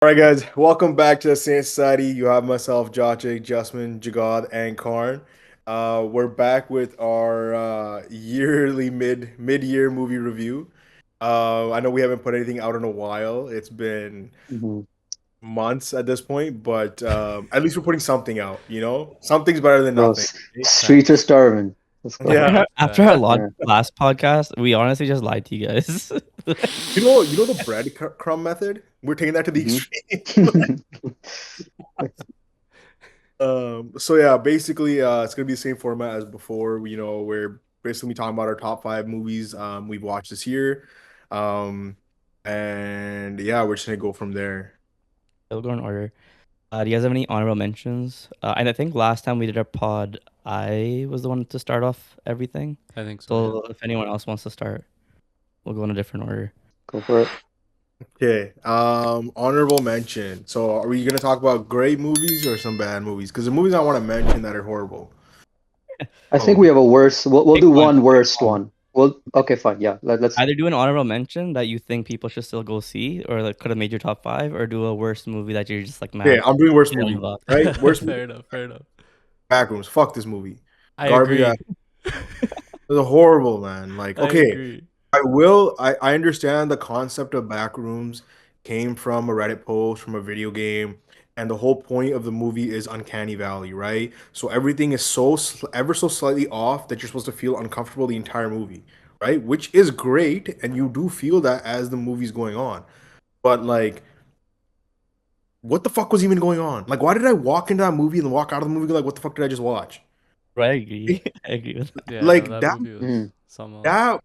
All right, guys, welcome back to the Sayin Society. You have myself, Jacek, Justman, Jagad, and Karn. We're back with our yearly mid-year movie review. I know we haven't put anything out in a while. It's been Mhm. months at this point, but at least we're putting something out. Something's better than Bro, nothing. Right? streets are Facts. starving. Let's go. Yeah, After our Facts. Yeah. last podcast, we honestly just lied to you guys. you know the breadcrumb method. We're taking that to the hmm extreme. So yeah, basically, it's gonna be the same format as before. We're basically talking about our top five movies we've watched this year, um, and yeah, we're just gonna go from there. We'll go in order. Do you guys have any honorable mentions? And I think last time we did our pod, I was the one to start off everything. I think so, yeah. So if anyone else wants to start, we'll go in a different order. Go for it. Okay, honorable mention. So are we gonna talk about great movies or some bad movies? Because the movies I want to mention that are horrible. I think Oh, we have a worst. We'll Pick do one. one Pick worst one. one. Well, okay, fine. Yeah, let's. Either do an honorable mention that you think people should still go see, or that could have made your top five, or do a worst movie that you're just like okay, mad I'm doing worst feeling movie, about. right? Worst movie, Fair enough, fair enough. Backrooms. Fuck this movie. I Garbage. Ass. agree. It was horrible, man. Like, I okay. agree. I understand the concept of backrooms came from a Reddit post, from a video game, and the whole point of the movie is uncanny valley, right? So everything is ever so slightly off that you're supposed to feel uncomfortable the entire movie, right? Which is great, and you do feel that as the movie's going on. But like, what the fuck was even going on? Like, why did I walk into that movie and walk out of the movie like, what the fuck did I just watch? Right, I agree. I agree with that. Yeah, no, Like that that movie was Mm, something else. that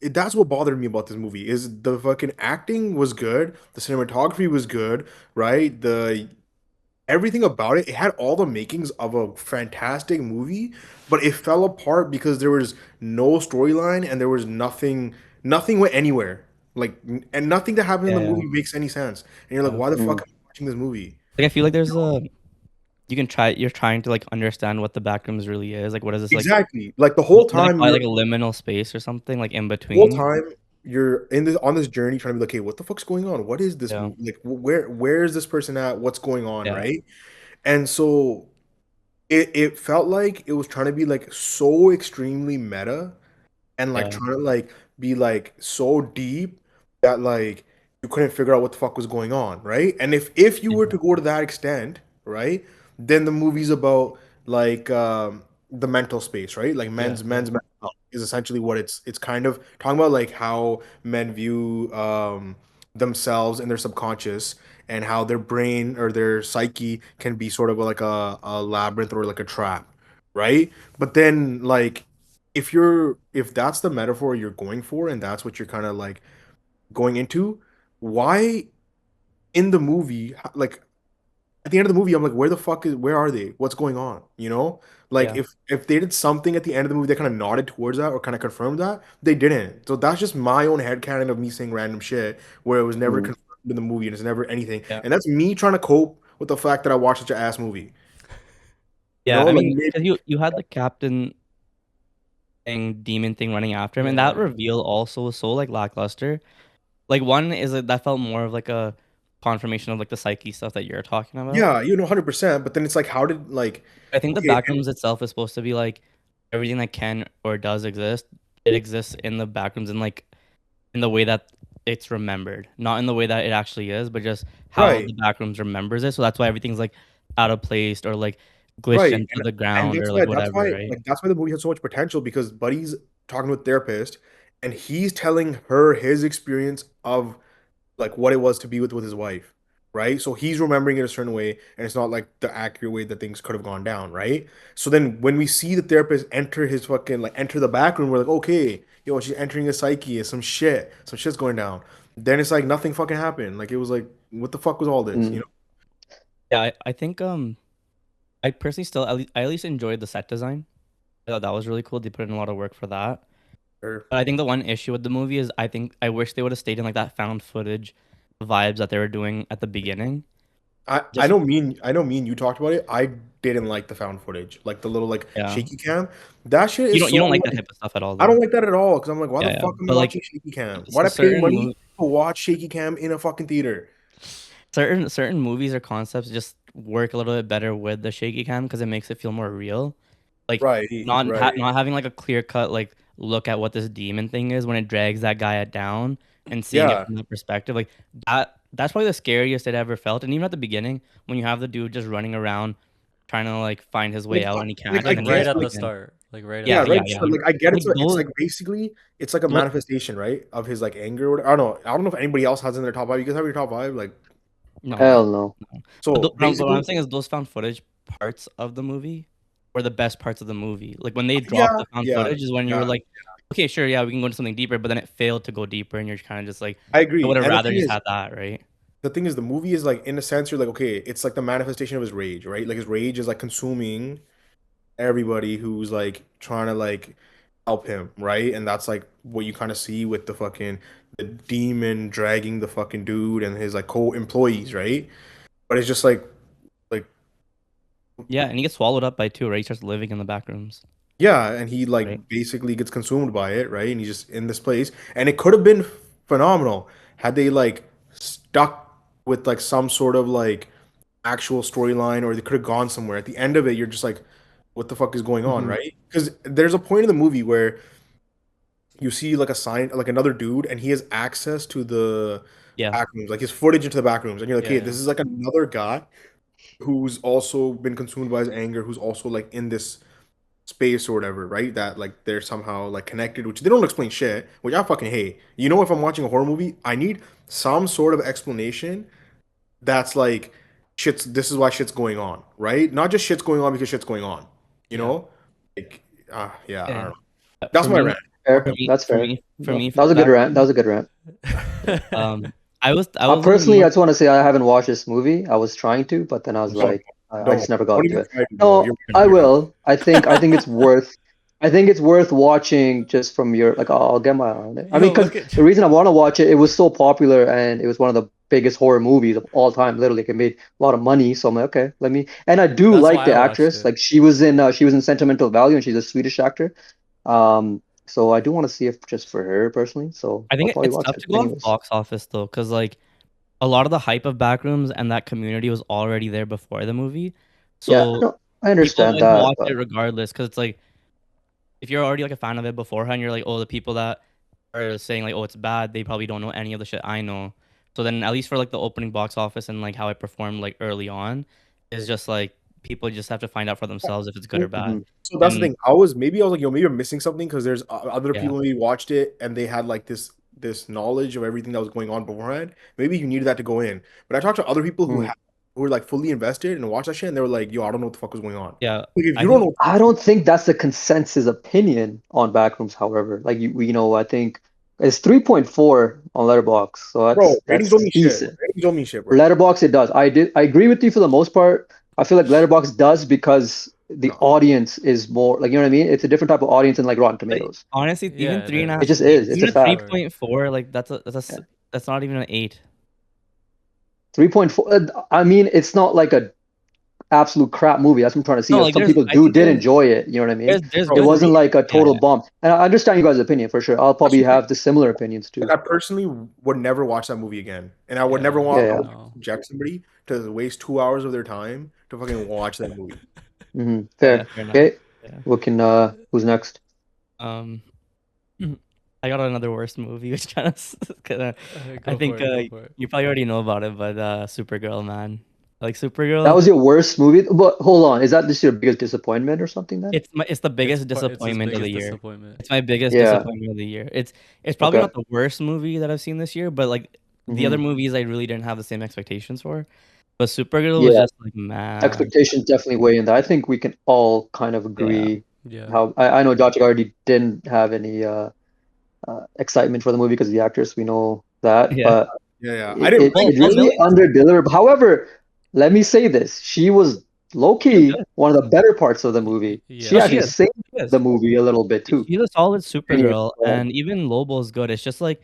that's what bothered me about this movie is the fucking acting was good, the cinematography was good, right? The everything about it had all the makings of a fantastic movie, but it fell apart because there was no storyline and there was nothing went anywhere. Like and nothing that happened in the Yeah. movie makes any sense. And you're like, Yeah. why the fuck mm, am I watching this movie? Like I feel like there's a you can try you're trying to like understand what the backrooms really is. Like what is this like Exactly. Like is it like probably like a liminal space or something like in the whole between? time you're in this on this journey trying to be like, hey, what the fuck's going on? What is this Yeah. movie? Like, where is this person at? What's going on, Yeah. right? And so it felt like it was trying to be like so extremely meta and like Yeah. trying to like be like so deep that like you couldn't figure out what the fuck was going on, right? And if you were Yeah. to go to that extent, right, then the movie's about like the mental space, right? Like Yeah, men's yeah. mental health is essentially what it's kind of talking about, like how men view themselves and their subconscious and how their brain or their psyche can be sort of like a labyrinth or like a trap, right? But then like if that's the metaphor you're going for and that's what you're kind of like going into, why in the movie like at the end of the movie I'm like where are they? What's going on? Like Yeah. if they did something at the end of the movie that kind of nodded towards that or kind of confirmed that, they didn't. So that's just my own headcanon of me saying random shit where it was never mm. confirmed in the movie and it's never anything. Yeah. And that's me trying to cope with the fact that I watched such an ass movie. Yeah. I Like mean, maybe because you had the captain thing, demon thing running after him, and that Yeah. reveal also was so like lackluster. Like one is like that felt more of like a confirmation of like the psyche stuff that you're talking about. yeah, 100%, but then it's like how did like I think the okay, and backrooms itself is supposed to be like everything that can or does exist. It exists in the backrooms and like in the way that it's remembered, not in the way that it actually is, but just how right. the backrooms remembers it. So that's why everything's like out of place or like glitched Right. into the And ground that's or why like that's whatever, why right? like that's why the movie has so much potential because Buddy's talking to a therapist and he's telling her his experience of like what it was to be with his wife, right? So he's remembering it a certain way and it's not like the accurate way that things could have gone down, right? So then when we see the therapist enter his fucking like enter the back room, we're like, okay, she's entering his psyche and some shit's going down. Then it's like nothing fucking happened. Like it was like, what the fuck was all this, Mm. Yeah, I think I personally still at least enjoyed the set design. I thought that was really cool. They put in a lot of work for that. Or But I think the one issue with the movie is I think I wish they would have stayed in like that found footage vibes that they were doing at the beginning. I Just know me and you talked about it. I didn't like the found footage, like the little like yeah. shaky cam. That shit You is don't you so don't like that annoying. type of stuff at all I though. don't like that at all because I'm like, why the Yeah, yeah. fuck am I But like watching shaky cam? so Why'd I pay certain money mo to watch shaky cam in a fucking theater? certain movies or concepts just work a little bit better with the shaky cam because it makes it feel more real. Like Right, right. not having like a clear cut like look at what this demon thing is when it drags that guy down and seeing it Yeah. from that perspective. Like that's probably the scariest it ever felt. And even at the beginning, when you have the dude just running around trying to like find his way Like, out and he like can't, I and then Right get at at the the like end. start. Like right at yeah, the Yeah, right. start. yeah. So like I get Like it's those, like basically it's like a those manifestation, right, of his like anger. Or whatever. I don't know if anybody else has in their top five. You guys have your top five, like no, uh, Hell no. no. But, so but what basically, I'm saying is those found footage parts of the movie were the best parts of the movie. Like when they dropped yeah, the found yeah, footage is when you were yeah. like, okay, sure, yeah, we can go into something deeper, but then it failed to go deeper, and you're kind of just like, I I would agree. have And rather just had that, right? the thing is, the movie is like in a sense, you're like, okay, it's like the manifestation of his rage, right? Like his rage is like consuming everybody who's like trying to like help him, right? And that's like what you kind of see with the demon dragging the fucking dude and his like co-employees, right? But it's just like Yeah, and he gets swallowed up by it too, right? He starts living in the back rooms, yeah, and he right? like basically gets consumed by it, right? And he's just in this place. And it could have been phenomenal had they like stuck with like some sort of like actual storyline, or they could have gone somewhere. At the end of it, you're just like, what the fuck is going on, Hmm. right? Because there's a point in the movie where you see like a sign, like another dude, and he has access to the Yeah, back rooms, like his footage into the back rooms, and you're like, Yeah, hey, yeah. this is like another guy who's also been consumed by his anger, who's also like in this space or whatever, right? That like they're somehow like connected, which they don't explain shit, which I fucking hate. You know, if I'm watching a horror movie, I need some sort of explanation that's like shit's this is why shit's going on, right? Not just shit's going on because shit's going on. You Yeah. know? Like yeah, I don't yeah. know. That's my rant. Fuck Fair. him. That's fair. For No, me, that for was the a good back rant. That rooms, was a good rant. I was leaning Personally, I more. just want to say I haven't watched this movie. I was trying to, but then I was Don't like, I don't just never got don't into even it. try to, bro. No, I You're done. will. I think it's worth. I think it's worth watching just from your like. I'll get my eye on it. I mean, Yo, because look at the reason I want to watch it, it was so popular and it was one of the biggest horror movies of all time. Literally, it made a lot of money. So I'm like, okay, let me. And I do that's like why the I watched actress. it. Like she was in Sentimental Value, and she's a Swedish actor. So I do want to see it just for her personally. So I I'll think probably it's watch tough it. to go on Anyways. box office though, because like a lot of the hype of Backrooms and that community was already there before the movie, Yeah, so no, I people understand went to that, watch it but regardless. Because it's like if you're already like a fan of it beforehand, you're like, oh, the people that are saying like, oh, it's bad, they probably don't know any of the shit I know. So then, at least for like the opening box office and like how it performed like early on, is just like people just have to find out for themselves if it's good or bad. mhm. So that's the And thing. I was like, yo, maybe you're missing something because there's other yeah, people maybe watched it and they had like this knowledge of everything that was going on beforehand. Maybe you needed that to go in. But I talked to other people Mhm. who were like fully invested and watched that shit, and they were like, yo, I don't know what the fuck was going on. yeah, Like, if I you don't think know, I don't think that's the consensus opinion on Backrooms, however. Like I think it's 3.4 on Letterboxd, so bro, ratings don't that's mean shit. decent. Ratings don't mean shit, For bro. Letterboxd, it does. I agree with you for the most part. I feel like Letterboxd does because the No. audience is more like you know what I mean? It's a different type of audience than like Rotten like Tomatoes. honestly, even Yeah, it three and a It half, is. just is. It's even a a three fact. 3.4. point four, like Yeah. that's not even an eight. 3.4. I mean, it's not like a absolute crap movie. That's what I'm trying to see. No, Like like some people I think did enjoy it. You know what I mean? there's It Bro, good for wasn't me, like a yeah, total bomb. And I understand you guys' opinion for sure. I'll that's probably the thing. have the similar opinions Like too. I personally would never watch that movie again, and I would never Yeah, Yeah, want. I yeah. would no. subject somebody to waste 2 hours of their time to fucking watch that movie. yeah, Fair. fair enough. Okay. Yeah. We can who's next? Um, I got another worst movie, which kind of I Go for think it, go for it. you probably already know about it, but Supergirl, man, like That Supergirl, was your worst movie? But hold on, is that just your biggest disappointment or something then? it's the biggest It's his disappointment of the biggest year. disappointment. It's my biggest Yeah. disappointment of the year. It's probably Okay. not the worst movie that I've seen this year, but like the other Hmm. movies I really didn't have the same expectations for. But Supergirl was Yeah. just like, man, Expectations definitely weigh in that. I think we can all kind of yeah, agree Yeah. how I know Josh already didn't have any excitement for the movie because of the actress. We know that, yeah. but Yeah, yeah. I it, didn't. it, Well, it well, really Billy under-delivered. However, let me say this. She was was low-key good. one of the better parts of the movie. She No, Yeah. she actually is. saved She is. the movie a little bit too. She's a solid Anyways, Supergirl, and even Lobo's good. It's just like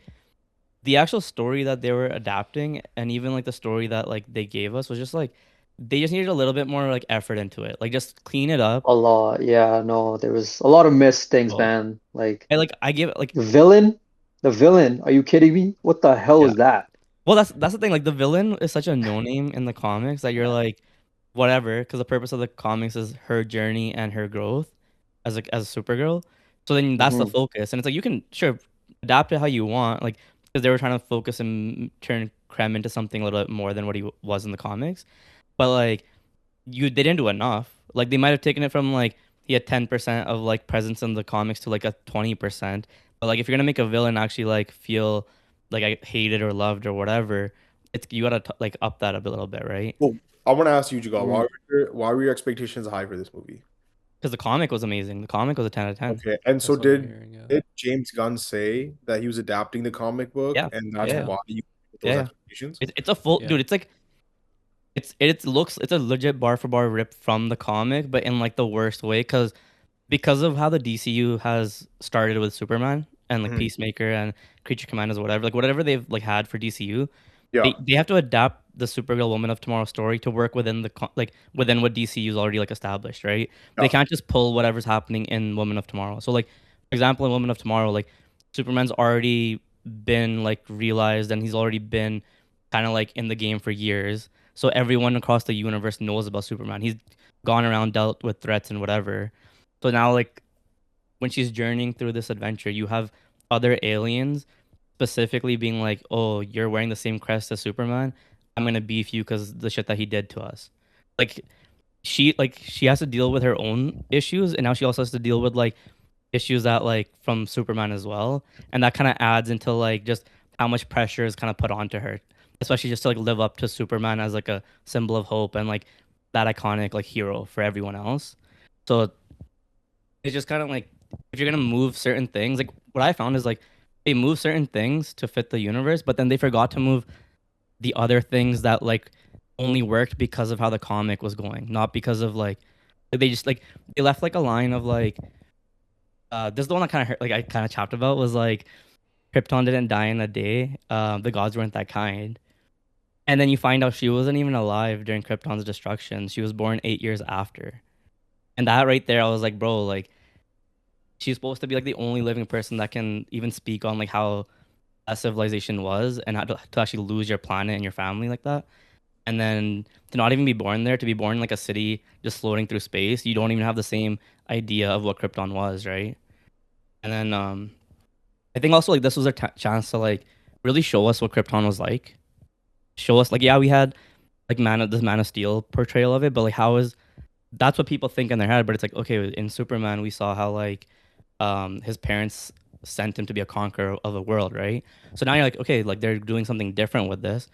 the actual story that they were adapting, and even like the story that like they gave us was just like they just needed a little bit more like effort into it. Like just clean it up. a lot. Yeah, no, there was a lot of missed things, Oh. man. Like I like I give it like the villain, the villain. Are you kidding me? What the hell yeah. is that? Well, that's the thing. Like the villain is such a no name in the comics that you're like, whatever, because the purpose of the comics is her journey and her growth as a Supergirl. So then that's the Hmm. focus, and it's like you can sure adapt it how you want, like because they were trying to focus and turn Krem into something a little bit more than what he was in the comics. But like they didn't do enough. Like they might have taken it from like he had 10% of like presence in the comics to like a 20%. But like if you're gonna make a villain actually like feel like I hated or loved or whatever, it's you gotta like up that a little bit, right? Well, I want to ask you, Jugal, Hmm. why were your expectations high for this movie? Because the comic was amazing. The comic was a 10 out of 10. Okay, and so That's what I'm hearing. Yeah. did James Gunn say that he was adapting the comic book, Yeah, and that's yeah, Yeah. why you put yeah, those yeah. expectations? It's a full Yeah. dude. It's like it's a legit bar for bar rip from the comic, but in like the worst way. Because of how the DCU has started with Superman and like Mhm. Peacemaker and Creature Commanders or whatever, like whatever they've like had for DCU, Yeah, they have to adapt the Supergirl Woman of Tomorrow story to work within like within what DCU's already like established, right? They yeah, can't just pull whatever's happening in Woman of Tomorrow. So like for example, in Woman of Tomorrow, like Superman's already been like realized and he's already been kind of like in the game for years. So everyone across the universe knows about Superman. He's gone around, dealt with threats and whatever. So now like when she's journeying through this adventure, you have other aliens specifically being like, "Oh, you're wearing the same crest as Superman. I'm gonna beef you because the shit that he did to us." Like she has to deal with her own issues, and now she also has to deal with like issues that like from Superman as well, and that kind of adds into like just how much pressure is kind of put onto her, especially just to like live up to Superman as like a symbol of hope and like that iconic like hero for everyone else. So it's just kind of like if you're gonna move certain things, like what I found is like they move certain things to fit the universe, but then they forgot to move the other things that like only worked because of how the comic was going, not because of like, they just like they left like a line of like this is the one that kind of hurt, like I kind of chopped about was like Krypton didn't die in a day. The gods weren't that kind. And then you find out she wasn't even alive during Krypton's destruction. She was born 8 years after. And that right there, I was like, bro, like she's supposed to be like the only living person that can even speak on like how a civilization was and how to actually lose your planet and your family like that. And then to not even be born there, to be born in like a city just floating through space, you don't even have the same idea of what Krypton was, right? And then I think also like this was a chance to like really show us what Krypton was like. Show us like yeah, we had like Man of Steel portrayal of it, but like how is that's what people think in their head, but it's like okay, in Superman we saw how like his parents sent him to be a conqueror of the world, right? So now you're like, okay, like they're doing something different with this.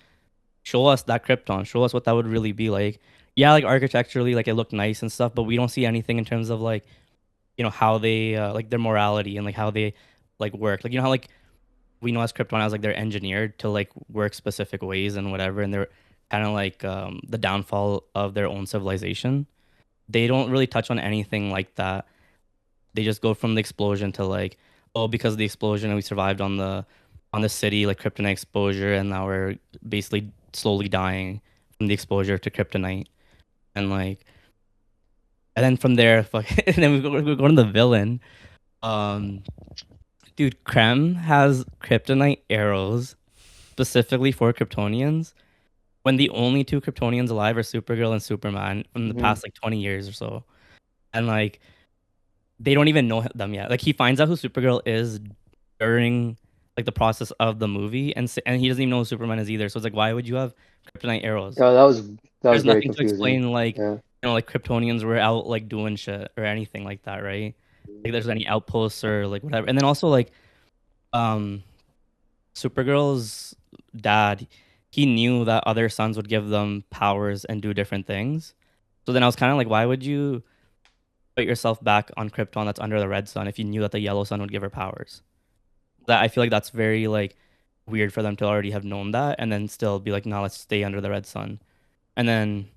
Show us that Krypton. Show us what that would really be like. Yeah, like architecturally, like it looked nice and stuff, but we don't see anything in terms of like, how they like their morality and like how they like work. Like how like we know as Krypton as like they're engineered to like work specific ways and whatever, and they're kind of like the downfall of their own civilization. They don't really touch on anything like that. They just go from the explosion to like, oh, because of the explosion we survived on the city, like kryptonite exposure, and now we're basically slowly dying from the exposure to kryptonite. And like and then from there, fuck, and then we go to the villain. Um dude, Krem has kryptonite arrows specifically for Kryptonians when the only two Kryptonians alive are Supergirl and Superman from the Hmm. past like 20 years or so. And like they don't even know them yet. Like he finds out who Supergirl is during like the process of the movie, and he doesn't even know who Superman is either. So it's like, why would you have kryptonite arrows? Yeah, that was There's very nothing to confusing. explain like Yeah. like Kryptonians were out like doing shit or anything like that, right? Like there's any outposts or like whatever. And then also like um Supergirl's dad, he knew that other sons would give them powers and do different things. So then I was kind of like, why would you put yourself back on Krypton that's under the red sun if you knew that the yellow sun would give her powers? That I feel like that's very like weird for them to already have known that and then still be like, no, let's stay under the red sun. And then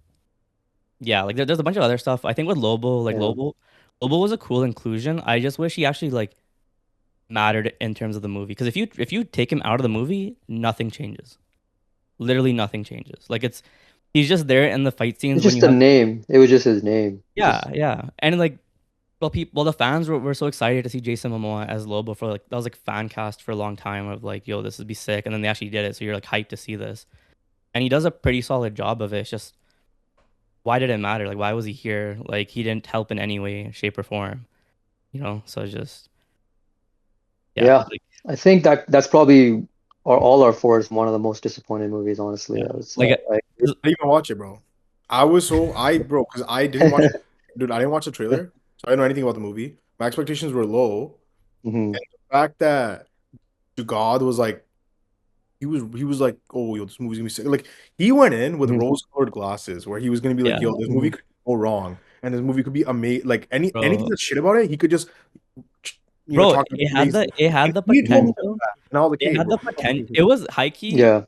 yeah, like there's a bunch of other stuff. I think with Lobo, like Yeah. Lobo was a cool inclusion. I just wish he actually like mattered in terms of the movie. Because if you take him out of the movie, nothing changes. Literally nothing changes. Like he's just there in the fight It's scenes when just you a have name. It was just his name. yeah, Just yeah. And like the fans were so excited to see Jason Momoa as Lobo for like that was like fan cast for a long time of like, yo, this would be sick, and then they actually did it, so you're like hyped to see this, and he does a pretty solid job of it. It's just why did it matter? Like, why was he here? Like, he didn't help in any way, shape, or form, you know? So it's just yeah, Yeah, like I think that's probably all our fours one of the most disappointing movies, honestly. yeah, I would say. like I agree. I didn't even watch it, bro. Bro, because I didn't watch, dude. I didn't watch the trailer, so I didn't know anything about the movie. My expectations were low, Hmm. and the fact that God was like, he was like, oh, yo, this movie's gonna be sick. Like he went in with Hmm. rose-colored glasses, where he was gonna be like, yeah, yo, this movie Hmm. could go wrong, and this movie could be amazing. Like anything bro, that's shit about it, he could just, bro, talk about amazing. it had And the he told me potential. that, and I was like, It hey, had bro, the potential. It was high key. Yeah.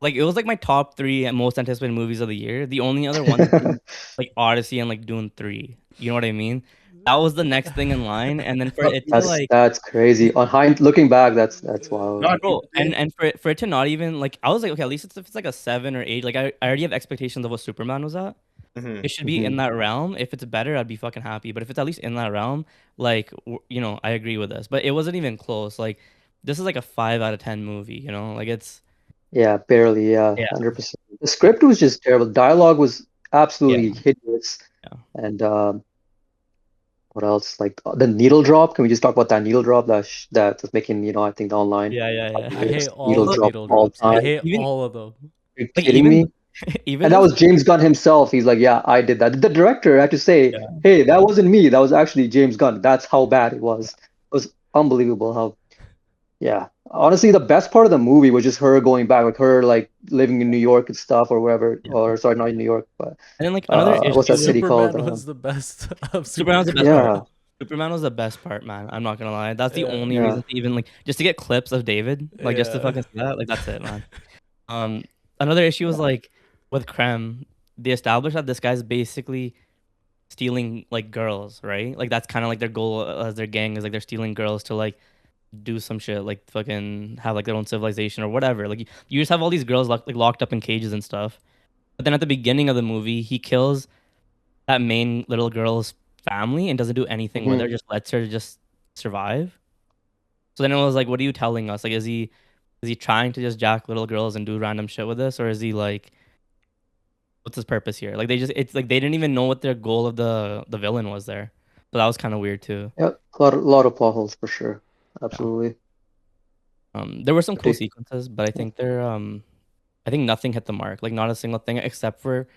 Like it was like my top three most anticipated movies of the year. The only other ones being like Odyssey and like Dune 3. You know what I mean? That was the next thing in line, and then for but it to That's like, that's crazy. On hind looking back, that's wild. not bro, and for it to not even like, I was like, okay, at least if it's like a 7 or 8. Like I already have expectations of what Superman was at. Mhm. It should be in Hmm. that realm. If it's better, I'd be fucking happy. But if it's at least in that realm, like I agree with this. But it wasn't even close. Like this is like a 5 out of 10 movie. You know, like it's Yeah, barely. Yeah, yeah, 100%. The script was just terrible. Dialogue was yeah, absolutely hideous. yeah, And what else? Like the needle drop. Can we just talk about that needle drop that was making, I think the online yeah, yeah, yeah. I hate biggest all needle the Look, drop needle of all drops. I time. hate even all of them. Are you like kidding even me? even And that as was James Gunn himself. He's like, yeah, I did that. The director had to say, yeah, hey, that wasn't me. That was actually James Gunn. That's how bad it was. It was unbelievable how, yeah. Honestly, the best part of the movie was just her going back, like her like living in New York and stuff or wherever, yeah. or sorry, not in New York, but And then like another what's issue that was city called? Superman was the best of Superman was the best superheroes. part. Yeah, Superman was the best part, man. I'm not gonna lie. That's the Yeah, only yeah. reason to even like just to get clips of David, like just to yeah. fucking see that. Like that's it, man. Um, Another issue was like with Krem, they established that this guy's basically stealing like girls, right? Like that's kind of like their goal as their gang is like they're stealing girls to like do some shit, like fucking have like their own civilization or whatever. Like you just have all these girls locked up in cages and stuff. But then at the beginning of the movie, he kills that main little girl's family and doesn't do anything with her, Hmm. just lets her just survive. So then it was like, what are you telling us? Like, is he trying to just jack little girls and do random shit with this, or is he like, what's his purpose here? Like it's like they didn't even know what their goal of the villain was there. So that was kind of weird too. Yeah, a lot of plot holes for sure. Yeah. Absolutely. There were some But cool sequences, but I think nothing hit the mark. Like not a single thing except for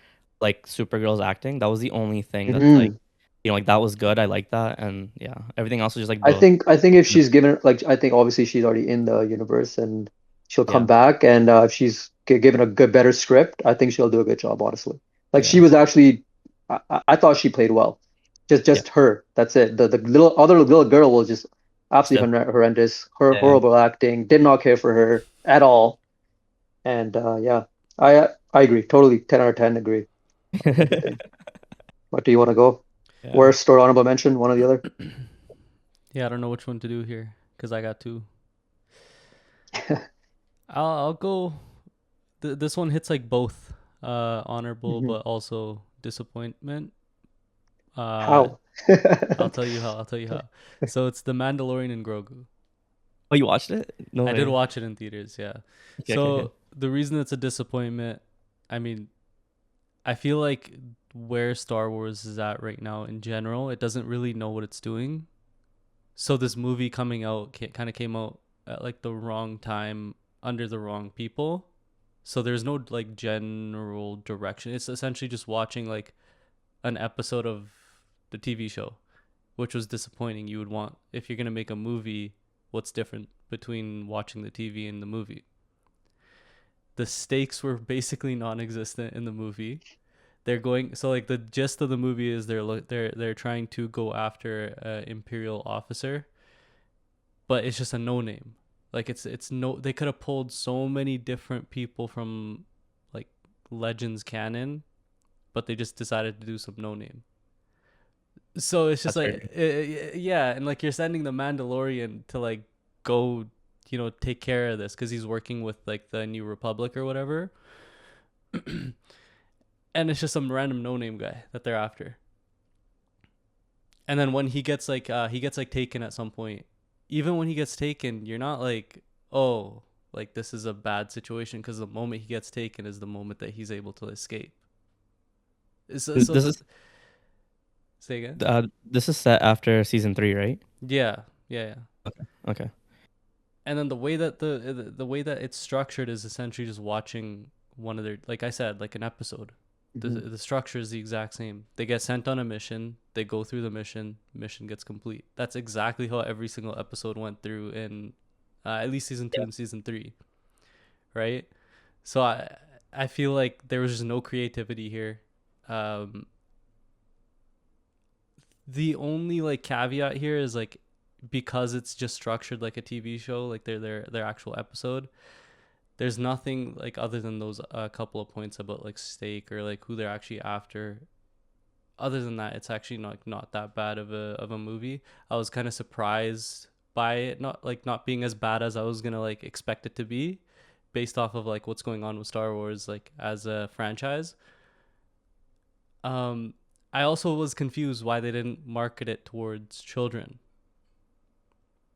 like Supergirl's acting. That was the only thing that's like, Mhm. like that was good. I like that, and yeah, everything else was just like, I bro, think I think if she's given like I think obviously she's already in the universe and she'll come yeah, back and if she's given a good better script, I think she'll do a good job, honestly. Like she yeah, was actually I thought she played well. Just yeah, just her. That's it. The little other little girl was just still, absolutely horrendous. Her yeah. horrible acting. Did not care for her at all. And yeah, I agree. Totally 10 out of 10 agree on everything. What do you want to go? Yeah. Worst or honorable mention, one or the other? Yeah, I don't know which one to do here because I got two. I'll go. This one hits like both honorable Mhm. but also disappointment. Uh, How? I'll tell you how. I'll tell you how. So it's The Mandalorian and Grogu. Oh, you watched it? No I did way. watch it in theaters, yeah. Okay, okay, okay. So the reason it's a disappointment, I mean, I feel like where Star Wars is at right now in general, it doesn't really know what it's doing. So this movie coming out kind of came out at like the wrong time under the wrong people. So there's no like general direction. It's essentially just watching like an episode of the TV show, which was disappointing. You would want if you're going to make a movie, what's different between watching the TV and the movie? The stakes were basically non-existent in the movie. They're going so like the gist of the movie is they're trying to go after an imperial officer, but it's just a no name. Like it's no they could have pulled so many different people from like Legends canon, but they just decided to do some no name. So it's just That's like crazy. yeah, and like you're sending the Mandalorian to like go, take care of this because he's working with like the New Republic or whatever, and it's just some random no name guy that they're after. And then when he gets like taken at some point, even when he gets taken, you're not like, oh, like this is a bad situation, because the moment he gets taken is the moment that he's able to escape. So This the is say again. this is set after season 3, right? Yeah, yeah, yeah. Okay. And then the way that the way that it's structured is essentially just watching one of their, like I said, like an episode. Hmm. The structure is the exact same. They get sent on a mission, they go through the mission gets complete. That's exactly how every single episode went through in at least season 2 Yeah. and season 3, right? So I feel like there was just no creativity here. Um, the only like caveat here is like, because it's just structured like a TV show, like their actual episode. There's nothing like other than those couple of points about like stake or like who they're actually after. Other than that, it's actually not that bad of a movie. I was kind of surprised by it not being as bad as I was gonna like expect it to be, based off of like what's going on with Star Wars like as a franchise. Um, I also was confused why they didn't market it towards children.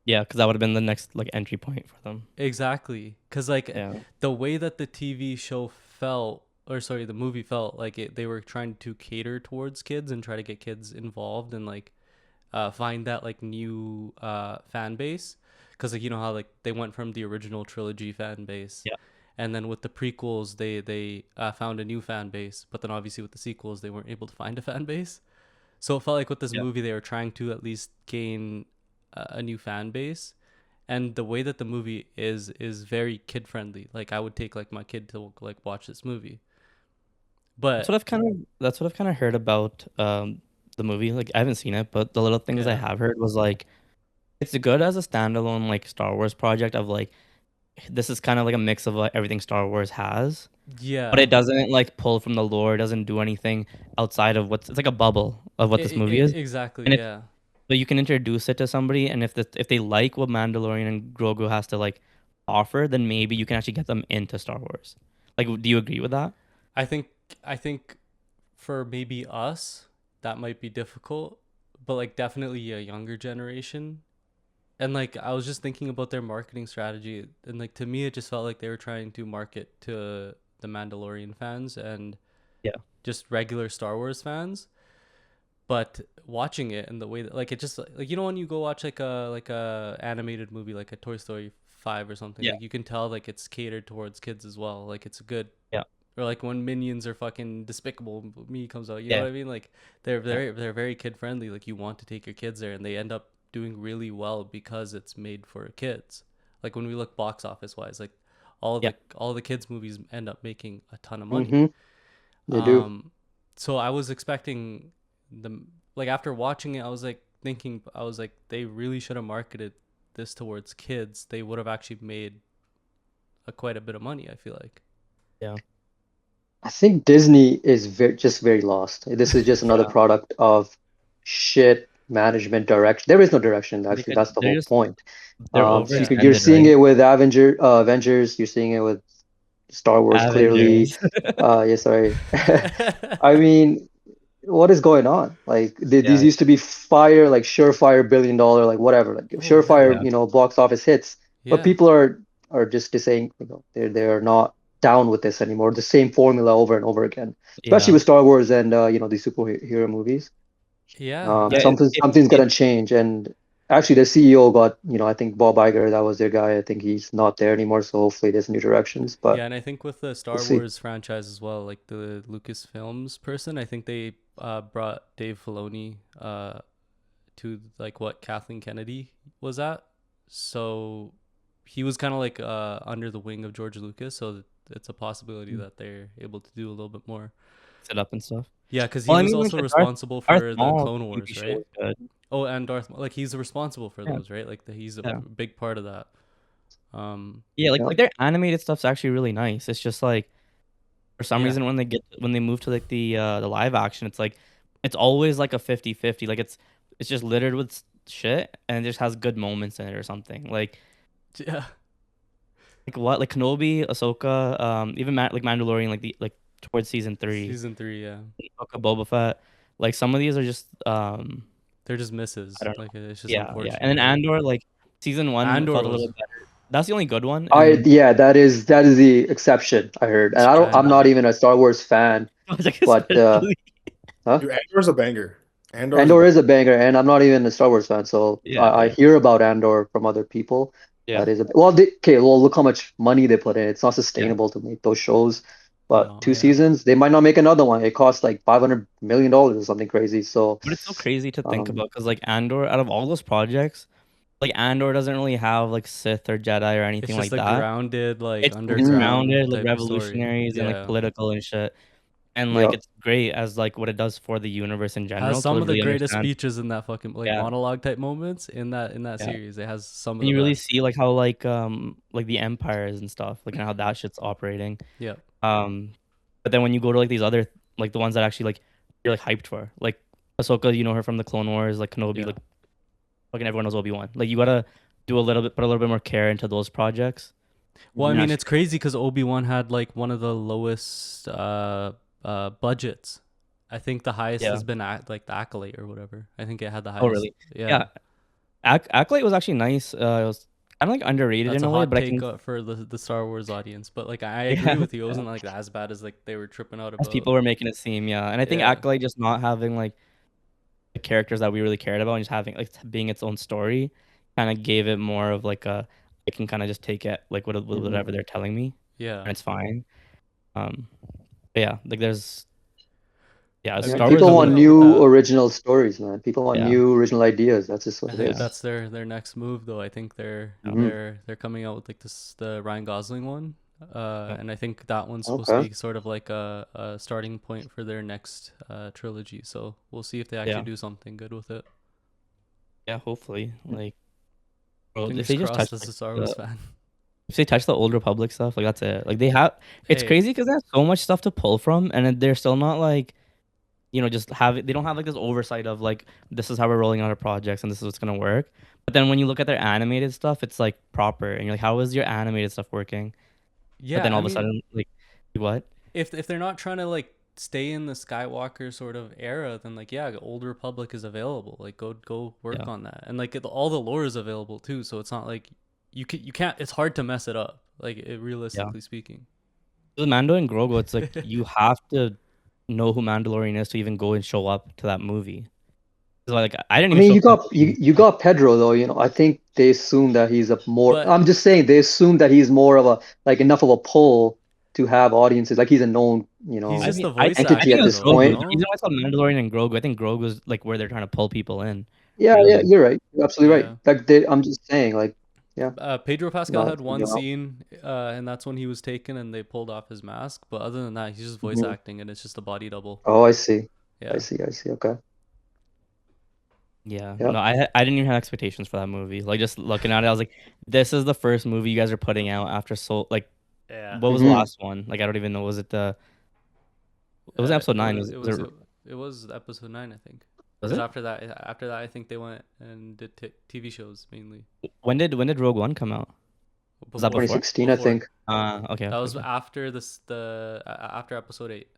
Yeah, because that would have been the next like entry point for them. Exactly, because like Yeah. the way that the TV show felt, or sorry, the movie felt like they were trying to cater towards kids and try to get kids involved and like find that like new fan base, because like you know how like they went from the original trilogy fan base, Yeah. and then with the prequels they found a new fan base, but then obviously with the sequels they weren't able to find a fan base. So it felt like with this Yeah. movie they were trying to at least gain a new fan base. And the way that the movie is very kid friendly. Like I would take like my kid to like watch this movie. But That's what I've kind of heard about the movie. Like I haven't seen it, but the little things I yeah, have heard was like it's good as a standalone like Star Wars project of like this is kind of like a mix of like everything Star Wars has, but yeah, it doesn't like pull from the lore, it doesn't do anything outside of what's it's like a bubble of what this movie is. exactly, And if yeah. but you can introduce it to somebody, and if they like what Mandalorian and Grogu has to like offer, then maybe you can actually get them into Star Wars. Like, do you agree with that? I think I think for maybe us that might be difficult, but like definitely a younger generation. And like I was just thinking about their marketing strategy, and like to me it just felt like they were trying to market to the Mandalorian fans and Yeah. just regular Star Wars fans. But watching it and the way that like it just like you know when you go watch like a animated movie like a Toy Story 5 or something, Yeah. like you can tell like it's catered towards kids as well, like it's a good. Yeah. Or like when Minions or fucking Despicable Me comes out, you know Yeah. what I mean, like Yeah. they're very kid friendly, like you want to take your kids there, and they end up doing really well because it's made for kids. Like when we look box office wise, like Yeah. all the kids movies end up making a ton of money. Hmm. They do. um so I was expecting them, like after watching it I was like thinking, I was like they really should have marketed this towards kids. They would have actually made quite a bit of money, I feel like. Yeah. I think Disney is just very lost. This is just another Yeah. product of shit management direction. There is no direction, actually. Because That's the whole point. they're You're overextended, seeing right? it with Avengers. You're seeing it with Star Wars, clearly. Avengers. Yeah, sorry. I mean, what is going on? Like these Yeah. used to be like surefire $1 billion, like whatever, like Oh yeah, surefire, Yeah. box office hits. But yeah, people are just saying, they're not down with this anymore. The same formula over and over again, especially Yeah. with Star Wars and these superhero movies. yeah, Yeah. I Something's gonna change. And actually, the CEO got, I think Bob Iger, that was their guy. I think he's not there anymore. So hopefully, there's new directions. But Yeah, and I think with the we'll Star see. Wars franchise as well, like the Lucasfilms person, I think they brought Dave Filoni to like what Kathleen Kennedy was at. So he was kind of like under the wing of George Lucas, so it's a possibility that they're able to do a little bit more. Set up and stuff. Yeah, because he Well, I was mean, like also the responsible Darth for the Maul Clone TV Wars, show right? was good. Oh, and like he's responsible for Yeah. those, right? Like he's a Yeah. big part of that. Um, Yeah, Yeah. like their animated stuff's actually really nice. It's just like for some yeah, reason when they move to like the live action, it's like it's always like a 50-50. Like it's just littered with shit and it just has good moments in it or something. yeah, Like what? Like Kenobi, Ahsoka, even like Mandalorian, like towards season 3, season 3, yeah. Book of Boba Fett. Like some of these are just They're just misses. I don't know. Like it's just Yeah, unfortunate. and then right? Andor, like season 1 Andor felt a was little better. That's the only good one, and Yeah, that is the exception I heard. And I'm not Stranded. even a Star Wars fan, like but especially. huh? Dude, Andor's a banger. Andor's a Andor banger. is a banger, and I'm not even a Star Wars fan, so Yeah, I yeah, hear about Andor from other people. yeah, That is well, okay. Well, look how much money they put in. It's not yeah. sustainable to make those shows. But No, two yeah. seasons, they might not make another one. It costs like $500 million or something crazy. So, But it's so crazy to think um, about because like Andor, out of all those projects, like Andor doesn't really have like Sith or Jedi or It's anything just like a that. grounded, like It's mm, underground grounded, like type of story. revolutionaries and like Yeah. political and shit. And like yeah, it's great as like what it does for the universe in Has general to some of the really greatest understand. speeches in that fucking like Yeah, monologue type moments in that yeah. series. It has some of And the you really best. see like how like the empires and stuff, like and how that shit's operating. Yeah. Um, but then when you go to like these other like the ones that actually like you're like hyped for, like Ahsoka, you know her from the Clone Wars, like Kenobi, Yeah. like fucking everyone knows Obi-Wan. Like you gotta do a little bit, put a little bit more care into those projects. Well, I And mean, actually, it's crazy because Obi-Wan had like one of the lowest budgets. I think the highest yeah. has been like the Acolyte or whatever. I think it had the Oh, highest. really? Yeah. Yeah. Acolyte was actually nice. It was kind of like underrated That's in a a way, hot but I take can, for the Star Wars audience, but like I agree yeah, with you. It yeah. wasn't like as bad as like they were tripping out As about. people were making it seem, yeah. And I think Yeah. Acolyte just not having like the characters that we really cared about and just having like being its own story kind of gave it more of like a I can kind of just take it like mhm. whatever they're telling me Yeah. and it's fine. Um, but yeah, like there's yeah, I Yeah. mean, Star they're Wars People is want coming like out with new that. original stories, man. People want yeah, new original ideas. That's just what I it think yeah, is. that's their next move though. I think yeah, Hmm. they're coming out with like this the Ryan Gosling one. yeah, And I think that one's supposed to Okay. be sort of like a starting point for their next trilogy. So we'll see if they actually yeah, do something good with it. yeah. Hopefully, like bro, if Fingers they just touch crossed as like a Star Wars the fan. if they touch the old Republic stuff, like that's it. Like they have, it's Hey, crazy because they have so much stuff to pull from, and then they're still not like just have it. They don't have like this oversight of like this is how we're rolling out our projects and this is what's gonna work. But then when you look at their animated stuff, it's like proper, and you're like, how is your animated stuff working? But yeah, then all I of a mean, sudden, like, what? if they're not trying to like stay in the Skywalker sort of era, then like yeah, Old Republic is available. Like go work Yeah, on that, and like all the lore is available too. So it's not like you can't. It's hard to mess it up. Like yeah. realistically speaking. With Mando and Grogu, it's like you have to know who Mandalorian is to even go and show up to that movie. So like I didn't I even mean, show you up to that got movie. you got Pedro though, I think they assume that he's a more But I'm just saying they assume that he's more of a like enough of a pull to have audiences. Like he's a known, he's I just mean, the voice I entity think at actor this it's though, point. Grogu. The no? reason why it's called Mandalorian and Grogu, I think Grogu is like where they're trying to pull people in. Yeah, yeah, Really. you're right. You're absolutely right. Yeah. Like I'm just saying, like, yeah, Pedro Pascal not had you one know. scene, and that's when he was taken and they pulled off his mask. But other than that, he's just voice Mhm. acting and it's just a body double. Oh, I see. I Yeah. see. I see. Okay. Yeah. Yeah. No, I didn't even have expectations for that movie. Like just looking at it, I was like, this is the first movie you guys are putting out after so like Yeah. what was the Hmm. last one? Like I don't even know. Was it the it was episode It nine. was Was it it was episode 9, I think. was Because it? after that, I think they went and did TV shows mainly. When did Rogue One come out? Was that Before, before? 2016, I before think. Okay, that okay, was okay. after after episode 8.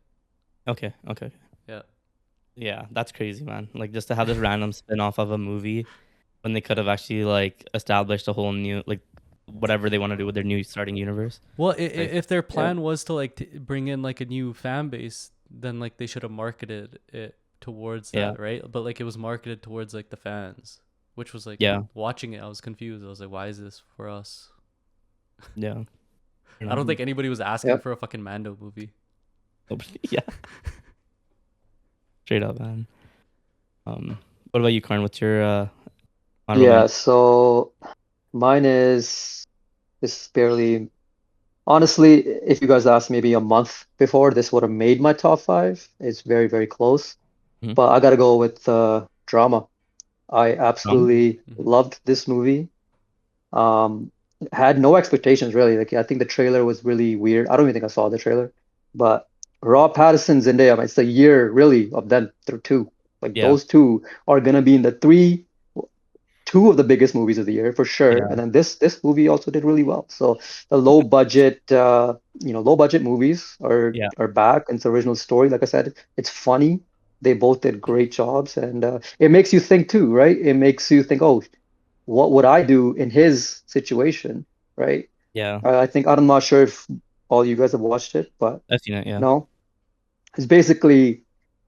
Okay, okay. Yeah. Yeah, that's crazy, man. Like just to have this random spin-off of a movie when they could have actually like established a whole new like whatever they want to do with their new starting universe. Well, Like, if their Yeah. plan was to like bring in like a new fan base, then like they should have marketed it towards yeah, that, right? But like it was marketed towards like the fans, which was like yeah, watching it, I was confused. I was like, why is this for us? yeah. You I don't know? think anybody was asking Yeah. for a fucking Mando movie. Yeah, straight up, man. What about you, Karn? What's your honorable Yeah. mention? So mine is this is barely. Honestly, if you guys asked maybe a month before, this would have made my top five. It's very, very close. Mhm. But I gotta go with drama. I Um, absolutely Mhm. loved this movie. Um, had no expectations really. Like I think the trailer was really weird. I don't even think I saw the trailer. But Rob Pattinson, Zendaya, it's the year really of them through two. Like yeah, those two are gonna be in the two of the biggest movies of the year for sure. yeah, And then this movie also did really well. So the low budget movies are yeah, are back. And it's original story. Like I said, it's funny. they both did great jobs, and it makes you think too, right? It makes you think, oh, what would I do in his situation, right? Yeah, I think I'm not sure if all you guys have watched it, but I've seen it. Yeah. no, it's basically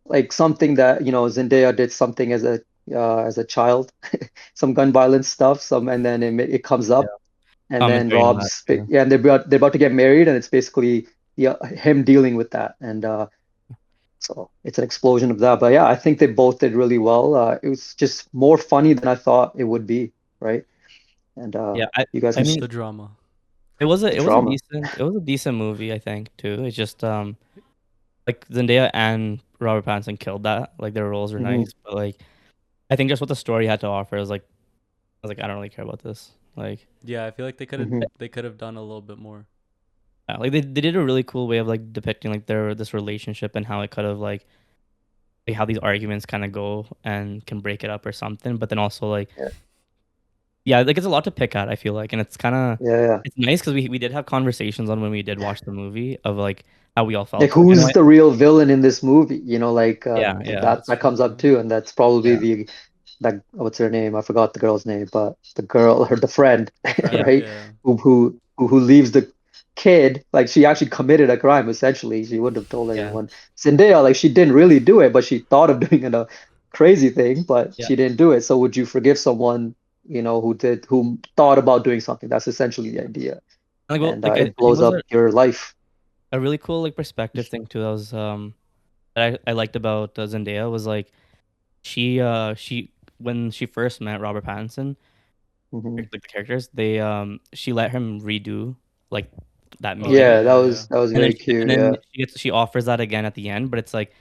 like something that, Zendaya did something as a child, some gun violence stuff, and then it comes Yeah. up, and then Commentary on that. Yeah. Yeah, and they're about to get married, and it's basically him dealing with that, and so it's an explosion of that. But yeah, I think they both did really well. It was just more funny than I thought it would be, right? And Yeah. I you guys I can It's see mean, the drama. the it was a drama. decent movie, I think, too. It's just like Zendaya and Robert Pattinson killed that. Like their roles were Hmm. nice, but like I think just what the story had to offer is like I was like I don't really care about this. Like Yeah, I feel like Hmm. they could have done a little bit more. yeah, like they did a really cool way of like depicting like their this relationship and how it could have like how these arguments kind of go and can break it up or something. But then also like Yeah, yeah, like it's a lot to pick at. I feel like, and it's kind of yeah, yeah. it's nice because we did have conversations on when we did watch the movie of like how we all Like felt. I know. who's the real villain in this movie? Like Yeah, yeah, That's that true. comes up Yeah. too, and that's probably yeah, the that what's her name? I forgot the girl's name, but the girl, the friend, The friend. yeah, right? Yeah. Who leaves the kid, like she actually committed a crime essentially. She wouldn't have told yeah, anyone. Zendaya, like she didn't really do it, but she thought of doing a crazy thing, but yeah. she didn't do it. So would you forgive someone, who thought about doing something? That's essentially the idea, Like well, and like it I think it blows was up your life. a really cool like perspective thing too. That was that I liked about Zendaya was like she when she first met Robert Pattinson, Hmm. like the characters, she let him redo like that Oh yeah, Yeah, meeting, yeah, yeah. that was and then very cute. and then Yeah. she offers that again at the end, but it's like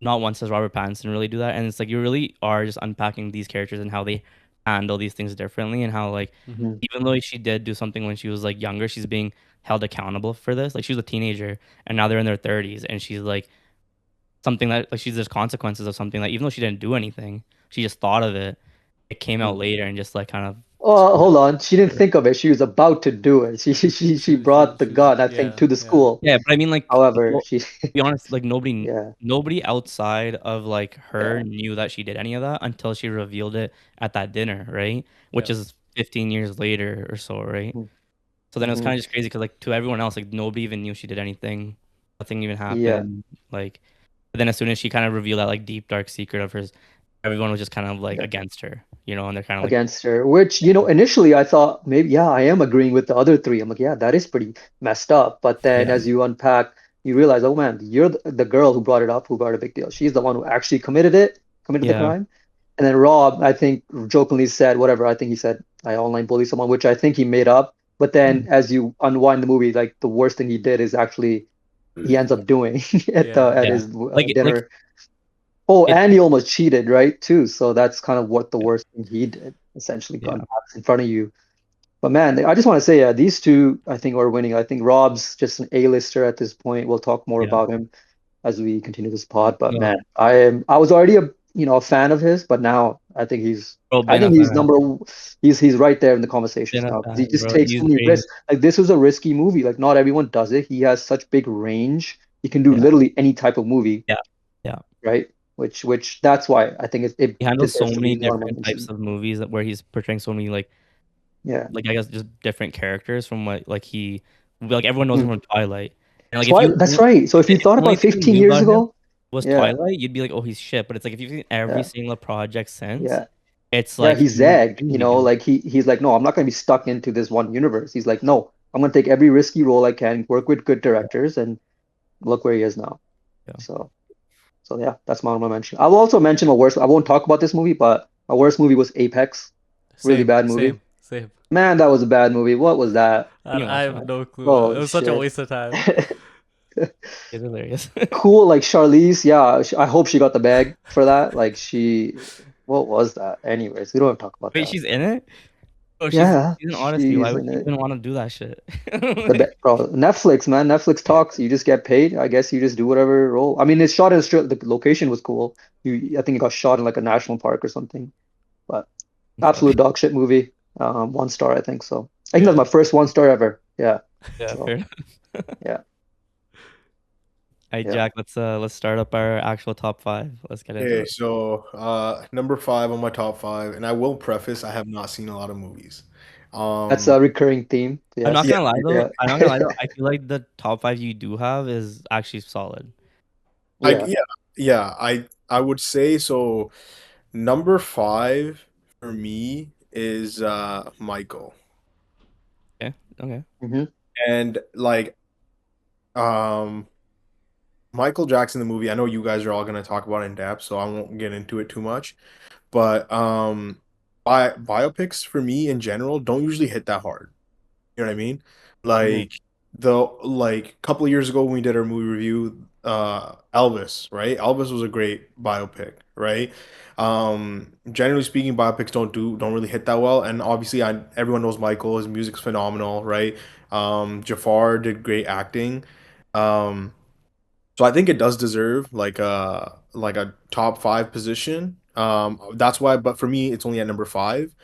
not once does Robert Pattinson really do that, and it's like you really are just unpacking these characters and how they handle these things differently, and how like Mm-hmm. Hmm. even though she did do something when she was like younger, she's being held accountable for this. Like she was a teenager, and now they're in their 30s, and she's like something that like she's there's consequences of something that even though she didn't do anything, she just thought of it. It came out later and just like kind of Oh, screwed hold on. She didn't her. think of it. She was about to do it. She brought the She was gun, I think, yeah, to the yeah. school. Yeah, but I mean like However, well, she, to be honest, like yeah, nobody outside of like her yeah, knew that she did any of that until she revealed it at that dinner, right? Which Yep. is 15 years later or so, right? So then it was mm-hmm. kind of just crazy because like to everyone else, like nobody even knew she did anything. Nothing even Yeah, happened. Like, but then as soon as she kind of revealed that like deep dark secret of hers, everyone was just kind of like yeah, against her, you know, and they're kind of like, against her. Which, initially I thought maybe, yeah, I am agreeing with the other three. I'm like, yeah, that is pretty messed up. But then yeah, as you unpack, you realize, oh man, you're the girl who brought it up, who brought a big deal. She's the one who actually committed the yeah, crime. And then Rob, I think, jokingly said, whatever, I think he said, I online bully someone, which I think he made up. But then mm, as you unwind the movie, like the worst thing he did is actually he ends up doing Yeah. at yeah. his Like dinner. Oh, it, and he almost cheated, right? Too. So that's kind of what the worst thing he did, essentially gun yeah, backs in front of you. But man, I just want to say, yeah, these two, I think, are winning. I think Rob's just an A-lister at this point. We'll talk more yeah. about him as we continue this pod. But No, man, I was already a fan of his, but now bro, I been a think he's fan, number he's right there in the conversations been a now because he fan, just bro. takes He's so many great. risks. Like this was a risky movie. Like not everyone does it. He has such big range. He can do Yeah, literally any type of movie, yeah, yeah. right? Which that's why I think it He handles so deserves to many be more different types mentioned. of movies where he's portraying so many Yeah. like I guess just different characters from what like he like everyone knows him Hmm. from Twilight. And like if you That's right. So if you if thought the only about thing you 15 knew years about him ago, was yeah, Twilight, you'd be like, oh, he's shit. But it's like if you've seen every yeah, single project since, yeah. it's Yeah, like he's he's zagged, extremely good. like he's like, no, I'm not gonna be stuck into this one universe. He's like, no, I'm gonna take every risky role I can, work with good Yeah, directors, and look where he is now. yeah. So yeah, that's my honorable mention. I will also mention my worst. I won't talk about this movie, but my worst movie was Apex. Really Same, bad movie. same, same. Man, that was a bad movie. What was that? When you I watch have that, no clue. It Oh was such a shit. waste of time. it's hilarious. Cool, like Charlize. Yeah, I hope she got the bag for that. Like what was that? Anyways, we don't have to talk about Wait, that. she's in it? Oh, Yeah, she's an Odyssey. Why she's would in she it. even want to do that shit? Bro, Netflix, man. Netflix talks. You just get paid. I guess you just do whatever role. I mean, it's shot in a strip. The location was cool. I think it got shot in like a national park or something. But Funny. absolute dog shit movie. 1 star, I think so. I think that's Yeah. my first 1 star ever. Yeah. Yeah, fair So enough. yeah. All right, Yeah. Jack, let's start up our actual top five. Let's get into Okay, it. so number five on my top five, and I will preface I have not seen a lot of movies. That's Um, a recurring theme. I'm not Yes. yeah, gonna lie though. Yeah. I'm not gonna lie though. I feel like the top five you do have is actually solid. I Yeah. yeah, I would say so. Number five for me is Michael, Okay. Okay. Hmm. and like um Michael Jackson the movie. I know you guys are all gonna talk about it in depth, so I won't get into it too much. But biopics for me in general don't usually hit that hard. You know what I mean? Hmm. Like the like a couple of years ago when we did our movie review, Elvis, right? Elvis was a great biopic, right? Generally speaking, biopics don't really hit that well. And obviously everyone knows Michael, his music's phenomenal, right? Jafar did great acting. Um, so I think it does deserve like a top five position. That's why, but for me, it's only at number five,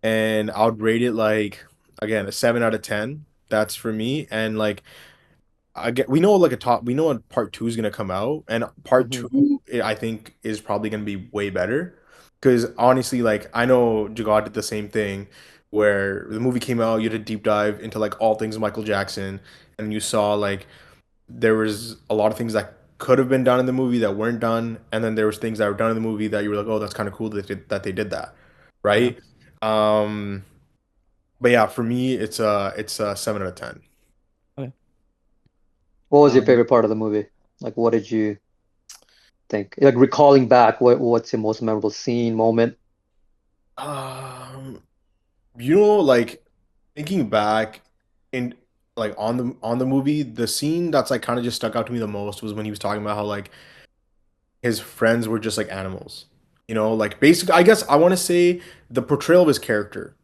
and I would rate it like again a 7 out of 10. That's for me, and like I get we know like a top we know what part two is gonna come out, and part Hmm. two I think is probably gonna be way better because honestly, like I know Jagad did the same thing where the movie came out, you did a deep dive into like all things Michael Jackson, and you saw like there was a lot of things that could have been done in the movie that weren't done, and then there was things that were done in the movie that you were like, oh, that's kind of cool that they did that, Yeah. right? Um, but yeah, for me, it's a 7 out of 10. Okay. What was your Um. favorite part of the movie? Like, what did you think? Like, recalling back, what's your most memorable scene, moment? Um, you know, like thinking back in like on the movie, the scene that's like kind of just stuck out to me the most was when he was talking about how like his friends were just like animals. You know, like basically, I guess I want to say the portrayal of his character,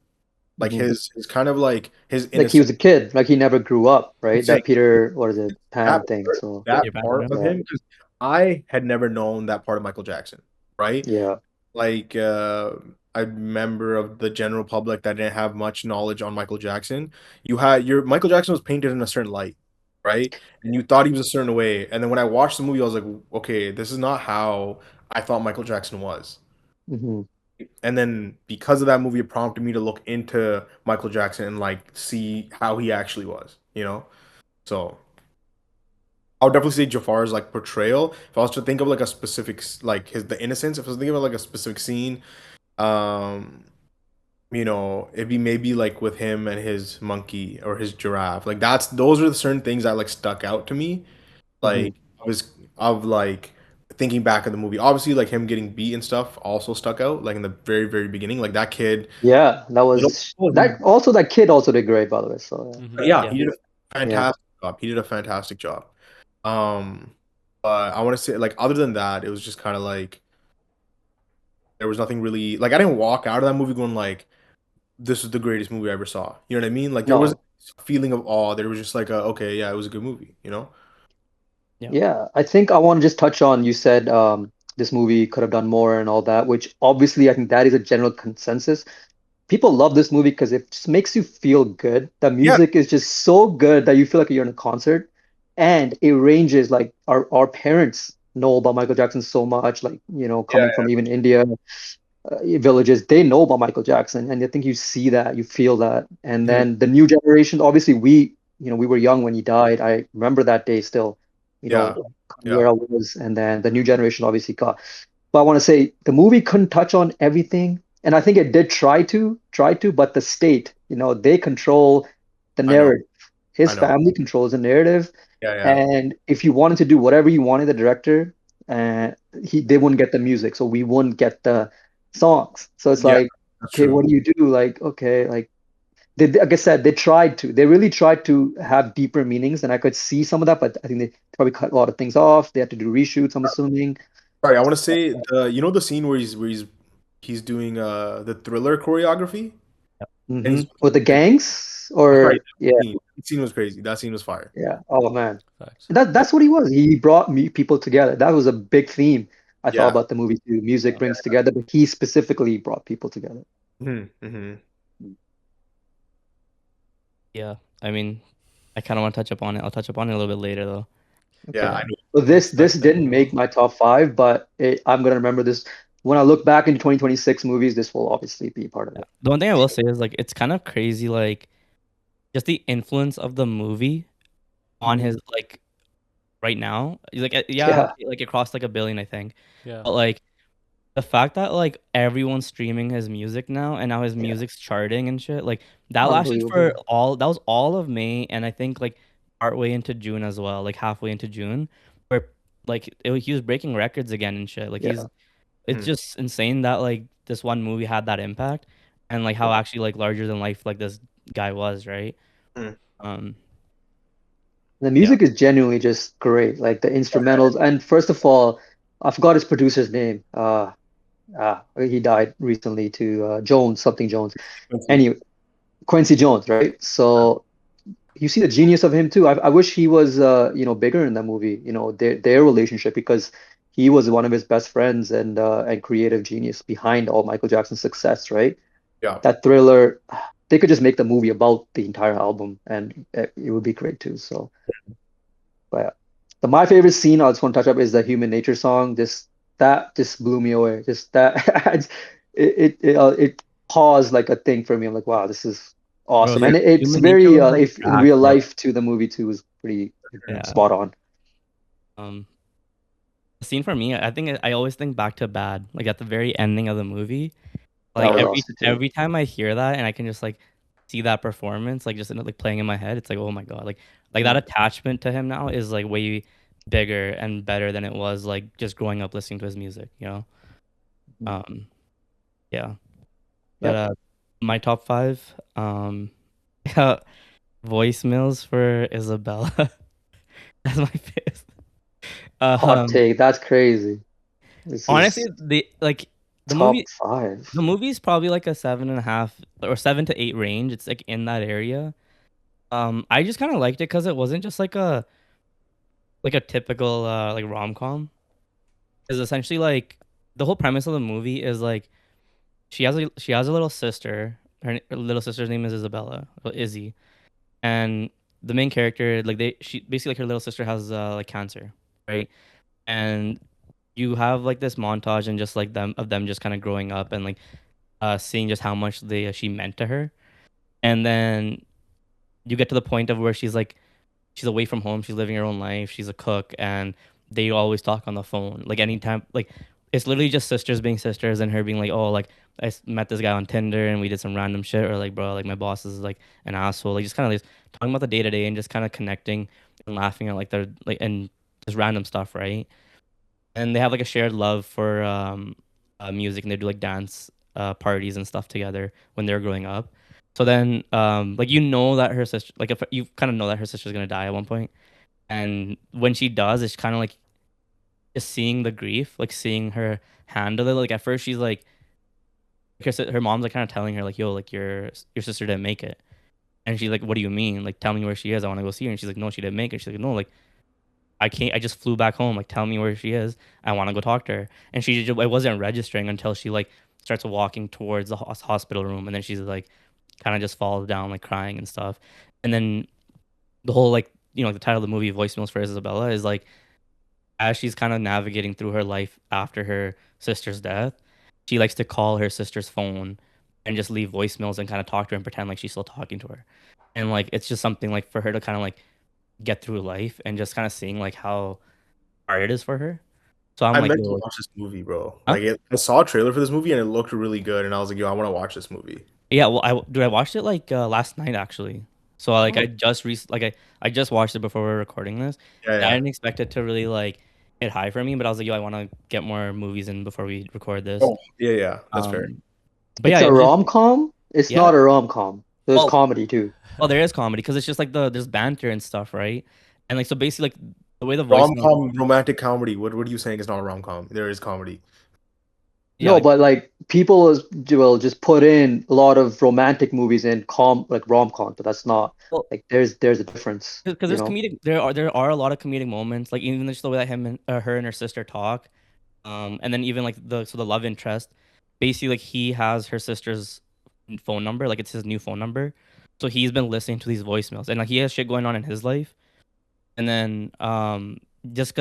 like Hmm. his kind of like his Like he innocence. was a kid, like he never grew up, I'm right? saying That Peter, what is it, that Pan thing. part, So that Your bad part program. of yeah, him, because I had never known that part of Michael Jackson, right? yeah. Like a member of the general public that didn't have much knowledge on Michael Jackson. You had your Michael Jackson was painted in a certain light, right? And you thought he was a certain way. And then when I watched the movie, I was like, okay, this is not how I thought Michael Jackson was. Hmm. And then because of that movie, it prompted me to look into Michael Jackson and like see how he actually was, you know? So I would definitely say Jafar's like portrayal. If I was to think of like a specific like his the innocence, if I was thinking about like a specific scene, um, it'd be maybe like with him and his monkey or his giraffe. Like those are the certain things that like stuck out to me. Hmm. Like I was of like thinking back of the movie. Obviously, like him getting beat and stuff also stuck out. Like in the very very beginning, like that kid. Yeah, that Little, was he, that. Also, that kid also did great, by the way. So Mm-hmm. yeah, Yeah. he did a yeah, fantastic job. He did a fantastic job. Um, but I want to say like other than that, it was just kind of like there was nothing really like I didn't walk out of that movie going like this is the greatest movie I ever saw. You know what I mean? Like there was no, a feeling of awe. There was just like okay, yeah, it was a good movie. You know? Yeah. yeah. I think I want to just touch on. You said this movie could have done more and all that, which obviously I think that is a general consensus. People love this movie because it just makes you feel good. The Yeah, music is just so good that you feel like you're in a concert, and it ranges like our parents know about Michael Jackson so much, like yeah, coming from even India, villages, they know about Michael Jackson, and I think you see that, you feel that, and mhm, then the new generation. Obviously, we were young when he died. I remember that day still, yeah, yeah, where I was, and then the new generation obviously got. But I want to say the movie couldn't touch on everything, and I think it did try to, but the state, they control the I know, narrative. His I know. family controls the narrative, Yeah, yeah, and if you wanted to do whatever you wanted, the director, they wouldn't get the music, so we wouldn't get the songs. So it's yeah. like, That's okay, true. what do you do? Like, okay, like like I said, they really tried to have deeper meanings, and I could see some of that, but I think they probably cut a lot of things off. They had to do reshoots, I'm assuming. Sorry, I want to say the scene where he's doing the Thriller choreography and Hmm. he's With the gangs, sorry, or yeah, that scene was crazy. That scene was fire. yeah. Oh man, Facts. that's what he was. He brought me people together. That was a big theme I thought Yeah. about the movie too. Music Yeah. brings together, but he specifically brought people together. Hmm. Yeah. I mean, I kind of want to touch up on it. I'll touch up on it a little bit later though. Yeah, Okay. I know. So What's this next then, didn't bro? make my top five, but I'm gonna remember this when I look back into 2026 movies. This will obviously be part of Yeah. it. The one thing I For will sure. say is like it's kind of crazy, like just the influence of the movie on Mhm. his like right now. He's like, yeah, Yeah, okay, like it crossed like a billion, I think. Yeah. But like the fact that like everyone's streaming his music now and now his yeah, music's charting and shit, like that lasted for unbelievable. that was all of May and I think like partway into June as well, like halfway into June, where like he was breaking records again and shit. Like Yeah, it's Hmm. just insane that like this one movie had that impact and like how yeah. actually like larger than life like this guy was, right? Hmm. Um, The yeah. music is genuinely just great. Like the instrumentals, and first of all, I forgot his producer's name. He died recently to Jones, something Jones. Let's see. Anyway, Quincy Jones, right? So you see the genius of him too. I wish he was bigger in that movie, their relationship, because he was one of his best friends and creative genius behind all Michael Jackson's success, right? Yeah. That Thriller, they could just make the movie about the entire album and it would be great too. So, but yeah. My favorite scene I just want to touch up is the Human Nature song. That just blew me away. Just that it paused like a thing for me. I'm like, wow, this is Bro, awesome. Yeah. And it's Human Nature very was like if in crack, real bro. life to the movie too was pretty Yeah. spot on. Um, the scene for me, I think I always think back to Bad, like at the very ending of the movie. That Like was Yeah. awesome too. every time I hear that and I can just like see that performance, like just like playing in my head, it's like, oh my God, like that Mm, attachment to him now is like way bigger and better than it was like just growing up listening to his music, you know? mm. Um, yeah. But Yep. my top five, yeah, voicemails for Isabella. That's my fifth. Hot Um, take. That's crazy. This honestly, is the like the top movie five. the movie's probably like a 7.5 or 7 to 8 range. It's like in that area. I just kind of liked it because it wasn't just like a typical like rom-com. Is essentially like the whole premise of the movie is like she has a little sister. Her little sister's name is Isabella, or Izzy, and the main character like she basically like her little sister has like cancer, right? And you have like this montage and just like them just kind of growing up and like seeing just how much she meant to her, and then you get to the point of where she's away from home. She's living her own life. She's a cook, and they always talk on the phone. Like anytime, like it's literally just sisters being sisters, and her being like, "Oh, like met this guy on Tinder, and we did some random shit," or like, "Bro, like my boss is like an asshole." Like just kind of like talking about the day to day and just kind of connecting and laughing at like their like and just random stuff, right? And they have like a shared love for music, and they do like dance parties and stuff together when they're growing up. So then, like that her sister, like if you kind of know that her sister's gonna die at one point, and when she does, it's kind of like just seeing the grief, like seeing her handle it. Like at first, she's like, her mom's like kind of telling her like, "Yo, like your sister didn't make it," and she's like, "What do you mean? Like, tell me where she is. I want to go see her." And she's like, "No, she didn't make it." She's like, "No, like I can't. I just flew back home. Like, tell me where she is. I want to go talk to her." And it wasn't registering until she like starts walking towards the hospital room, and then she's like, kind of just falls down, like crying and stuff. And then the whole like the title of the movie, Voicemails for Isabella, is like as she's kind of navigating through her life after her sister's death, she likes to call her sister's phone and just leave voicemails and kind of talk to her and pretend like she's still talking to her. And like it's just something like for her to kind of like get through life and just kind of seeing like how hard it is for her. So I'm I like, meant yo, to like, watch this movie, bro. huh? I saw a trailer for this movie and it looked really good, and I was like, yo, I want to watch this movie. Yeah, well, I watched it like last night actually. So like Oh, I just watched it before we were recording this. yeah, I yeah. didn't expect it to really like hit high for me, but I was like, yo, I want to get more movies in before we record this. Oh, yeah, yeah. That's fair. Um, but yeah, It's a it was just rom-com. It's yeah. not a rom-com. There's Well, comedy too. well, there is comedy because it's just like there's banter and stuff, right? And like so basically like the way the voicemail, Rom-com, romantic comedy. What are you saying is not a rom-com? There is comedy. yeah, No, like but like people will just put in a lot of romantic movies in like rom-com, but that's not well, like there's a difference, because you there's know? comedic there are a lot of comedic moments, like even just the way that her and her sister talk. And then even like the love interest, basically like he has her sister's phone number, like it's his new phone number. So he's been listening to these voicemails and like he has shit going on in his life. And then just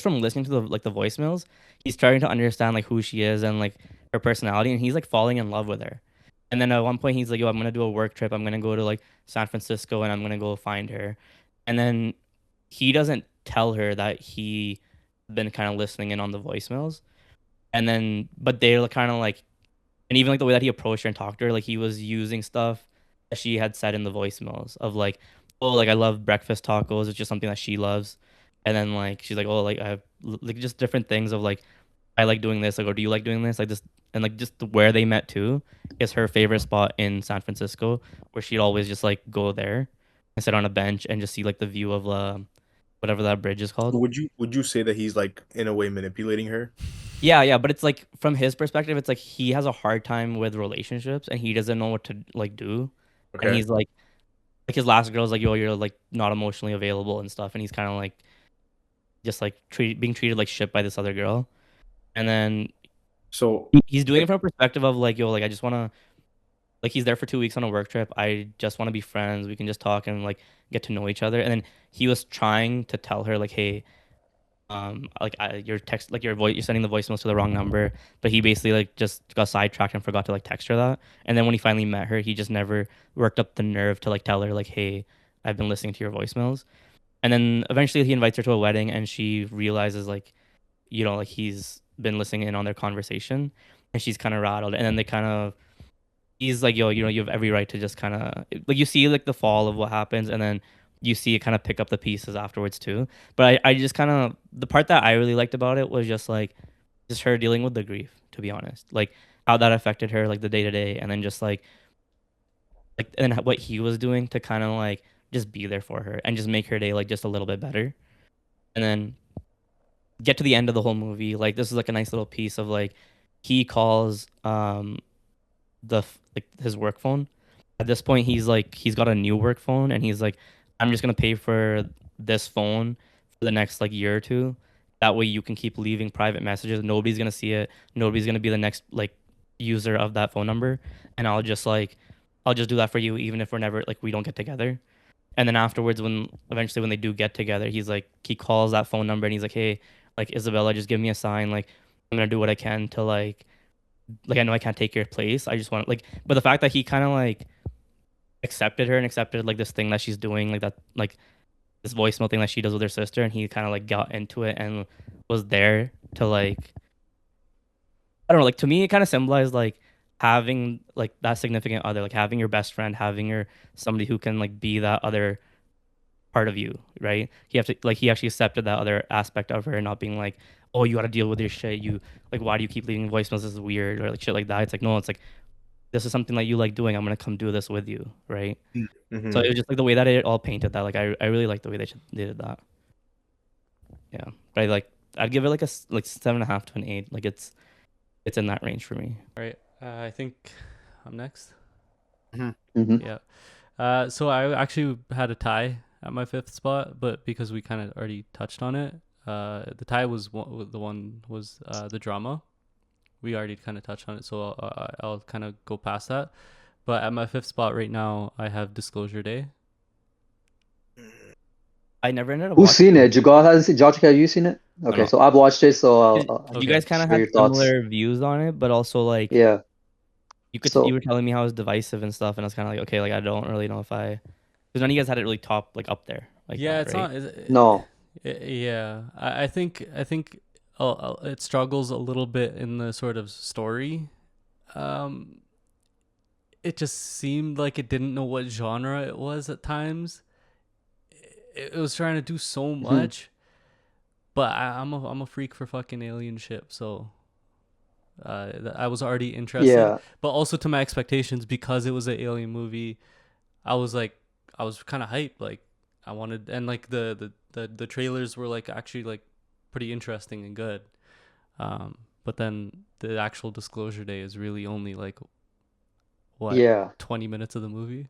from listening to the voicemails, he's starting to understand like who she is and like her personality, and he's like falling in love with her. And then at one point he's like, "Yo, I'm gonna do a work trip. I'm gonna go to like San Francisco, and I'm gonna go find her." And then he doesn't tell her that he been kind of listening in on the voicemails, and then but they're kind of like, and even like the way that he approached her and talked to her, like he was using stuff that she had said in the voicemails of like, oh, like I love breakfast tacos. It's just something that she loves. And then like she's like, oh, like I have like just different things of like I like doing this, like, or do you like doing this, like this, and like just where they met too is her favorite spot in San Francisco, where she'd always just like go there and sit on a bench and just see like the view of whatever that bridge is So called. would you say that he's like in a way manipulating her? Yeah, yeah, but it's like from his perspective, it's like he has a hard time with relationships and he doesn't know what to like do. And Okay. he's like his last girl's like, yo, you're like not emotionally available and stuff. And he's kind of like just like being treated like shit by this other girl. And then So he's doing like it from a perspective of like, yo, like I just want to, like he's there for 2 weeks on a work trip. I just want to be friends. We can just talk and like get to know each other. And then he was trying to tell her like, hey, like your text, like your voice, you're sending the voicemails to the wrong number. But he basically like just got sidetracked and forgot to like text her that. And then when he finally met her, he just never worked up the nerve to like tell her like, hey, I've been listening to your voicemails. And then eventually he invites her to a wedding, and she realizes like, like he's been listening in on their conversation, and she's kind of rattled. And then they kind of, he's like, yo, you have every right to just kind of like, you see like the fall of what happens, and then you see it kind of pick up the pieces afterwards too. But I just kind of, the part that I really liked about it was just like just her dealing with the grief, to be honest, like how that affected her, like the day to day, and then just like and then what he was doing to kind of like just be there for her and just make her day like just a little bit better. And then get to the end of the whole movie, like this is like a nice little piece of like he calls like his work phone. At this point, he's got a new work phone, and he's like, I'm just gonna pay for this phone for the next like year or two. That way, you can keep leaving private messages. Nobody's gonna see it. Nobody's gonna be the next like user of that phone number, and I'll just do that for you, even if we're never like we don't get together. And then afterwards, when eventually when they do get together, he's like he calls that phone number and he's like, hey, like Isabella, just give me a sign. Like I'm gonna do what I can to like I know I can't take your place. I just want like, but the fact that he kind of like accepted her and accepted like this thing that she's doing, like that, like this voicemail thing that she does with her sister, and he kind of like got into it and was there to like, I don't know, like to me, it kind of symbolized like having like that significant other, like having your best friend, having your somebody who can like be that other part of you, right? He have to like he actually accepted that other aspect of her, not being like, oh, you got to deal with your shit. You like, why do you keep leaving voicemails? This is weird, or like shit like that. It's like no, it's like this is something that you like doing. I'm gonna come do this with you, right? So mhm. it was just like the way that it all painted that. Like I really like the way they did that. Yeah, but I'd give it like like 7.5 to an 8. Like it's in that range for me. All right. I think I'm next. Hmm. Yeah. So I actually had a tie at my fifth spot, but because we kind of already touched on it, the tie was the drama. We already kind of touched on it, so I'll kind of go past that. But at my fifth spot right now, I have Disclosure Day. I never ended up Who's watching seen the it? movie. Joel has it. Josh, have you seen it? No, Okay, no. so I've watched it, so I You can Okay. guys kind of share had your thoughts. similar views on it, but also like Yeah. you So were telling me how it's divisive and stuff, and I was kind of like, okay, like I don't really know if because none of you guys had it really top like up there like Yeah, that, it's right? not. no. Yeah, I think it struggles a little bit in the sort of story. Um, it just seemed like it didn't know what genre it was at times. It was trying to do so Hmm. much, but I'm a freak for fucking alien ship, so I was already interested. Yeah. But also to my expectations, because it was an alien movie, I was like, I was kind of hyped. Like I wanted, and like the trailers were like actually like pretty interesting and good. But then the actual Disclosure Day is really only like what Yeah. 20 minutes of the movie.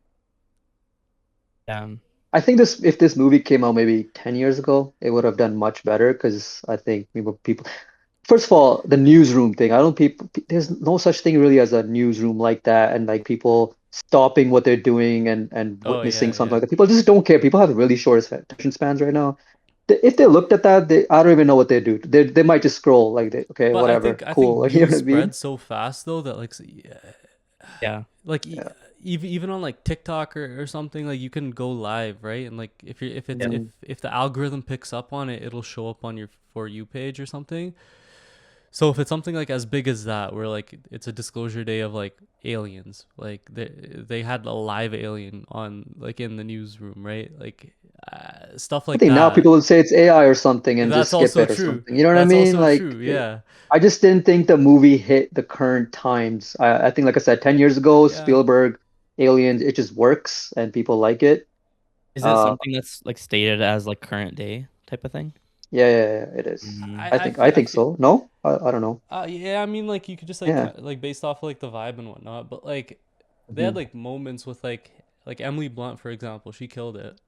Yeah. I think this if this movie came out maybe 10 years ago, it would have done much better because I think people first of all, the newsroom thing. I don't people there's no such thing really as a newsroom like that and like people stopping what they're doing and Oh witnessing yeah, something yeah. like that. People just don't care. People have really short attention spans right now. if they looked at that, I don't even know what they do. They might just scroll like okay, But I whatever, think I think cool. You know news what I mean? spreads so fast though that Yeah. like Yeah. even on like TikTok or something, like you can go live, right? And like if it's Yeah. Mhm. if the algorithm picks up on it, it'll show up on your For You page or something. So if it's something like as big as that, where like it's a disclosure day of like aliens, like they had a live alien on like in the newsroom, right? Like stuff I like think now that. people would say it's AI or something and just That's skip also it or true. something. You know what I That's mean? also Like, true. Yeah. I just didn't think the movie hit the current times. I think, like I said, 10 years ago, Yeah. Spielberg, Aliens, it just works and people like it. Is it Uh, something that's like stated as like current day type of thing? yeah, it is. Mm. I I think feel so. No, I don't know. yeah, I mean like you could just like Yeah. like based off like the vibe and whatnot, but like they had Mhm. like moments with like Emily Blunt for example, she killed it.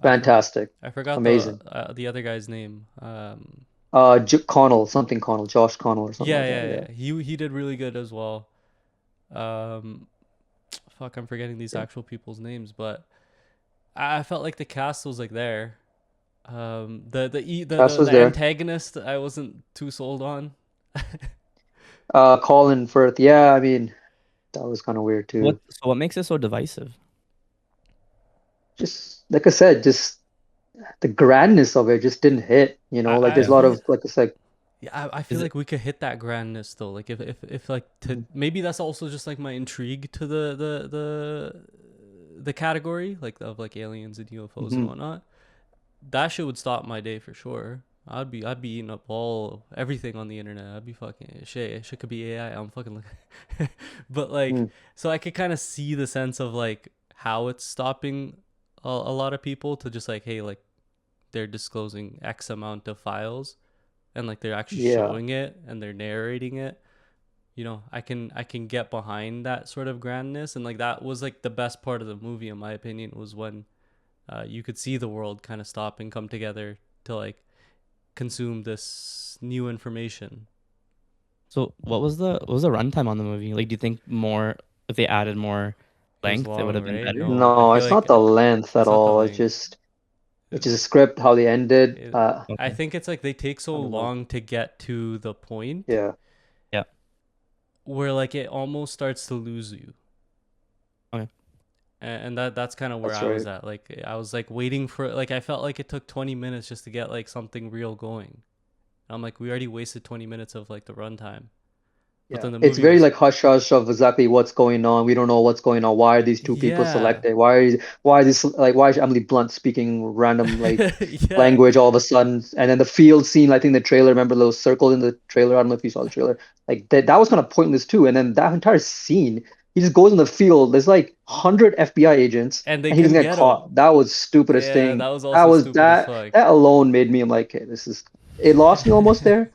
Fantastic. I forgot Amazing. the other guy's name. J Connell, something Connell, Josh Connell or something Yeah, like that. yeah, Yeah. yeah. He did really good as well. Um, fuck, I'm forgetting these Yeah. actual people's names, but I felt like the cast was like there. Cast was The there. antagonist I wasn't too sold on. Colin Firth. Yeah, I mean, that was kind of weird What too. so what makes it so divisive? Just like I said, just the grandness of it just didn't hit, you know, like I there's a Yeah. lot feel of like it's like Yeah, I feel Is it like we could hit that grandness though. Like if like to Mhm. maybe that's also just like my intrigue to the category like of like aliens and UFOs and Mhm. whatnot. That shit would stop my day for sure. I'd be eating up all everything on the internet. I'd be fucking shit could be AI. I'm fucking like, but like Mm. so I could kind of see the sense of like how it's stopping a lot of people to just like hey like they're disclosing X amount of files and like they're actually Yeah, showing it and they're narrating it. I can get behind that sort of grandness, and like that was like the best part of the movie in my opinion was when you could see the world kind of stop and come together to like consume this new information. so what was the runtime on the movie? Like do you think more if they added more It was length it would long, have been right? better? No, I no, feel it's like not the length at it's not the all. length. It's just a script how they ended. I Okay. think it's like they take so I don't know. long to get to the point Yeah, Yeah. where like it almost starts to lose you. Okay. And that's kind of where that's I was right. at. Like I was like waiting for like I felt like it took 20 minutes just to get like something real going. And I'm like we already wasted 20 minutes of like the runtime. But Yeah, then the it's movie very was like hush hush of exactly what's going on. We don't know what's going on. Why are these two people yeah. selected? Why is this like why is Emily Blunt speaking random like Yeah. language all of a sudden? And then the field scene, I think the trailer, remember those circles in the trailer? I don't know if you saw the trailer. Like that was kind of pointless too. And then that entire scene, he just goes in the field. There's like 100 FBI agents, And they and he doesn't couldn't get get him. caught. That was stupidest Yeah, thing. that was That also was stupid as that fuck. that alone made me. I'm like, okay, this is. It lost me almost there,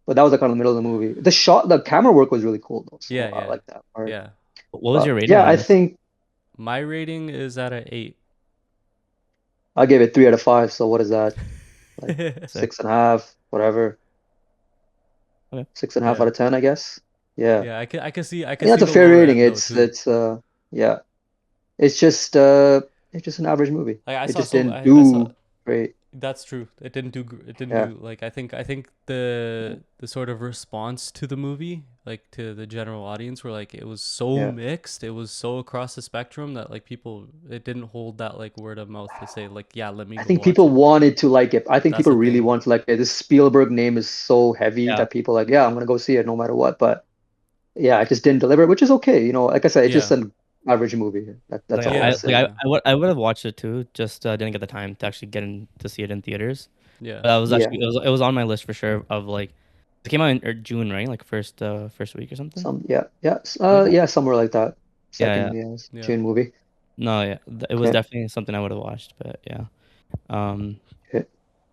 but that was like on the middle of the movie. The camera work was really cool though, so Yeah, I yeah. like that part. Yeah. What was But your rating yeah, on I this? think My rating is at a 8. I gave it 3 out of 5. So what is that? Like Sick. 6.5, whatever. Okay. 6.5 out Yeah. of 10, I guess. Yeah, Yeah, I I could think that's see a the fair lower rating. end though too. Yeah, it's it's just an average movie. Like It just didn't I saw do great. that's true. It didn't Yeah, do like I think the sort of response to the movie, like to the general audience were like it was so yeah. mixed, it was so across the spectrum that like people it didn't hold that like word of mouth to say like yeah, let me I go think watch people it. wanted to like it. I think That's people the really thing. want to like it. This Spielberg name is so heavy Yeah. that people like, yeah, I'm gonna go see it no matter what. But yeah, I just didn't deliver, which is okay. You know, like I said, it's just Yeah. an average movie. That's Like all I Yeah, want I to like say. yeah. I would have watched it too, just didn't get the time to actually get in to see it in theaters. Yeah. But I was Yeah, actually it was on my list for sure of like it came out in June, right? Like first week or something. Yeah. yeah, somewhere like that. Yeah, yeah. Second, yeah, Yeah. June movie. No, yeah. It was Okay. definitely something I would have watched, but yeah. Um, Okay.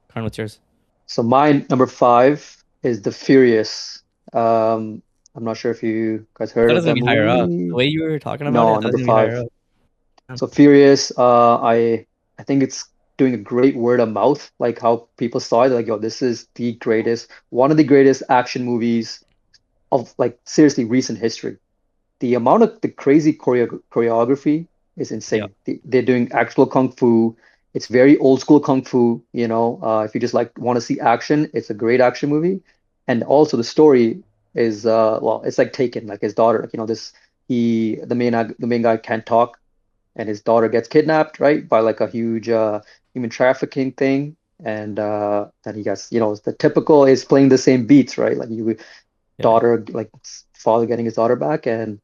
Karn, what's yours? So my number 5 is The Furious. Um, I'm not sure if you guys I heard thought it of was gonna that be higher up. The movie. way you were talking about it, I No, thought it was number gonna be higher 5. up. Yeah. So Furious, I think it's doing a great word of mouth, like how people saw it, like, yo, this is the greatest, one of the greatest action movies of like seriously recent history. The amount of the crazy choreography is Yeah. insane. They're doing actual kung fu. It's very old school kung fu, you know. If you just like want to see action, it's a great action movie. And also the story is well, it's like Taken, like his daughter, like, you know, this he the main guy can't talk and his daughter gets kidnapped, right, by like a huge human trafficking thing. And then he gets, you know, the typical is playing the same beats, right? Like you Yeah. daughter, like father getting his daughter back, and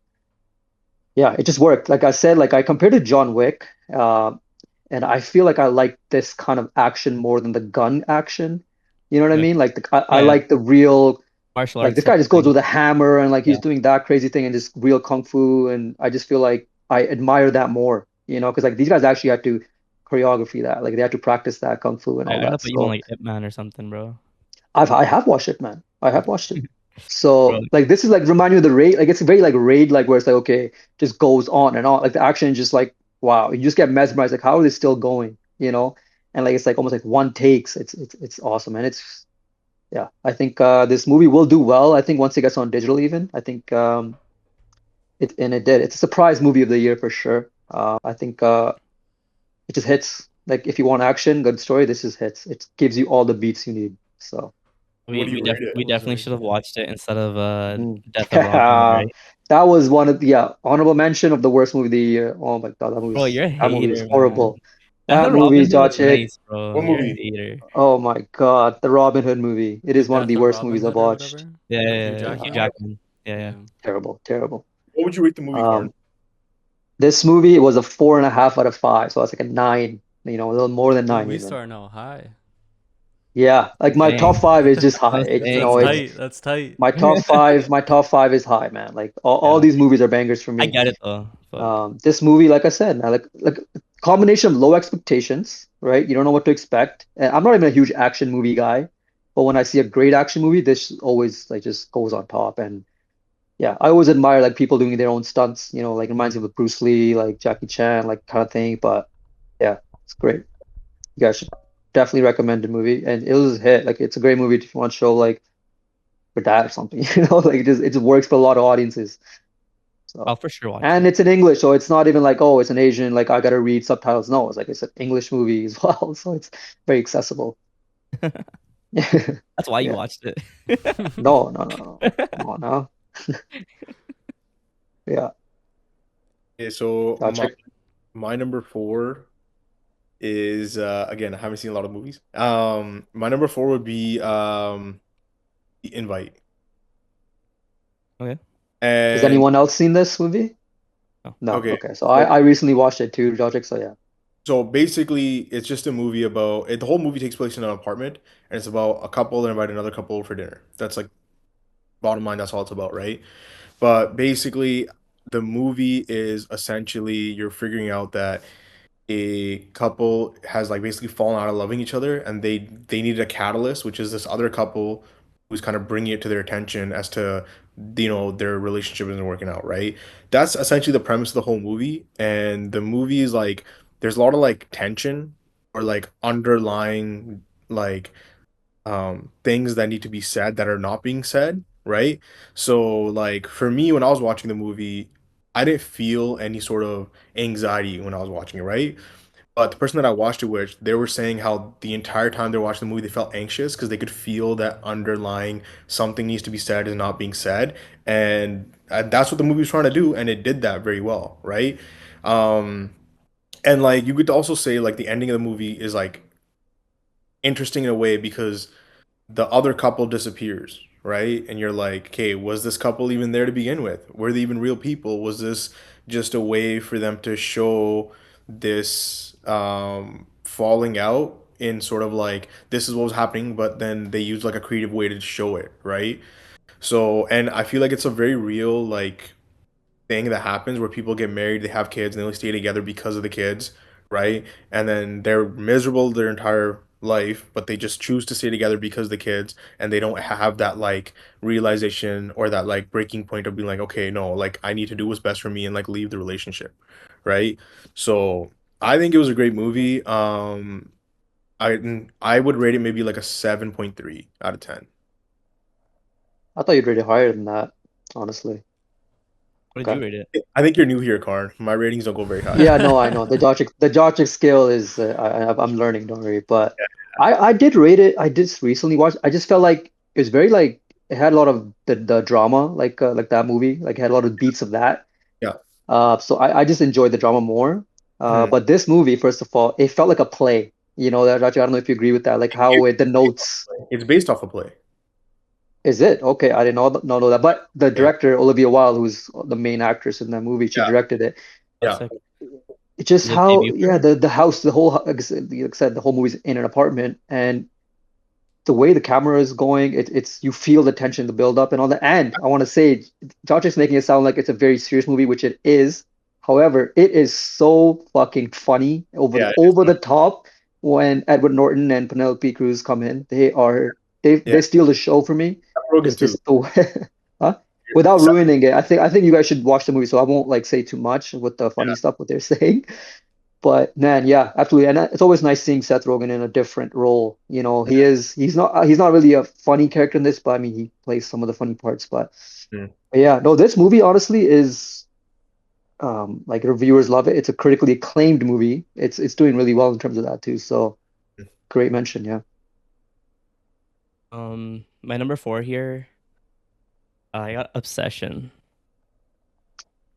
yeah, it just worked. Like I said, like I compared to John Wick, and I feel like I like this kind of action more than the gun action. You know what I Okay. mean? Like Oh I yeah. like the real, Martial like arts this guy type of just goes thing. with a hammer and like Yeah. he's doing that crazy thing and just real kung fu, and I just feel like I admire that more, you know, because like these guys actually had to choreography that, like they had to practice that kung fu and I all end that. up you want So like Ip Man or something, bro. I have watched it, man. I have watched it. Bro, So like this is like remind me of the raid. Like it's very like raid, like where it's like okay, just goes on and on. Like the action is just like wow, you just get mesmerized. Like how is it still going? You know, and like it's like almost like one takes. It's awesome, and it's yeah. I think this movie will do well. I think once it gets on digital, even I think it and it did. It's a surprise movie of the year for sure. I think it just hits. Like if you want action, good story, this is hits. It gives you all the beats you need. So. What do you rate it? we What was the definitely should have rating? watched it instead of Mm. Death of Robin Hood, Yeah, right? that was one of the yeah, honorable mention of the worst movie of the year. Oh my God, Bro, you're a that movie is hater, man. horrible. Death That of movie, Robin Hood was Josh Hick. nice, bro. What You're a movie? hater. Oh my God, the Robin Hood movie. It is The one of the Death of worst Robin movies I've Hood or watched. whatever Yeah, with Hugh yeah, yeah. Hugh Uh, Jackman. Jackman. Yeah, yeah. Yeah. Terrible, terrible. What would you rate the movie, Karn? Um, this movie was a 4.5 out of 5, so it's like a 9. You know, a little more than Ooh, 9 we even. starting out high. Yeah, like my top Dang. five is just high. I'm It, you That's know, saying, bro. it's tight. That's tight. my top five is high, man. Like all Yeah. these movies are bangers for I me. get it though. Fuck. This movie, like I said, like combination of low expectations, right? You don't know what to expect. And I'm not even a huge action movie guy, but when I see a great action movie, this always like just goes on top. And yeah, I always admire like people doing their own stunts. You know, like reminds me Mm. of Bruce Lee, like Jackie Chan, like kind of thing. But yeah, it's great. You guys should definitely recommend the movie, and it was a hit. Like it's a great movie if you want to show like your dad or something. You know, like it just works for a lot of audiences. I'll So, for sure watch and it. it's in English, so it's not even like, oh, it's an Asian, like I gotta read subtitles. No, it's like it's an English movie as well, so it's very accessible. That's why you Yeah. watched it. No, no, no, no. Come on now. Yeah. Okay, so I'll check. my number four is again, I haven't seen a lot of movies. My number four would be The Invite. Okay. Has And anyone else seen this movie? Oh. No. okay, Okay. So so I recently watched it too, Jojic, so yeah. so basically it's just a movie about it. The whole movie takes place in an apartment, and it's about a couple that invite another couple for dinner. That's like bottom line, that's all it's about, right? But basically the movie is essentially you're figuring out that a couple has like basically fallen out of loving each other, and they needed a catalyst, which is this other couple who's kind of bringing it to their attention as to their relationship isn't working out, right? That's essentially the premise of the whole movie. And the movie is like there's a lot of like tension or like underlying like things that need to be said that are not being said, right? So like for me, when I was watching the movie, I didn't feel any sort of anxiety when I was watching it, right? But the person that I watched it with, they were saying how the entire time they were watching the movie, they felt anxious because they could feel that underlying something needs to be said is not being said, and that's what the movie was trying to do, and it did that very well, right? Um, and like you could also say like the ending of the movie is like interesting in a way because the other couple disappears, right? And you're like, okay, was this couple even there to begin with? Were they even real people? Was this just a way for them to show this falling out in sort of like this is what was happening, but then they use like a creative way to show it, right? So, and I feel like it's a very real like thing that happens where people get married, they have kids, and they only stay together because of the kids, right? And then they're miserable their entire life, but they just choose to stay together because of the kids, and they don't have that like realization or that like breaking point of being like, okay, no, like I need to do what's best for me and like leave the relationship, right? So I think it was a great movie. I would rate it maybe like a 7.3 out of 10. I thought you'd rate it higher than that, honestly. What did Okay. you rate it? I think you're new here, Karn. My ratings don't go very high. Yeah, no, I know the Jochic scale is I'm learning, don't worry. But I did rate it. I just recently watched. I just felt like it was very like it had a lot of the drama like that movie. Like it had a lot of beats of that. Yeah. So I just enjoyed the drama more. Hmm. But this movie, first of all, it felt like a play. You know that, Raja, I don't know if you agree with that. Like how it, the notes. It's based off a play. Is it? Okay, I did not know that. But the Yeah. director, Olivia Wilde, who's the main actress in that movie, she Yeah. directed it. That's Yeah. sick. It's just Is it how, debut for yeah, her? the house, the whole, like I said, the whole movie's in an apartment, and the way the camera is going, it's you feel the tension, the build up, and on the end, I want to say, Josh is making it sound like it's a very serious movie, which it is. However, it is so fucking funny, Yeah. over the top when Edward Norton and Penelope Cruz come in. Yeah. They steal the show for me. Rogan It's too. just the way, huh? Without Seth ruining it, I think you guys should watch the movie, so I won't like say too much with the funny stuff what they're saying. But man, yeah, absolutely. And it's always nice seeing Seth Rogen in a different role. You know, he's not really a funny character in this, but I mean, he plays some of the funny parts. Rogan. But yeah, no, this movie honestly is like reviewers love it. It's a critically acclaimed movie. It's doing really well in terms of that too. So great mention, yeah. My number 4 here, I got Obsession.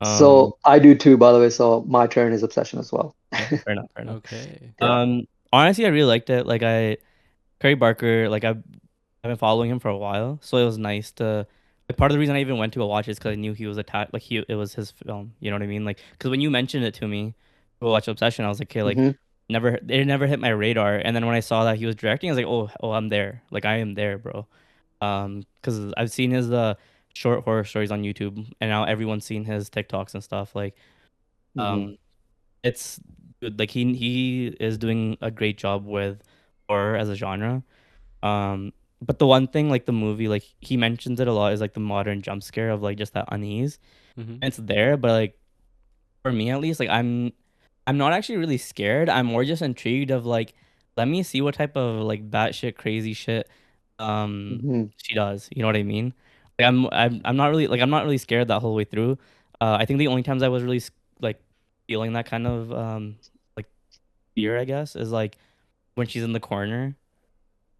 Um, So I do too, by the way. So my turn is Obsession as well. yeah, fair enough, fair enough. Okay. Yeah. Honestly, I really liked it. Curry Barker, I've been following him for a while, so it was nice to. Like, part of the reason I even went to go watch it is because I knew he was attached. Like it was his film. You know what I mean? Like, because when you mentioned it to me, to watch Obsession, I was like, okay, like, Hmm. it never hit my radar. And then when I saw that he was directing, I was like, oh, I'm there. Like, I am there, bro. Because I've seen his short horror stories on YouTube, and now everyone's seen his TikToks and stuff. Like, Hmm. um, it's good. Like he is doing a great job with horror as a genre. But the one thing, like the movie, like he mentions it a lot, is like the modern jump scare of like just that unease. Mm-hmm. And it's there, but like for me at least, like I'm not actually really scared. I'm more just intrigued of like, let me see what type of like batshit crazy shit Hmm. she does. You know what I mean? Like I'm not really scared that whole way through. I think the only times I was really like feeling that kind of like fear, I guess, is like when she's in the corner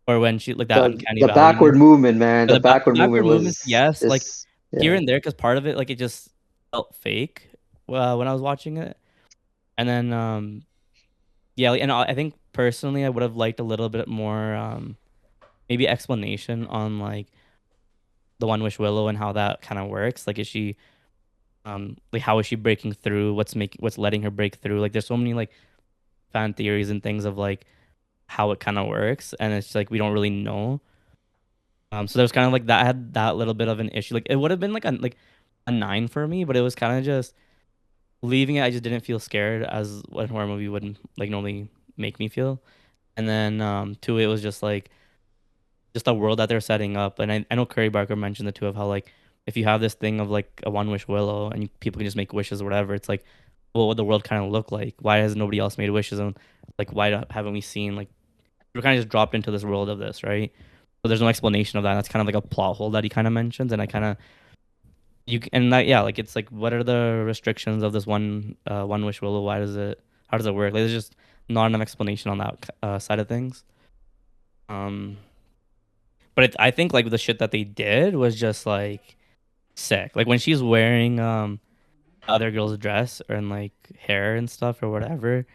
or when she like that uncanny The valley backward moment. movement, man. Yeah, The the backward movement backward movements, was yes, like just here yeah. and there, because part of it like it just felt fake when I was watching it, and then yeah, like, and I think personally I would have liked a little bit more maybe explanation on like the One Wish Willow and how that kind of works. Like, is she like how is she breaking through? What's letting her break through? Like, there's so many like fan theories and things of like how it kind of works, and it's like we don't really know. So there's kind of like that. I had that little bit of an issue. Like, it would have been like a 9 for me, but it was kind of just leaving it. I just didn't feel scared as a horror movie would like normally make me feel. And then two, it was just a world that they're setting up. And I know Curry Barker mentioned the two of how like if you have this thing of like a one wish willow and people can just make wishes or whatever, it's like, well, what would the world kind of look like? Why has nobody else made wishes? And like, why haven't we seen like we're kind of just dropped into this world of this, right? So there's no explanation of that. That's kind of like a plot hole that he kind of mentions, and I kind of and that yeah, like it's like what are the restrictions of this one wish willow? How does it work? Like, there's just not enough explanation on that side of things. Um, but I think like the shit that they did was just like sick. Like when she's wearing other girl's dress or and like hair and stuff or whatever,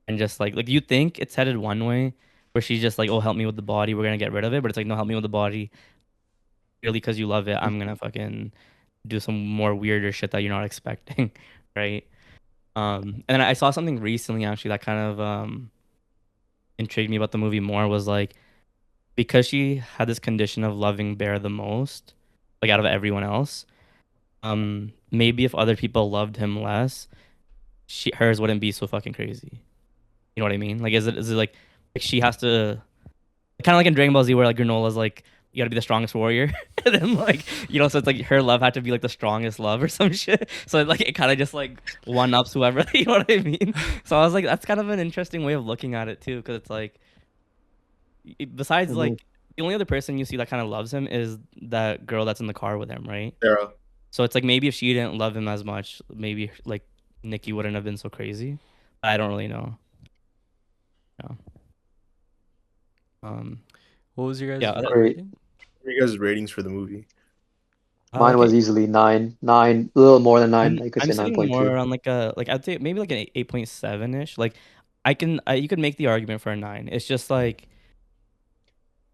and just like you think it's headed one way where she's just like, oh, help me with the body, we're gonna get rid of it, but it's like, no, help me with the body, really, because you love it, I'm gonna fucking do some more weirder shit that you're not expecting, right? And then I saw something recently actually that kind of intrigued me about the movie more, was like because she had this condition of loving Bear the most, like out of everyone else. Maybe if other people loved him less, hers wouldn't be so fucking crazy. You know what I mean? Like, is it like she has to, kind of like in Dragon Ball Z where like Granola's like, you gotta be the strongest warrior, and then like, so it's like her love had to be like the strongest love or some shit. So like it kind of just like one ups whoever. You know what I mean? So I was like, that's kind of an interesting way of looking at it too, because it's like besides Hmm. like the only other person you see that kind of loves him is that girl that's in the car with him, right? Sarah. So it's like maybe if she didn't love him as much, maybe like Nikki wouldn't have been so crazy. I don't really know. Yeah. Um. What was your Yeah. guys' Great. rating? What are you guys' ratings for the movie? Mine Like was easily 9, a little more than 9. I could I'm say sitting 9.2. more on like a like I'd say maybe like an 8.7 ish. Like you could make the argument for a 9. It's just like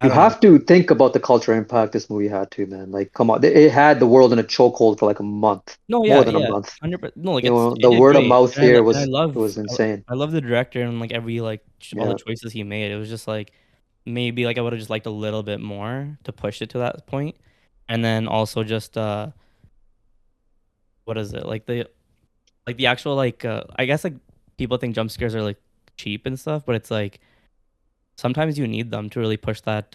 I You don't know. have to think about the cultural impact this movie had too, man. Like, come on, it had the world in a chokehold for like a month, No, more yeah, than a yeah, month. 100%. No, like You know, it the did word of great, mouth here was it was I insane. love the director and like every like all the Yeah, choices he made. It was just like maybe like I would have just liked a little bit more to push it to that point, and then also just what is it like the actual like I guess like people think jump scares are like cheap and stuff, but it's like sometimes you need them to really push that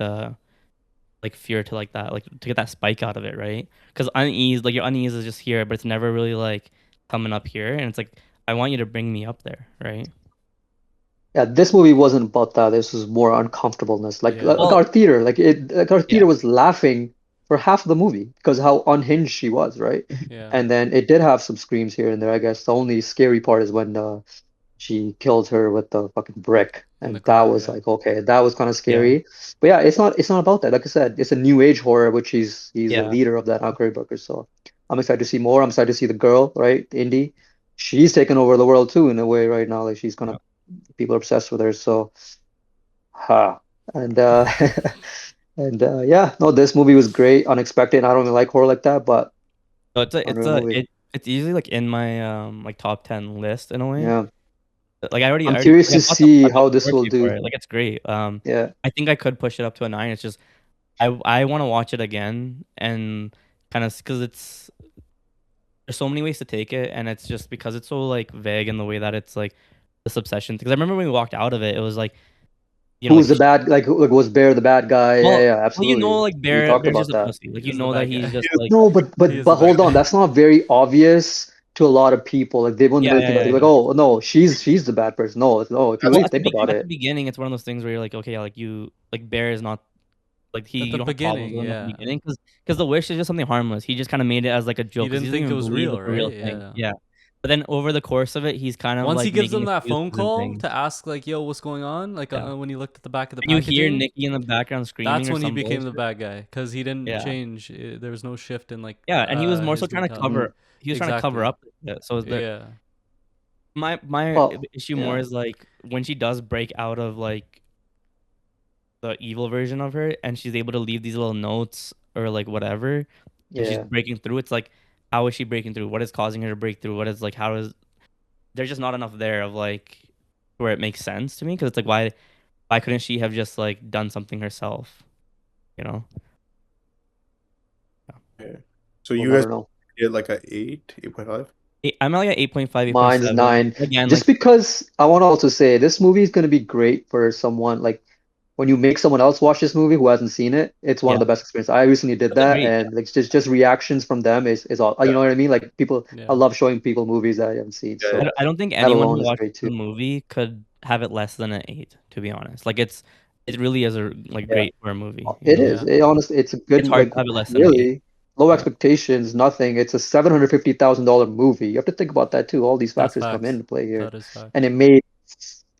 like fear to like that like to get that spike out of it, right? Because unease like your unease is just here, but it's never really like coming up here, and it's like I want you to bring me up there, right? yeah. This movie wasn't about that. This was more uncomfortableness. Like Yeah. our Well, theater, like our yeah, theater was laughing for half of the movie because how unhinged she was, right? Yeah. And then it did have some screams here and there. I guess the only scary part is when she killed her with the fucking brick, In the and that car, was yeah. like okay, that was kind of yeah, scary. But yeah, it's not about that. Like I said, it's a new age horror, which he's the yeah, leader of that Curry Brooker. So I'm excited to see more. I'm excited to see the girl, right, Indy. She's taking over the world too in a way right now. Like she's yeah. gonna people are obsessed with her. So ha and and yeah, no, this movie was great, unexpected. I don't really like horror like that, but So unreal movie. it's easily like in my like top 10 list in a way. Yeah, Like I'm curious like to I see bought how the this will 4K for do. it. Like it's great. Yeah. I think I could push it up to a 9. It's just I want to watch it again and kind of because it's there's so many ways to take it, and it's just because it's so like vague in the way that it's like this obsession. Because I remember when we walked out of it, it was like like Who's the bad, like was Bear the bad guy? Yeah, yeah, well, absolutely. like We talked Bear's about just a that. pussy. Like He is the that bad he's guy. just He like No, He is but the bad hold on, guy. that's not very obvious to a lot of people. Like they wouldn't yeah, really yeah, think about it. yeah, They're like, yeah. oh no, she's the bad person. No, no, if you That's really Well, think about at the it, beginning, it's one of those things where you're like, okay, yeah, like you like Bear is not like At you the don't have problems beginning, with him at the yeah. beginning because the wish is just something harmless. He just kind of made it as like a He joke because he didn't doesn't think it even was believe real, it's a real right? thing. Yeah. Yeah, but then over the course of it, he's kind of Once he like gives making them that phone excuses and call things. to ask, like, yo, what's going on? Like, Yeah, when he looked at the back of the and you hear packaging, Nikki in the background screaming that's or when he some became the bullshit. bad guy because he didn't Yeah, change. There was no shift in, like, yeah, and he was more so his trying to mentality. mhm. he was trying to cover Exactly. up it. So the Yeah. my Well, issue more yeah, is like when she does break out of like the evil version of her and she's able to leave these little notes or like whatever and she's yeah. breaking through. It's like how is she breaking through? What is causing her to break through? What is like how is there's just not enough there of like where it makes sense to me because it's like why couldn't she have just like done something herself, you know? okay. So We'll you guys never know. get like a 8.5? I'm at like a 8.5, Mine's 8.7. 9. Again, like Just because I want to also say this movie is going to be great for someone like when you make someone else watch this movie who hasn't seen it, it's one yeah, of the best experiences. I recently did that's a that, great. and like just reactions from them is all Yeah, you know what I mean? Like people, I Yeah. love showing people movies that I haven't seen. yeah, So yeah. I don't think that anyone alone who is watches great the too. movie could have it less than an 8, to be honest. Like it really is a like Yeah, great horror movie, you it know? is. Yeah. It honestly, it's a good It's hard like to have it less than an 8. really low Yeah. expectations, nothing. It's a $750,000 movie. You have to think about that too. All these That's factors come facts. into play here, That is and it facts. made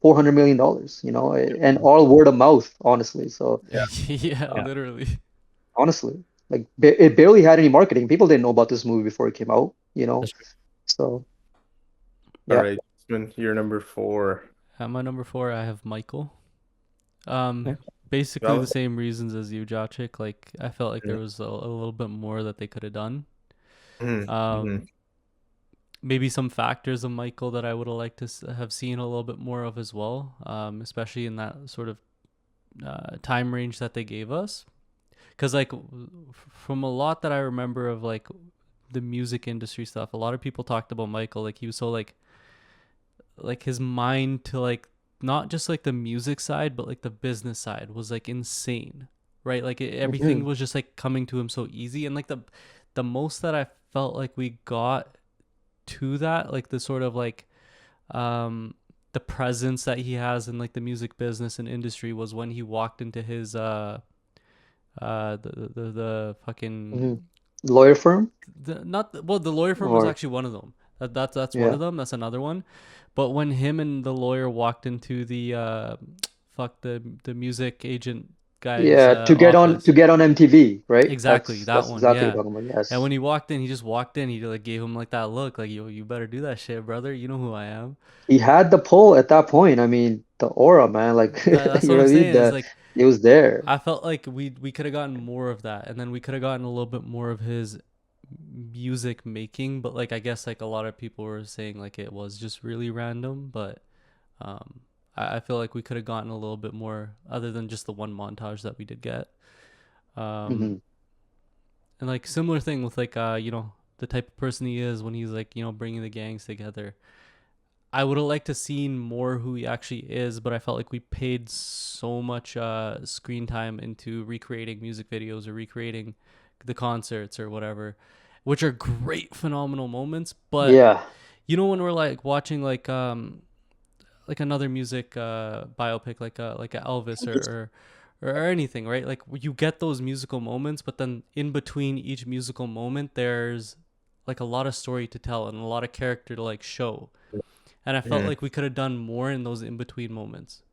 $400 million. You know, and all word of mouth, honestly. So Yeah, Yeah. literally. honestly, like it barely had any marketing. People didn't know about this movie before it came out. You know, That's true. so All yeah. right, Jasmine, you're number 4. At my number 4, I have Michael. Um, Yeah. basically the Valid? same reasons as you, Jochik. Like, I felt like Yeah. there was a little bit more that they could have done. Mhm, mhm. Maybe some factors of Michael that I would have liked to have seen a little bit more of as well. Especially in that sort of time range that they gave us. Because like from a lot that I remember of like the music industry stuff, a lot of people talked about Michael. Like he was so like his mind to like not just like the music side but like the business side was like insane, right? Like everything Mhm. was just like coming to him so easy, and like the most that I felt like we got to that, like the sort of like um the presence that he has in like the music business and industry was when he walked into his the fucking Mhm. Lawyer firm? well, the lawyer firm was Or actually one of them. That's one of yeah, them. That's another one. But when him and the lawyer walked into the fuck the music agent guy's yeah, to office. get on MTV, right? Exactly, that That's one, exactly yeah. what you're talking about. And Yes. when he walked in, he just walked in. He like gave him like that look, like you better do that shit, brother. You know who I am. He had the pull at that point. I mean, the aura, man, like That's you what know I'm what I mean? saying. Is like It was there. I felt like we could have gotten more of that, and then we could have gotten a little bit more of his music making. But like I guess like a lot of people were saying like it was just really random. But um, I feel like we could have gotten a little bit more other than just the one montage that we did get. Um, Hmm. and like similar thing with like the type of person he is when he's like bringing the gangs together. I would have liked to seen more who he actually is, but I felt like we paid so much screen time into recreating music videos or recreating the concerts or whatever, which are great, phenomenal moments. But Yeah. when we're like watching like another music biopic like a Elvis or anything, right? Like you get those musical moments, but then in between each musical moment, there's like a lot of story to tell and a lot of character to like show, and I felt Mhm. like we could have done more in those in between moments.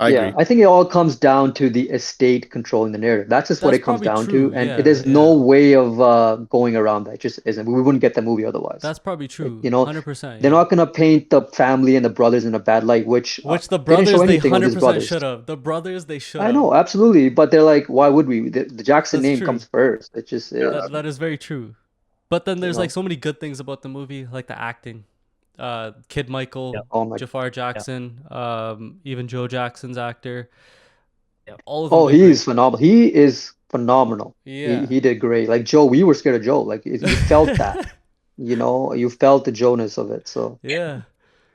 I Yeah, agree. I think it all comes down to the estate controlling the narrative. That's just what That's it comes probably down true. to, and Yeah, there's no yeah. way of going around that. It just isn't. We wouldn't get the movie otherwise. That's probably Like, true. you know, 100%, they're yeah. not gonna paint the family and the brothers in a bad light, which Which the they didn't show brothers they anything of his 100% brothers. should have. The brothers they should I have. know, absolutely, but they're like, why would we? The Jackson That's name true. comes first. It just Yeah. is, That is very true. But then you there's like know. so many good things about the movie, like the acting. Kid Yep. Michael, Oh my, Jafar Yep. Jackson, even Joe Jackson's actor. Yep. All of them oh, did he's great. phenomenal. He is phenomenal. Yeah. He did great. Like Joe, we were scared of Joe. Like you felt that, you know, you felt the Jonas of it. So Yeah.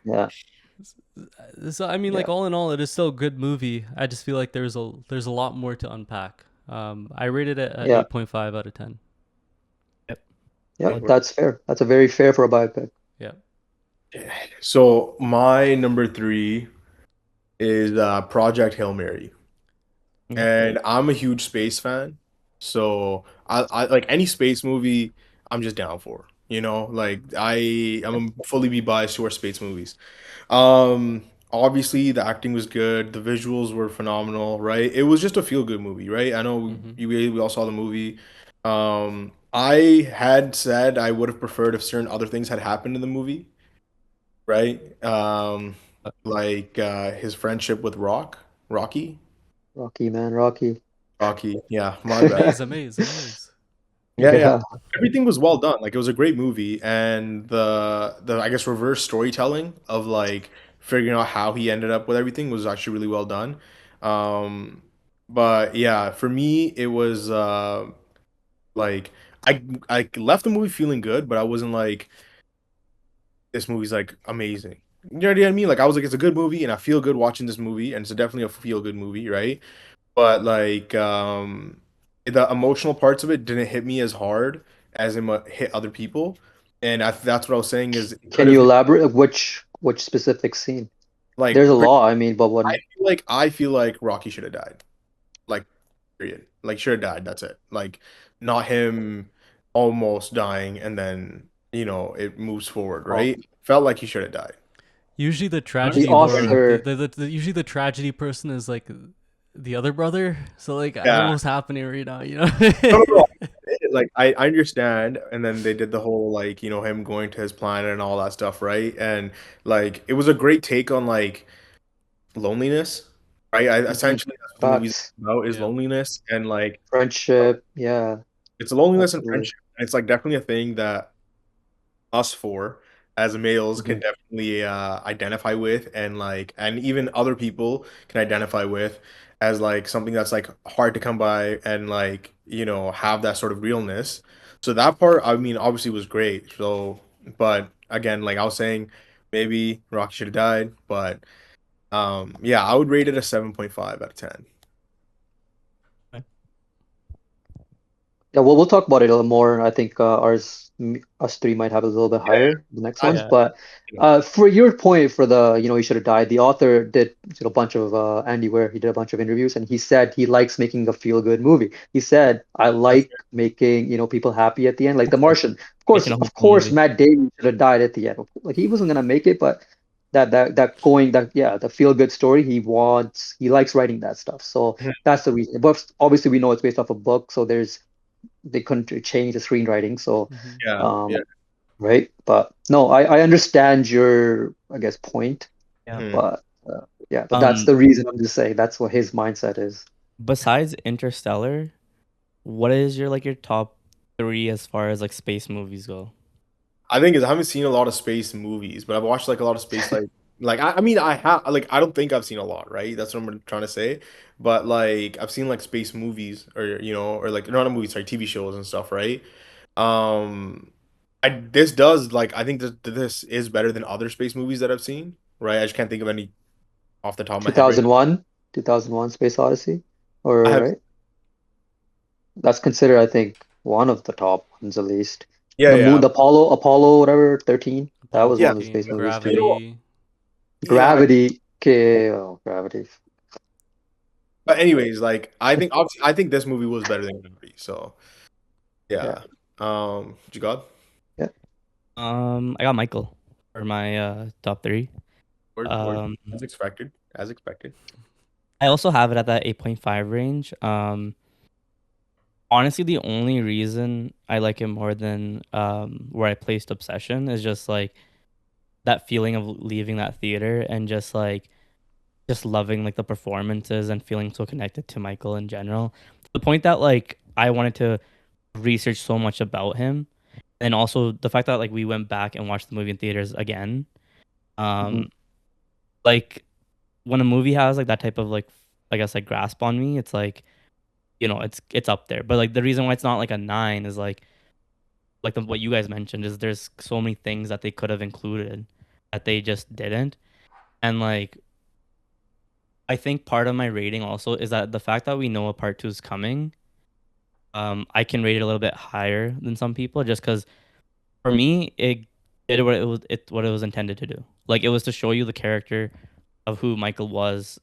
yeah, So I mean, like yeah, all in all, it is still a good movie. I just feel like there's a lot more to unpack. I rated it at yeah, 8.5 out of 10. Yep. yeah. Good. That's fair. That's a very fair for a biopic. Yeah. So my number three is Project Hail Mary. Okay. And I'm a huge space fan. So I like any space movie I'm just down for. Like I'm fully be biased towards space movies. Obviously the acting was good, the visuals were phenomenal, right? It was just a feel good movie, right? I know Mm-hmm. we all saw the movie. I had said I would have preferred if certain other things had happened in the movie, right? Like his friendship with Rocky. Rocky, man, Rocky. Rocky, yeah, my bad. Amaze. Yeah, yeah. Yeah, Everything was well done. Like it was a great movie, and the I guess reverse storytelling of like figuring out how he ended up with everything was actually really well done. Um, but yeah, for me it was like I left the movie feeling good, but I wasn't like this movie's like amazing. You know what I mean? Like I was like it's a good movie, and I feel good watching this movie, and it's definitely a feel good movie, right? But like the emotional parts of it didn't hit me as hard as it hit other people, and that's what I was saying is it could can have you hit elaborate which specific scene? like There's a lot. I mean, but one I feel like Rocky should have died, like period, like should have died. That's it. Like not him almost dying and then it moves forward, oh, right? Felt like he should have died. Usually the the tragedy horror, author. usually the tragedy person is like the other brother. So like I don't know Yeah. what's happening right now. You know. No, no, no. Like I understand, and then they did the whole like him going to his planet and all that stuff, right? And like it was a great take on like loneliness, right? Mhm. Essentially that's what the movie's Facts, about is Yeah. loneliness and like friendship. Yeah, it's loneliness and absolutely. friendship. And it's like definitely a thing that us four as males can Hmm. definitely identify with and even other people can identify with as like something that's like hard to come by and like have that sort of realness. So that part I mean obviously was great. So but again like I was saying maybe Rocky should have died, but yeah, I would rate it a 7.5 out of 10. Okay. Yeah, well, we'll talk about it a little more. I think us three might have a little bit Yeah, higher the next I, ones. Yeah. But you know, for your point for the, he should have died. The author did a bunch of Andy Weir. He did a bunch of interviews, and he said he likes making a feel-good movie. He said, "I that's like making people happy at the end, like The Martian." Making a Of hopeful course, movie. Matt Damon should have died at the end. Like he wasn't gonna make it, but the feel-good story he likes writing that stuff. So Mhm. that's the reason. But obviously, we know it's based off a book, so they couldn't change the screenwriting. So, Hmm. Yeah, yeah. um, right. But no, I understand your, I guess, point. Yeah. Mhm. But yeah, but that's Um, the reason I'm just saying that's what his mindset is. besides Interstellar, what is your like your top three as far as like space movies go? I think is I haven't seen a lot of space movies, but I've watched like a lot of space like I mean I have like I don't think I've seen a lot, right? That's what I'm trying to say. But like I've seen like space movies or or like not movies, sorry, TV shows and stuff, right? Um this does like I think this is better than other space movies that I've seen, right? I just can't think of any off the top of my head right 2001 Space Odyssey, now. I or have right? That's considered, I think, one of the top ones at least. yeah, The moon, yeah. the Apollo, whatever, 13. That Apollo was one Yeah. of the space 13, Yeah. movies You too. know, Gravity. yeah, Gravity. Okay, oh, Gravity. but anyways, like I think obviously I think this movie was better than Gravity. So, Yeah, yeah. What you got? yeah. I got Michael for my top three. Word, Um, as expected. As expected. I also have it at that 8.5 range. Honestly, the only reason I like it more than where I placed Obsession is just like that feeling of leaving that theater and just loving like the performances and feeling so connected to Michael in general. To the point that like I wanted to research so much about him. And also the fact that like we went back and watched the movie in theaters again. Hmm. Um like when a movie has like that type of like I guess like grasp on me, it's like, it's up there. But like the reason why it's not like a nine is what you guys mentioned is there's so many things that they could have included that they just didn't. And like I think part of my rating also is that the fact that we know a part two is coming, I can rate it a little bit higher than some people just because for me it did what it was intended to do. Like it was to show you the character of who Michael was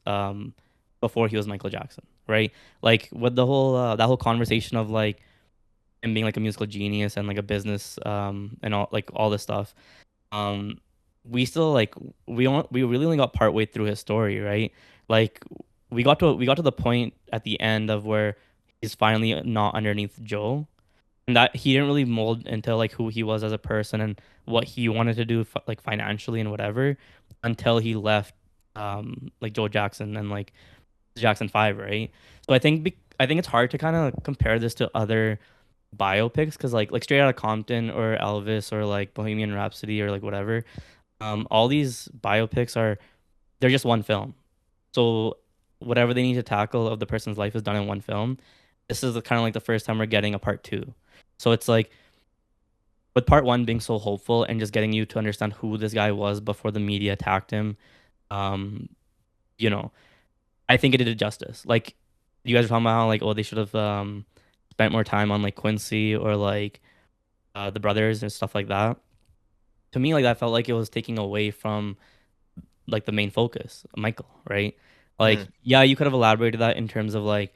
before he was Michael Jackson, right? Like with the whole that whole conversation of like him being like a musical genius and like a business and all this stuff. Um we still like we really only got part way through his story, right? Like we got to the point at the end of where he's finally not underneath Joe, and that he didn't really mold into like who he was as a person and what he wanted to do like financially and whatever until he left like Joe Jackson and like Jackson 5, right? So I think it's hard to kind of compare this to other biopics because like Straight Outta Compton or Elvis or like Bohemian Rhapsody or like whatever, all these biopics they're just one film. So whatever they need to tackle of the person's life is done in one film. This is kind of like the first time we're getting a part two. So it's like with part one being so hopeful and just getting you to understand who this guy was before the media attacked him, um, you know, I think it did it justice. Like you guys were talking about how like, oh, they should have spent more time on like Quincy or like the brothers and stuff like that. To me, like that felt like it was taking away from like the main focus, Michael, right? Like, Mhm. yeah, you could have elaborated that in terms of like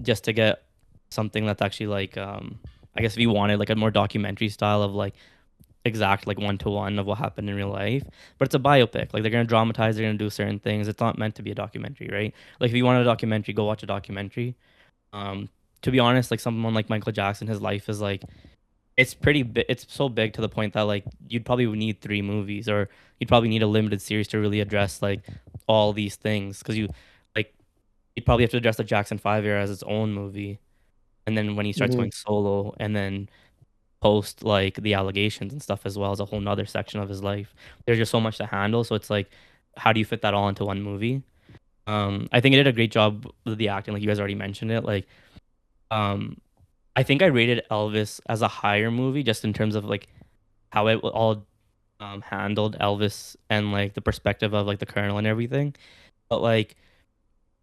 just to get something that's actually like I guess if you wanted like a more documentary style of like exact like one to one of what happened in real life. But it's a biopic. Like they're gonna dramatize, they're gonna do certain things. It's not meant to be a documentary, right? Like if you want a documentary, go watch a documentary. Um, to be honest, like someone like Michael Jackson, his life is like it's pretty big. It's so big to the point that like you'd probably need three movies, or you'd probably need a limited series to really address like all these things. Because like you'd probably have to address the Jackson 5 era as its own movie, and then when he starts Hmm. going solo, and then post like the allegations and stuff as well as a whole nother section of his life. There's just so much to handle. So it's like, how do you fit that all into one movie? I think it did a great job with the acting, like you guys already mentioned it. Like, um, I think I rated Elvis as a higher movie just in terms of like how it all handled Elvis and like the perspective of like the Colonel and everything. But like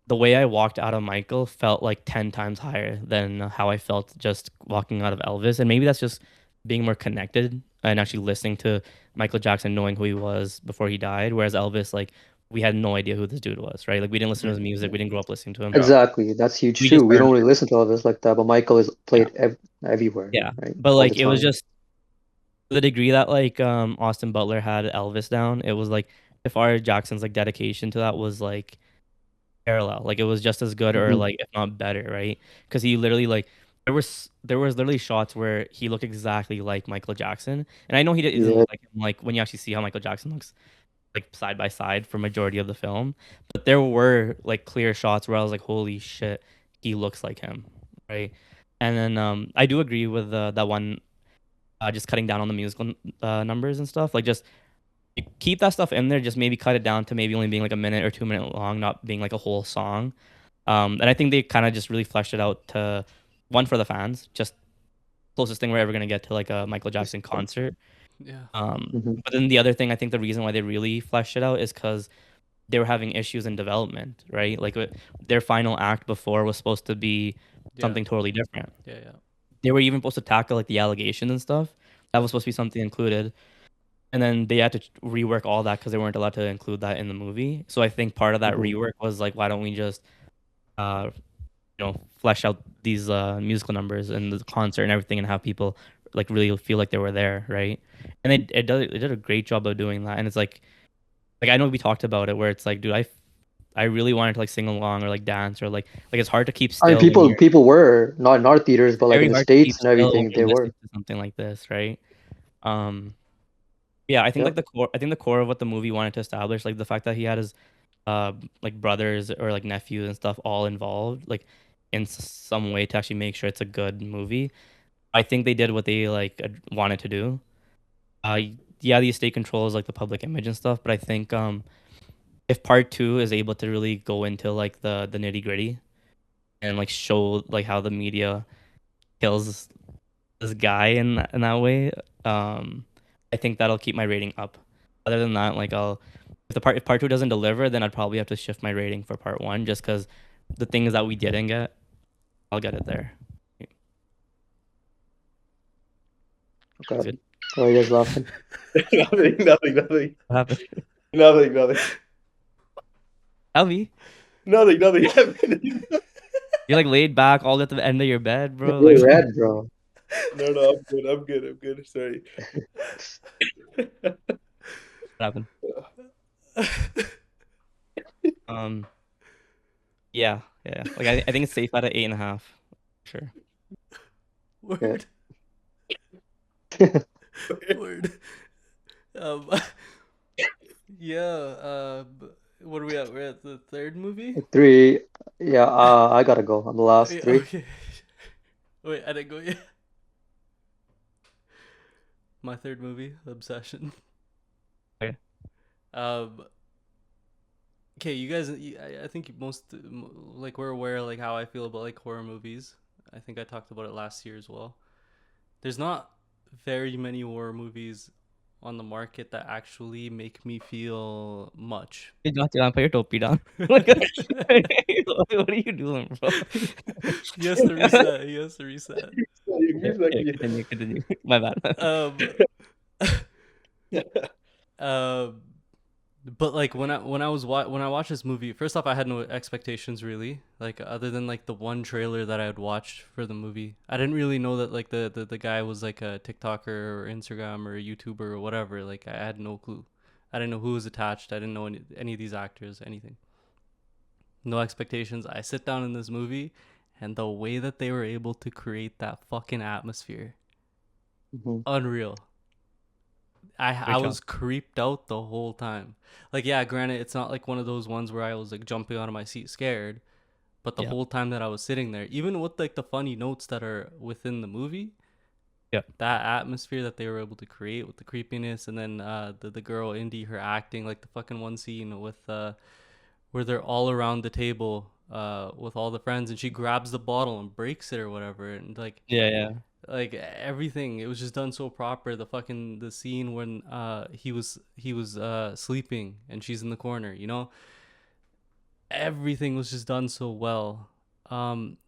the way I walked out of Michael felt like 10 times higher than how I felt just walking out of Elvis. And maybe that's just being more connected and actually listening to Michael Jackson, knowing who he was before he died. Whereas Elvis, like, we had no idea who this dude was, right? Like, we didn't listen to his music, we didn't grow up listening to him. Yeah. Exactly. That's huge We just too. We heard, don't really listen to Elvis like that, but Michael is yeah, played everywhere, yeah. right? But All the like, it was time. just the degree that like Austin Butler had Elvis down. It was like Jafar Jackson's like dedication to that was like parallel. Like it was just as good or Hmm. like if not better, right? Because he literally like there was literally shots where he looked exactly like Michael Jackson, and I know he doesn't Yeah. look like him like when you actually see how Michael Jackson looks like side by side for majority of the film, but there were like clear shots where I was like, holy shit, he looks like him, right? And then I do agree with that one just cutting down on the musical numbers and stuff. Like just you keep that stuff in there, just maybe cut it down to maybe only being like a minute or 2 minute long, not being like a whole song. And I think they kind of just really fleshed it out to one for the fans, just closest thing we're ever gonna get to like a Michael Jackson concert. Yeah. Hmm. But then the other thing, I think the reason why they really fleshed it out is because they were having issues in development, right? Like their final act before was supposed to be Yeah. something totally different. Yeah. Yeah. They were even supposed to tackle like the allegations and stuff. That was supposed to be something included. And then they had to rework all that because they weren't allowed to include that in the movie. So I think part of that Hmm. rework was like, why don't we just, uh, flesh out these musical numbers and the concert and everything, and have people like really feel like they were there, right? And they did a great job of doing that. And it's like I know we talked about it where it's like, dude, I really wanted to like sing along or like dance or like it's hard to keep I mean, still when you're people were not in our theaters, but like very in the hard to States keep and still when everything, they you're listening were. to something like this, right? Um, yeah, I think like Yep. the core of what the movie wanted to establish, like the fact that he had his like brothers or like nephews and stuff all involved, like in some way to actually make sure it's a good movie. I think they did what they like wanted to do. Uh, yeah, the estate controls like the public image and stuff, but I think if part two is able to really go into like the nitty gritty and like show like how the media kills this guy in that way, I think that'll keep my rating up. Other than that, like if part two doesn't deliver, then I'd probably have to shift my rating for part one just because the things that we didn't get, I'll get it there. Okay. Good. Why are you guys laughing? Nothing. What happened? Nothing. Elvi, Nothing. you're like laid back all at the end of your bed, bro. Like You're what red, bro. No, I'm good. Sorry. happened? Um, yeah. Like I think it's safe at an 8.5. Sure. Yeah. Word. Word. Um, yeah. What are we at? We're at the third movie. Three. Yeah. I gotta go on the last Yeah, three. okay. Wait, I didn't go yet. My third movie, Obsession. Okay. Um. Okay, you guys. I think most like we're aware like how I feel about like horror movies. I think I talked about it last year as well. There's not very many horror movies on the market that actually make me feel much. Hey, John, put your topi down. Like, what are you doing, bro? He has to reset. He has to reset. Yeah, continue. My bad. Um, um, but like when I watched this movie, first off, I had no expectations really. Like other than like the one trailer that I had watched for the movie, I didn't really know that like the guy was like a TikToker or Instagram or a YouTuber or whatever. Like I had no clue. I didn't know who was attached. I didn't know any of these actors, anything. No expectations. I sit down in this movie, and the way that they were able to create that fucking atmosphere, Hmm. unreal. I Great job. was creeped out the whole time. Like, yeah, granted, it's not like one of those ones where I was like jumping out of my seat scared, but the Yeah. whole time that I was sitting there, even with like the funny notes that are within the movie, Yeah. that atmosphere that they were able to create with the creepiness, and then the girl Indy, her acting, like the fucking one scene with where they're all around the table with all the friends, and she grabs the bottle and breaks it or whatever, and Yeah. like everything, it was just done so proper. The scene when he was sleeping and she's in the corner, everything was just done so well.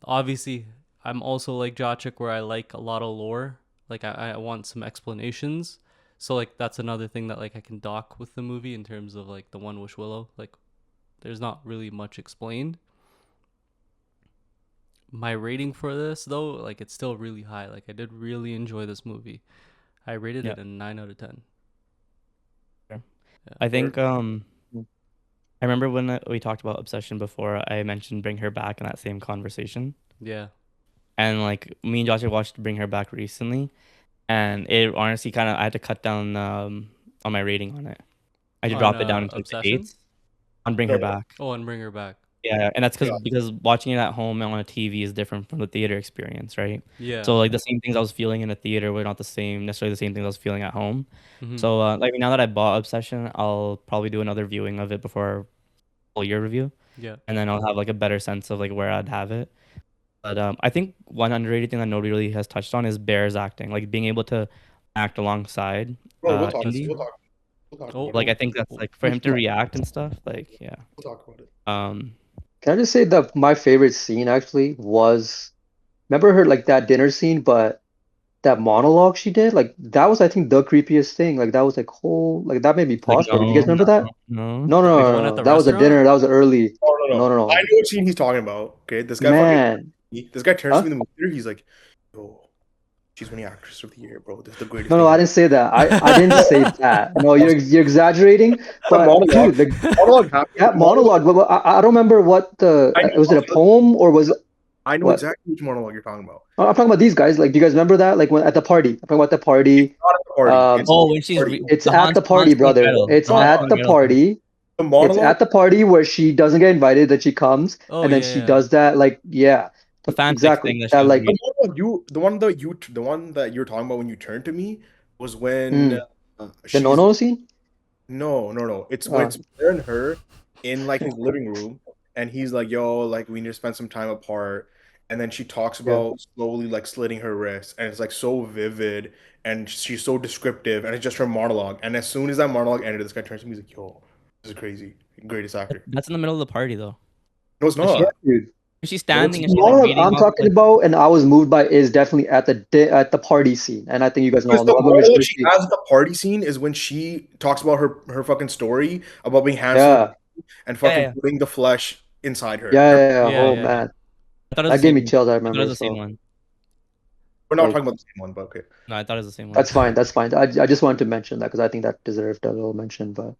Obviously, I'm also like Jochik, where I like a lot of lore. Like I want some explanations. So like that's another thing that like I can dock with the movie in terms of like the One Wish Willow. Like there's not really much explained. My rating for this though, like it's still really high. Like I did really enjoy this movie. I rated Yeah. it a 9 out of 10. I think Mm. I remember when we talked about Obsession before, I mentioned Bring Her Back in that same conversation. Yeah. And like me and Josh watched Bring Her Back recently, and it honestly kind of I had to cut down on my rating on it. I had to On drop it down into like the Obsession. eights on Bring No, Her no. Back. Oh, and Bring Her Back. Yeah, and that's Yeah. because watching it at home and on a TV is different from the theater experience, right? Yeah. So like the same things I was feeling in the theater were not the same necessarily the same things I was feeling at home. Mm-hmm. So like now that I bought Obsession, I'll probably do another viewing of it before our full year review, Yeah. and then I'll have like a better sense of like where I'd have it. But I think one underrated thing that nobody really has touched on is Bear's acting, like being able to act alongside Bro, we'll talk. Indy. We'll talk. We'll talk Oh, about Like it. I think that's like for him to react and stuff. Like yeah. We'll talk about it. Can I just say that my favorite scene actually was, remember her like that dinner scene, but that monologue she did, like that was I think the creepiest thing. Like that was like whole like that made me Like pause for it. You no, guys remember that? no. No, no, the no, one no, at no. the That was a restaurant. dinner. That was early. No, no, No, no. no, I no. know what scene he's talking about. Okay, this guy fucking. Man. This guy turns to Huh? me in the movie theater. He's like, "Yo, she's winning actress of the year, bro. This is the greatest No, thing no, I ever." didn't say that. I didn't say that. No, you're exaggerating. The But monologue. dude, the Monologue happened. that monologue. I don't remember what the I know. was it a poem or was I know what? exactly which monologue you're talking about. I'm talking about these guys. Like, do you guys remember that? Like when at the party. I'm talking about the It's party. not at the party. It's Um, not Oh, at when the she's party. it's the at the party, Hans Solo brother. Gretel, It's the Hans at Solo the Gretel scene. party. The It's monologue. at the party where she doesn't get invited, that she comes, Oh and then yeah, she yeah. does that. Like, yeah, The fanfic exactly. thing that she That was like, The reading. monologue the one that you're talking about when you turned to me was when mm, the no she's no scene. no. It's when it's her and her in like his living room, and he's like, "Yo, like we need to spend some time apart." And then she talks Yeah. about slowly like slitting her wrist, and it's like so vivid, and she's so descriptive, and it's just her monologue. And as soon as that monologue ended, this guy turns to me, he's like, "Yo, this is crazy, greatest actor." That's in the middle of the party though. No, it's When she Yeah, not. dude. when she's No, it's standing and The she's like not. monologue reading I'm off talking like about and I was moved by is definitely at at the party scene, and I think you guys Because all the know. I believe monologue it's she has at the party scene is when she talks about her fucking story about being Hansel yeah, and yeah, fucking yeah. putting the flesh inside her. yeah, Remember? yeah, yeah. Yeah, Oh yeah, yeah. man, I thought it was that the gave same me one. chills. I I thought it remember. was the same So one. We're not like, talking about the same one, but okay. No, I thought it was the same one. that's fine. That's fine. I just wanted to mention that because I think that deserved a little mention. But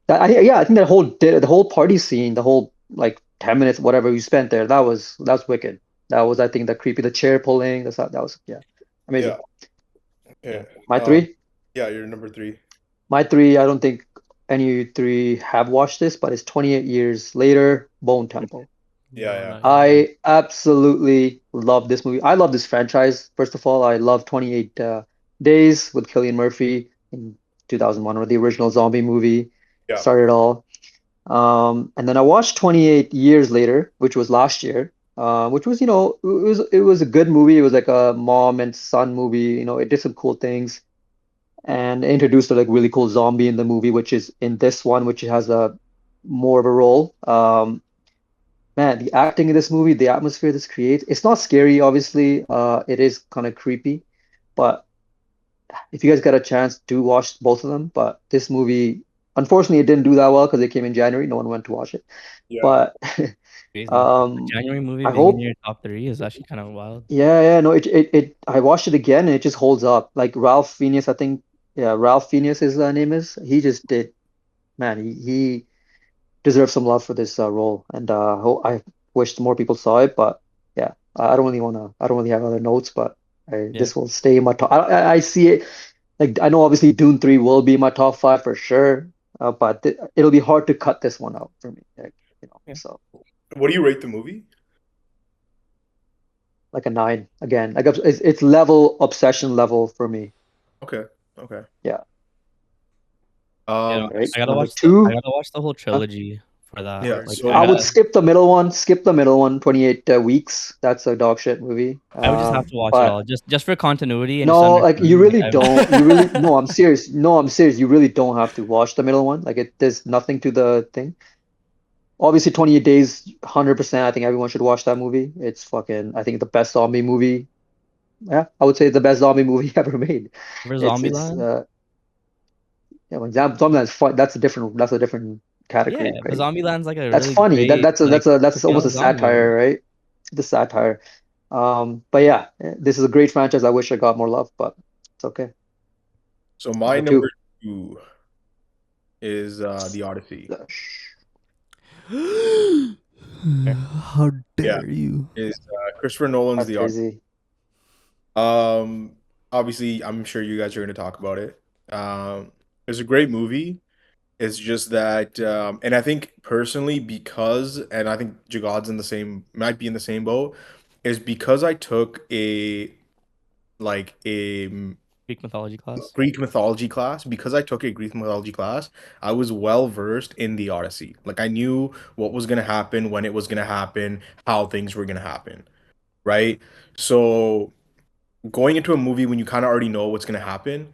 yeah, I think the whole party scene, the whole like 10 minutes, whatever we spent there, that was wicked. That was I think the creepy, the chair pulling. That was yeah, amazing. Yeah. Yeah. Okay. My three. Yeah, you're number 3. My three, I don't think any three have watched this, but it's 28 years later, Bone Temple. Yeah, No, yeah. not yet. I absolutely love this movie. I love this franchise. First of all, I love 28 Days with Cillian Murphy in 2001, or the original zombie movie. Yeah. Started it all. And then I watched 28 Years Later, which was last year, which was, it was a good movie. It was like a mom and son movie. It did some cool things and introduced a like really cool zombie in the movie, which is in this one, which has a more of a role. Man, the acting in this movie, the atmosphere this creates, it's not scary, obviously. It is kind of creepy, but if you guys get a chance, do watch both of them. But this movie, unfortunately, it didn't do that well because it came in January. No one went to watch it. Yeah. But Crazy. A um, January movie I being in hope, your top three is actually kind of wild. yeah, no, I watched it again and it just holds up. Like Ralph Fiennes, I think, yeah, Ralph Fiennes, his name is. He just did, man, he deserves some love for this role, and I wish more people saw it. But yeah, I don't really have other notes, but Yeah. this will stay in my top. I see it. Like I know, obviously, Dune 3 will be my top five for sure, but it'll be hard to cut this one out for me. Yeah. So What do you rate the movie? like a 9 again. Like it's level obsession level for me. Okay. Okay. Yeah, Yeah. right. So Number I two. gotta watch the whole Huh? trilogy for that. yeah, Like I so would skip the middle one. Skip the middle one. 28 Weeks. That's a dog shit movie. I would just have to watch it But all just for continuity and just no, like you understand. really Like don't. You really no, I'm serious. No, I'm serious. You really don't have to watch the middle one. Like there's nothing to the thing. Obviously, 28 Days, 100%. I think everyone should watch that movie. It's fucking, I think the best zombie movie. Yeah, I would say it's the best zombie movie ever made. For It's Zombieland? yeah, when Zombieland's fun. That's a different Yeah, category, but right? Zombieland's like a That's really funny. great, like Almost a young zombie movie. satire, right? The satire. But yeah, this is a great franchise. I wish I got more love, but it's okay. So my Number number two. 2 is The Odyssey. Fair. How Yeah, dare you? is Christopher Nolan's That's The Odyssey. crazy. Um, Obviously, I'm sure you guys are going to talk about it. It's a great movie. It's just that, and I think personally, because, and I think Jagod's in the same, might be in the same boat, is because I took a Greek mythology class. Greek mythology class. Because I took a Greek mythology class, I was well versed in the Odyssey. Like I knew what was gonna happen, when it was gonna happen, how things were gonna happen, right? So going into a movie when you kind of already know what's gonna happen,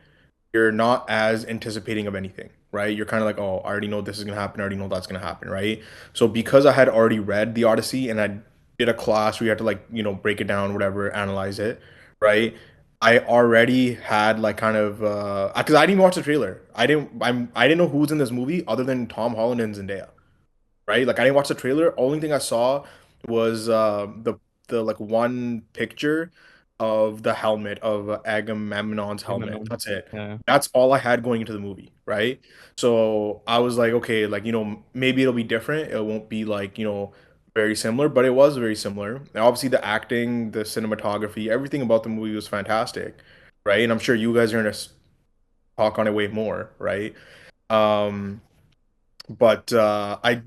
you're not as anticipating of anything, right? You're kind of like, oh, I already know this is gonna happen. I already know that's gonna happen, right? So because I had already read the Odyssey and I did a class where you had to like, break it down, whatever, analyze it, right? I already had like kind of because I didn't even watch the trailer. I didn't know who was in this movie other than Tom Holland and Zendaya, right? Like I didn't watch the trailer. Only thing I saw was the like one picture of the helmet of Agamemnon's helmet. Agamemnon. That's it. Yeah. That's all I had going into the movie, right? So I was like, okay, like maybe it'll be different. It won't be like very similar, but it was very similar. And obviously, the acting, the cinematography, everything about the movie was fantastic, right? And I'm sure you guys are gonna talk on it way more, right? Um, but I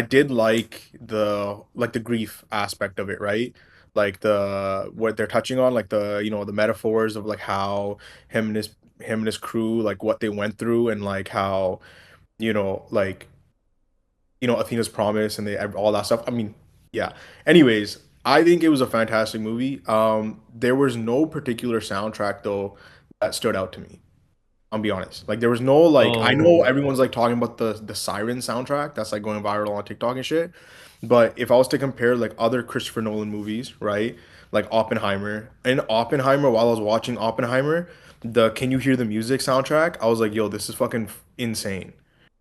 did like the grief aspect of it, right? Like the what they're touching on, like the metaphors of like how him and his him and his crew, like what they went through, and like how like Athena's promise and they all that stuff. I mean, yeah. Anyways, I think it was a fantastic movie. There was no particular soundtrack though that stood out to me. I'll be honest. Like there was no like I know Oh, everyone's like talking about the Siren soundtrack that's like going viral on TikTok and shit. But if I was to compare like other Christopher Nolan movies, right? Like Oppenheimer. In Oppenheimer, while I was watching Oppenheimer, the Can You Hear the Music soundtrack, I was like, yo, this is fucking insane.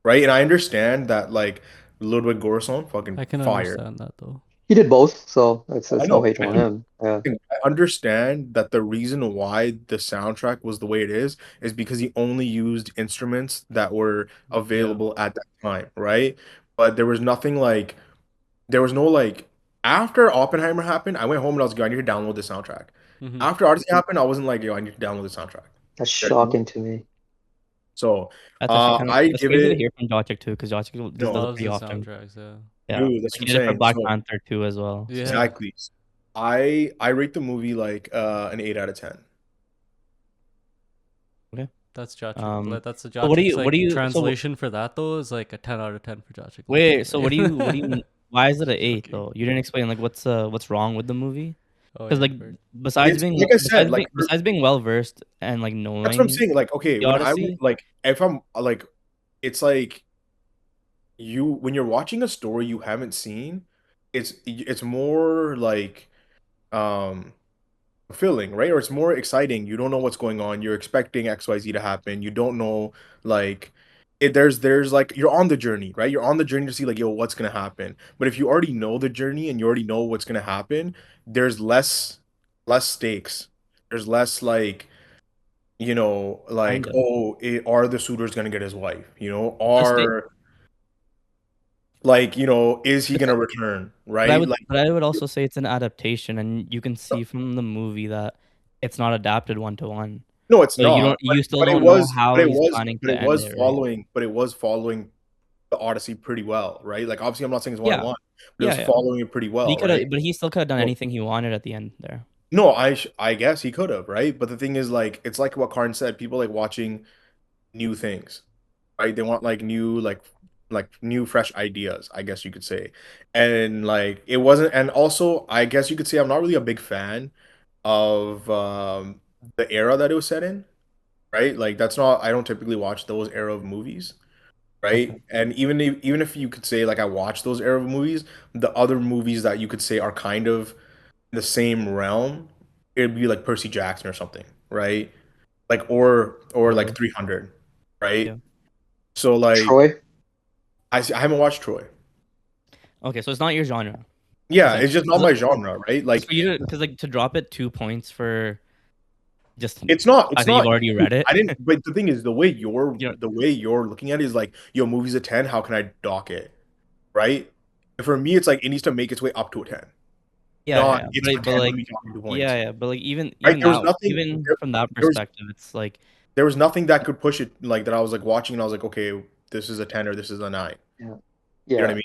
Right? And I understand that like Ludwig Göransson, fucking I can fire. understand that though. He did both, so I it's no know. hate on him. Yeah. I understand that the reason why the soundtrack was the way it is because he only used instruments that were Yeah. available at that time, right? But there was no like after Oppenheimer happened, I went home and I was like, I need to download the soundtrack. Hmm. After Odyssey happened, I wasn't like, yo, I need to download the soundtrack. That's You know what I mean? shocking to me. So that's actually I that's give crazy to it hear from Jotic too, because Jotic you He does know, it loves pretty the often. soundtracks. Yeah. Yeah, dude, that's like what he I'm did it for saying. Black So Panther too as well. So Yeah. exactly. I rate the movie like an 8 out of 10. okay. That's Jochik. Um, That's the so Jochik's what do like you so translation for that though is like a 10 out of 10 for Jochik. Like, wait, so what do you right? why is it an eight Joking. though? You didn't explain like what's wrong with the movie? Oh Because yeah, like for It's like I said, like besides being well versed and like that's what I'm knowing saying. Like, okay, the when I Odyssey, like, if I'm like, it's like when you're watching a story you haven't seen, it's more like um fulfilling, right? Or it's more exciting. You don't know what's going on. You're expecting XYZ to happen. You don't know like there's like you're on the journey, right? You're on the journey to see like, yo, what's gonna happen. But if you already know the journey and you already know what's gonna happen, there's less stakes. There's less like like, kind of. oh, are the suitors gonna get his wife? The state, Are like, is he gonna return? Right? Like, but I would also say it's an adaptation, and you can see from the movie that it's not adapted one to one. no, it's So not. you still But it don't know was, how he's planning to end it, right? but it was following the Odyssey pretty well, right? Like, obviously, I'm not saying it's one to Yeah, one, but it was yeah, yeah. following it pretty But well, right? he still could have done So, anything he wanted at the end there. no, I guess he could have, right? But the thing is, like, it's like what Karn said. People like watching new things, right? They want like new like new fresh ideas, I guess you could say. And like it wasn't and also I guess you could say I'm not really a big fan of the era that it was set in, right? Like that's not I don't typically watch those era of movies. right? And even if you could say like I watched those era of movies, the other movies that you could say are kind of in the same realm, it'd be like Percy Jackson or something, right? Like or Okay. like 300, Yeah. right? So like Troy. I haven't watched Troy. Okay, so it's not your genre, Yeah, it's essentially. just not my genre, right? Just Like for you to, because like to drop it 2 points for just the it's fact that you've not already read it. I didn't but the thing is You know, the way you're looking at it is like, yo, movie's a 10, how can I dock it? Right? For me, it's like it needs to make its way up to a 10. yeah, Not yeah, it's a but 10, let like, me drop 2 points. yeah, but like Right? even that, even There, from that there was perspective, it's like, there was nothing that could push it like that I was like watching and I was like, okay, this is a 10 or this is a 9. Yeah. You know what I Yeah. mean?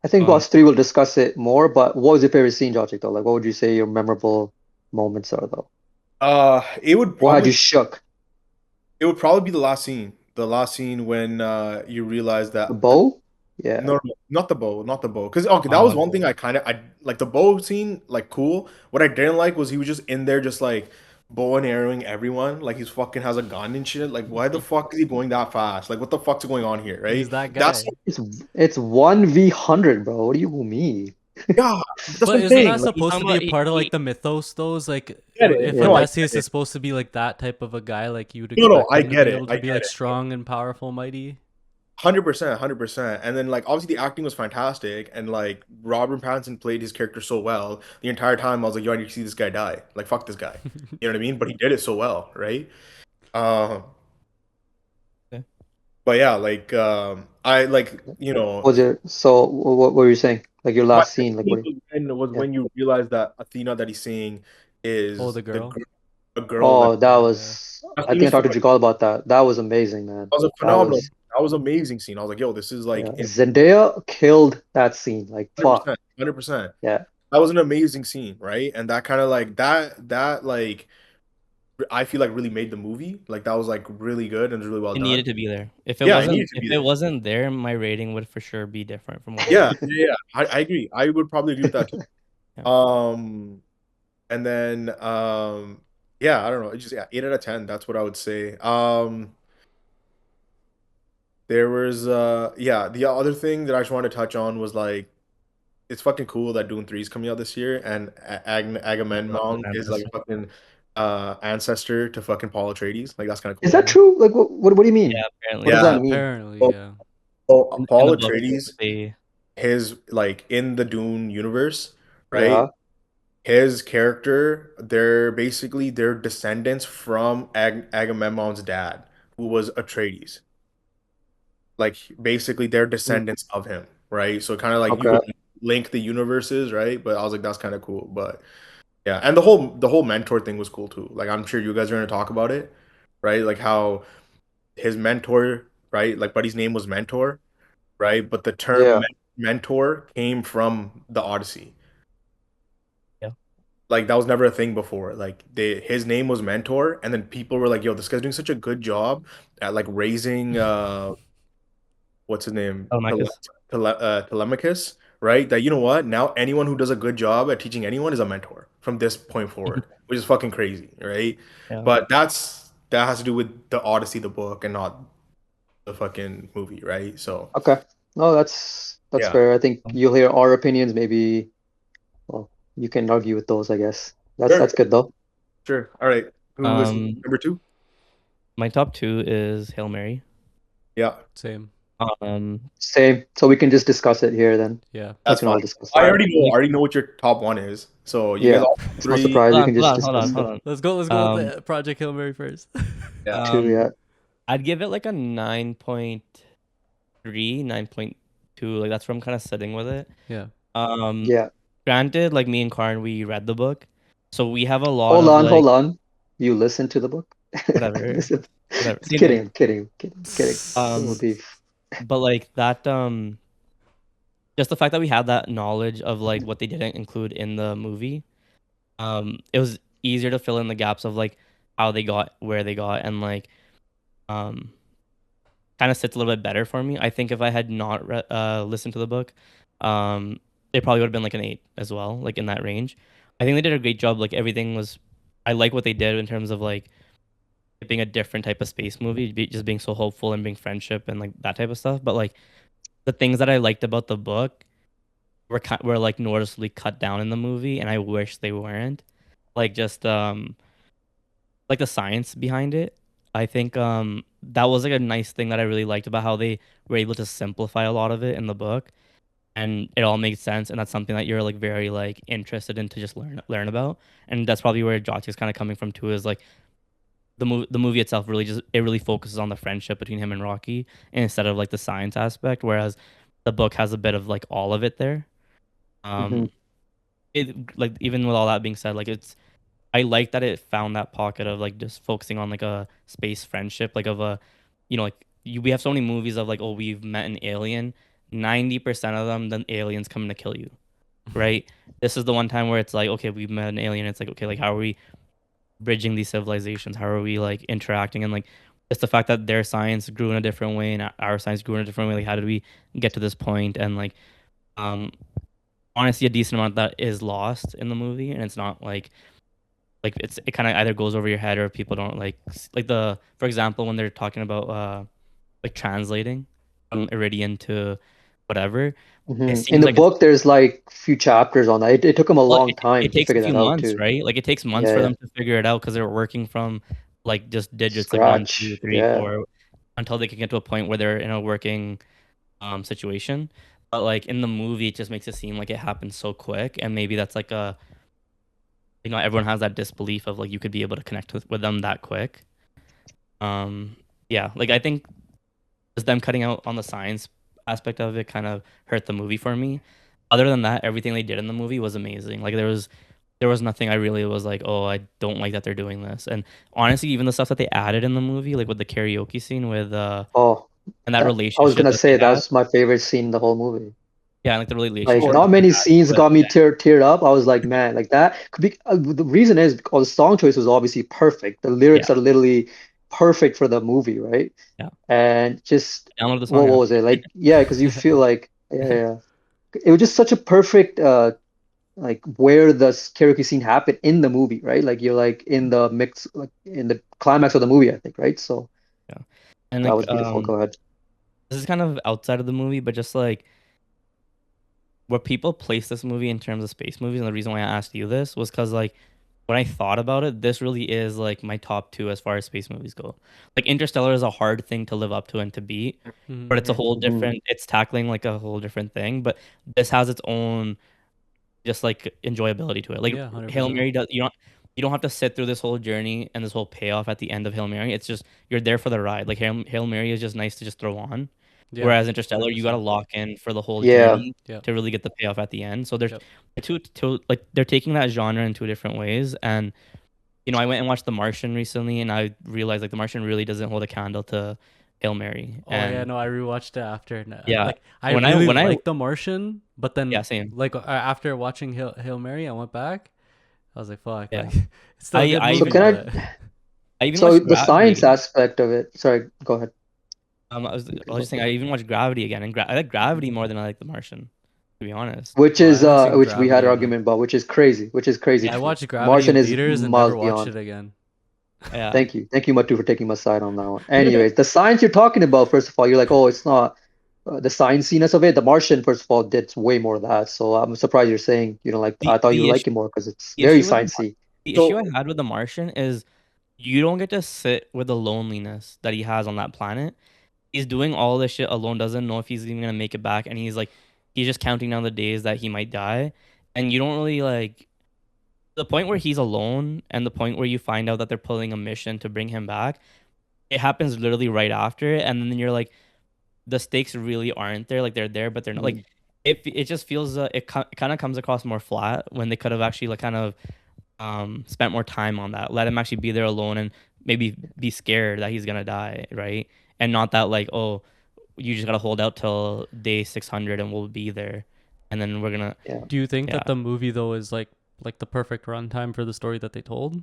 I think um, us three will discuss it more, but what was your favorite scene, Jogic, though? Like, what would you say your memorable moments are, though? What had you shook? It would probably be the last scene. The last scene when you realize The that bow? Yeah. no, no, not the bow, not the bow. Because okay, that was uh, one thing I like the bow scene, like cool. What I didn't like was he was just in there just like bow and arrowing everyone, like he's fucking has a gun and shit. Like why the fuck is he going that fast? Like what the fuck's going on here, He's right? that That's guy. It's it's 1v100, bro. What do you mean? yeah, but that's But what I'm isn't saying. that Like he's supposed to talking be about a part of like the mythos though? Is like I get it. if Yeah. No, I Odysseus get is it. supposed to be like that type of a guy, like you'd No, expect I him to get be it. able I to be get like it. strong and powerful, mighty. 100%, 100%. And then like obviously the acting was fantastic and like Robert Pattinson played his character so well. The entire time I was like, yo, I need to see this guy die. Like fuck this guy. You know what I mean? But he did it so well, right? Um okay. but yeah, like I like, Was it so? What were you saying? Like your my last scene? Like what? was Yeah. when you realize that Athena that he's seeing Oh, is the girl. a girl that Oh, that Yeah. was. that I scene think was I talked to phenomenal. Jagal about that. That was amazing, man. That was a That phenomenal. was. That was an amazing scene. I was like, yo, this is Yeah. like Zendaya killed that scene. Like fuck. 100%, 100%. Yeah. That was an amazing scene, right? And that kind of like that like I feel like really made the movie. Like that was like really good and really well It done. needed to be there. Yeah, it needed to If be it there. wasn't there, my rating would for sure be different from what it Yeah, is. yeah, yeah. I agree. I would probably agree with that too. Yeah. And then yeah, I don't know. It's just yeah, 8 out of 10. That's what I would say. There was yeah, the other thing that I just wanted to touch on was like it's fucking cool that Dune 3 is coming out this year and Agamemnon is like a fucking ancestor to fucking Paul Atreides. Like that's kind of Is cool. that true? Like what do you mean? Yeah, What apparently. does Yeah. that mean? Apparently, So, yeah. so In the Paul book, Atreides, they his like in the Dune universe, right? Yeah. His character, they're descendants from Agamemnon's dad, who was Atreides. Like basically they're Hmm. descendants of him, right? So kind of like you Okay. could link the universes, right? But I was like, that's kind of cool. But yeah, and the whole mentor thing was cool too. Like I'm sure you guys are gonna talk about it, right? Like how his mentor, right? Like Buddy's name was Mentor, right? But the term Yeah. mentor came from the Odyssey. yeah. Like that was never a thing before. Like his name was Mentor, and then people were like, "Yo, this guy's doing such a good job at like raising what's his name? Telemachus. Telemachus, right? That you know what? Now anyone who does a good job at teaching anyone is a mentor from this point forward, which is fucking crazy, right? Yeah. But that has to do with the Odyssey, the book, and not the fucking movie, right? So Okay. No, that's yeah, fair. I think you'll hear our opinions. Maybe, well, you can argue with those, I guess. sure, That's good though. sure. All right, who is Um, number two? my top two is Hail Mary. Yeah, Same. Um, Same. So we can just discuss it here then. Yeah. We that's can fine. all discuss I it. I like, already know what your top one is. So you guys Yeah. all It's no three. surprise. We hold can on, just hold on, discuss hold it. on. Let's go with Um, the Project Hail Mary first. Yeah. Two, yeah. I'd give it like a 9.3, 9.2. Like that's where I'm kind of sitting with it. Yeah. Um, Yeah. granted, like me and Karan, we read the book, so we have a lot Hold of on, like hold on. You listen to the book? whatever, Listen. whatever. Just kidding, I'm kidding, kidding. No Um, beef. but like that, just the fact that we had that knowledge of like what they didn't include in the movie, it was easier to fill in the gaps of like how they got where they got and like um kind of sits a little bit better for me. I think if I had not listened to the book, it probably would have been like an 8 as well, like in that range. I think they did a great job. Like everything was, I like what they did in terms of like it being a different type of space movie, just being so hopeful and being friendship and like that type of stuff. But like the things that I liked about the book were like noticeably cut down in the movie, and I wish they weren't. Like just like the science behind it. I think that was like a nice thing that I really liked about how they were able to simplify a lot of it in the book, and it all made sense, and that's something that you're like very like interested in to just learn about. And that's probably where Jati is kind of coming from too, is like the movie itself really just it really focuses on the friendship between him and Rocky instead of like the science aspect, whereas the book has a bit of like all of it there. Hmm. Um it like even with all that being said, like it's I like that it found that pocket of like just focusing on like a space friendship, like of a, like we have so many movies of like, oh, we've met an alien. 90% of them, then aliens coming to kill you, right? This is the one time where it's like, okay, we've met an alien. It's like, okay, like how are we bridging these civilizations? How are we like interacting? And like, it's the fact that their science grew in a different way and our science grew in a different way. Like, how did we get to this point? And like, um, honestly, a decent amount that is lost in the movie, and it's not like it kind of either goes over your head or people don't like the for example when they're talking about like translating from Iridian to whatever, it Hmm. In seems the like it's book, there's like few chapters on that. It took them a well long it time to takes a figure few that out months, too. right? Like it takes months Yeah, for yeah. them to figure it out because they're working from like just digits like one two Scratch. three Yeah. four until they can get to a point where they're in a working situation. But like in the movie it just makes it seem like it happens so quick, and maybe that's like a everyone has that disbelief of like you could be able to connect with them that quick. um yeah, like I think just them cutting out on the science aspect of it kind of hurt the movie for me. Other than that, everything they did in the movie was amazing. Like there was nothing I really was like, oh, I don't like that they're doing this. And honestly, even the stuff that they added in the movie, like with the karaoke scene with Oh, and that that I was relationship gonna that they say had. that's my favorite scene in the whole movie. Yeah, like the Like relationship Or that not they many had scenes with got me teared up. I was like, man, like that could be the reason is because the song choice was obviously perfect. The yeah, lyrics are literally perfect for the movie, right? yeah. And just Download the what song app. was it? Like yeah, because you feel like yeah, yeah. It was just such a perfect like where the karaoke scene happened in the movie, right? Like you're like in the mix like in the climax of the movie, I think, right? So Yeah. And that like was beautiful. Go ahead. this is kind of outside of the movie, but just like where people place this movie in terms of space movies, and the reason why I asked you this was because like when I thought about it, this really is like my top two as far as space movies go. Like Interstellar is a hard thing to live up to and to beat, but it's a Mm-hmm. whole Hmm. different. It's tackling like a whole different thing. But this has its own just like enjoyability to it. Like Yeah, Hail 100%. Mary does. You don't have to sit through this whole journey and this whole payoff at the end of Hail Mary. It's just you're there for the ride. Like Hail Mary is just nice to just throw on. Yeah, Whereas Interstellar, you got to 100%. lock in for the whole Yeah. journey Yep. to really get the payoff at the end. So there's Yep. two like they're taking that genre in two different ways. And I went and watched The Martian recently, and I realized like The Martian really doesn't hold a candle to Hail Mary. Oh yeah, And no, I rewatched it after. And, yeah, like I when I really when I liked The Martian, but yeah, then same. like after watching Hail Mary, I went back. I was like, fuck, Yeah, like it's still a I good I So movie, can even but I I even so watched the science Gravity. aspect of it. Sorry, go ahead. I You was just saying I even watched Gravity again, and I like Gravity more than I like The Martian, to be honest. Which oh, I is haven't seen which we had Gravity an enough. argument about, which is crazy Yeah, I to me. watched Gravity Martian in is theaters and never miles watched beyond. it again. yeah. Thank you, Matu, for taking my side on that one. Anyways, the science you're talking about, first of all, you're like, oh, it's not the scienciness of it. The Martian, first of all, did way more of that. So I'm surprised you're saying you know like The I thought you would the like issue it more because it's the very issue with sciencey. the issue I so had with The Martian is you don't get to sit with the loneliness that he has on that planet. He's doing all this shit alone, doesn't know if he's even gonna make it back, and he's just counting down the days that he might die, and you don't really like the point where he's alone and the point where you find out that they're pulling a mission to bring him back. It happens literally right after it, and then you're like, the stakes really aren't there. Like they're there, but they're not. Like Mhm. it just feels kind of comes across more flat when they could have actually like kind of spent more time on that. Let him actually be there alone and maybe be scared that he's gonna die, right? And not that like, oh, you just gotta hold out till day 600 and we'll be there, and then we're gonna Yeah, Do you think yeah. that the movie though is like the perfect runtime for the story that they told?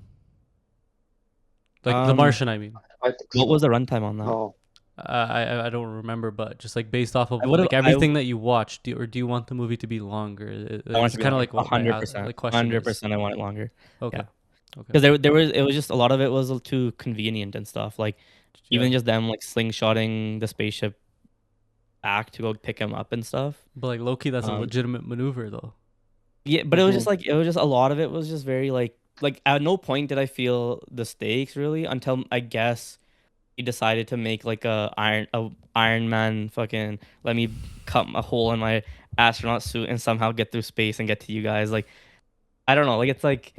Like The Um, Martian, I mean. I think what was so. the runtime on that? Oh, I don't remember, but just like based off I of would have like everything that you watched, do you want the movie to be longer? I want it It's to be kind of longer. like A what my hundred percent. like question Hundred is. percent. I want it longer. Yeah. Okay. Okay. Because it was just a lot of it was too convenient and stuff. Like even Yeah. just them like slingshotting the spaceship back to go pick him up and stuff. But like Loki, that's a Um, legitimate maneuver though. yeah, but Hmm. it was just a lot of it was just very like at no point did I feel the stakes really until I guess he decided to make like a Iron Man fucking let me cut a hole in my astronaut suit and somehow get through space and get to you guys. Like I don't know, like it's like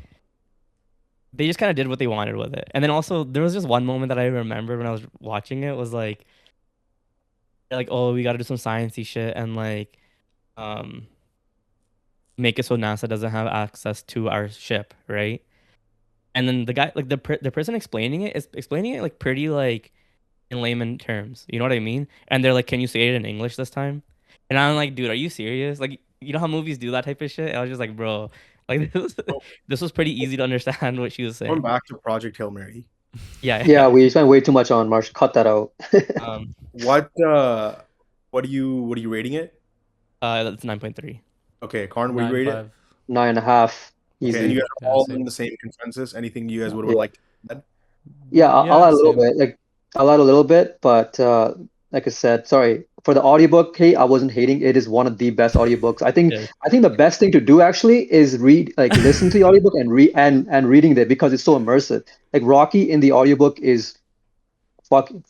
they just kind of did what they wanted with it. And then also there was just one moment that I remember when I was watching it was like oh we got to do some sciencey shit and like um make it so NASA doesn't have access to our ship, right? And then the guy like the person explaining it is explaining it like pretty like in layman terms. You know what I mean? And they're like, "Can you say it in English this time?" And I'm like, "Dude, are you serious?" Like, you know how movies do that type of shit? I was just like, "Bro, like Well, this was pretty easy to understand what she was going saying." back to Project Hail Mary. Yeah, Yeah, yeah. we spent way too much on Marsh. Cut that out. Um, What what are you rating it? that's 9.3. Okay, Karn, what do you Nine rate it? five. 9.5, Okay, and you easy. guys are Yeah, all in same. the same consensus. Anything you guys would Yeah, like to add? yeah. I'll Yeah, add a little same. bit. Like I'll add a little bit, but like I said, sorry for the audiobook. Hey, I wasn't hating. It is one of the best audiobooks. Yeah, I think the best thing to do actually is read, like listen to the audiobook and read and reading it because it's so immersive. Like Rocky in the audiobook is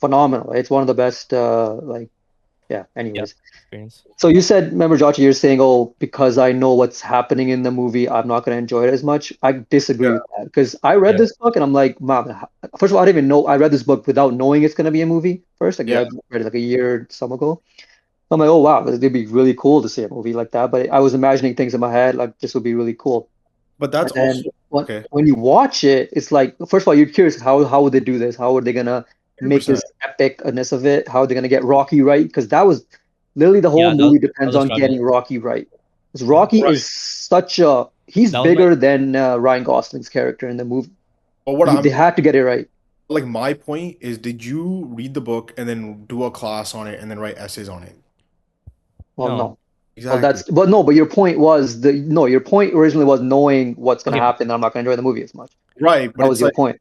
phenomenal. It's one of the best. Like yeah. yeah. Anyways. Experience. So you said, remember, Josh, you're saying, oh, because I know what's happening in the movie, I'm not going to enjoy it as much. I Yeah, disagree with that because I read Yeah, this book and I'm like, man, first of all, I didn't even know I read this book without knowing it's going to be a movie first. Like, yeah. I read it like a year or some ago. I'm like, oh, wow, it'd be really cool to see a movie like that. But I was imagining things in my head, like, this would be really cool. But that's And then also okay. when you watch it, it's like, first of all, you're curious how would they do this? How are they gonna make 100%. this epicness of it? How are they gonna get Rocky right? Because that was literally the whole yeah. movie That depends was a on struggle. getting Rocky right. Because Yeah. Rocky Right. is such a he's That was my bigger than Ryan Gosling's character in the movie. But what They I'm had to get it right. like my point is, did you read the book and then do a class on it and then write essays on it? Well, no. no. Well, Exactly. that's but no. But your point was the no. Your point originally was knowing what's gonna Okay, happen. I'm not gonna enjoy the movie as much. Right, but That was it's your like point,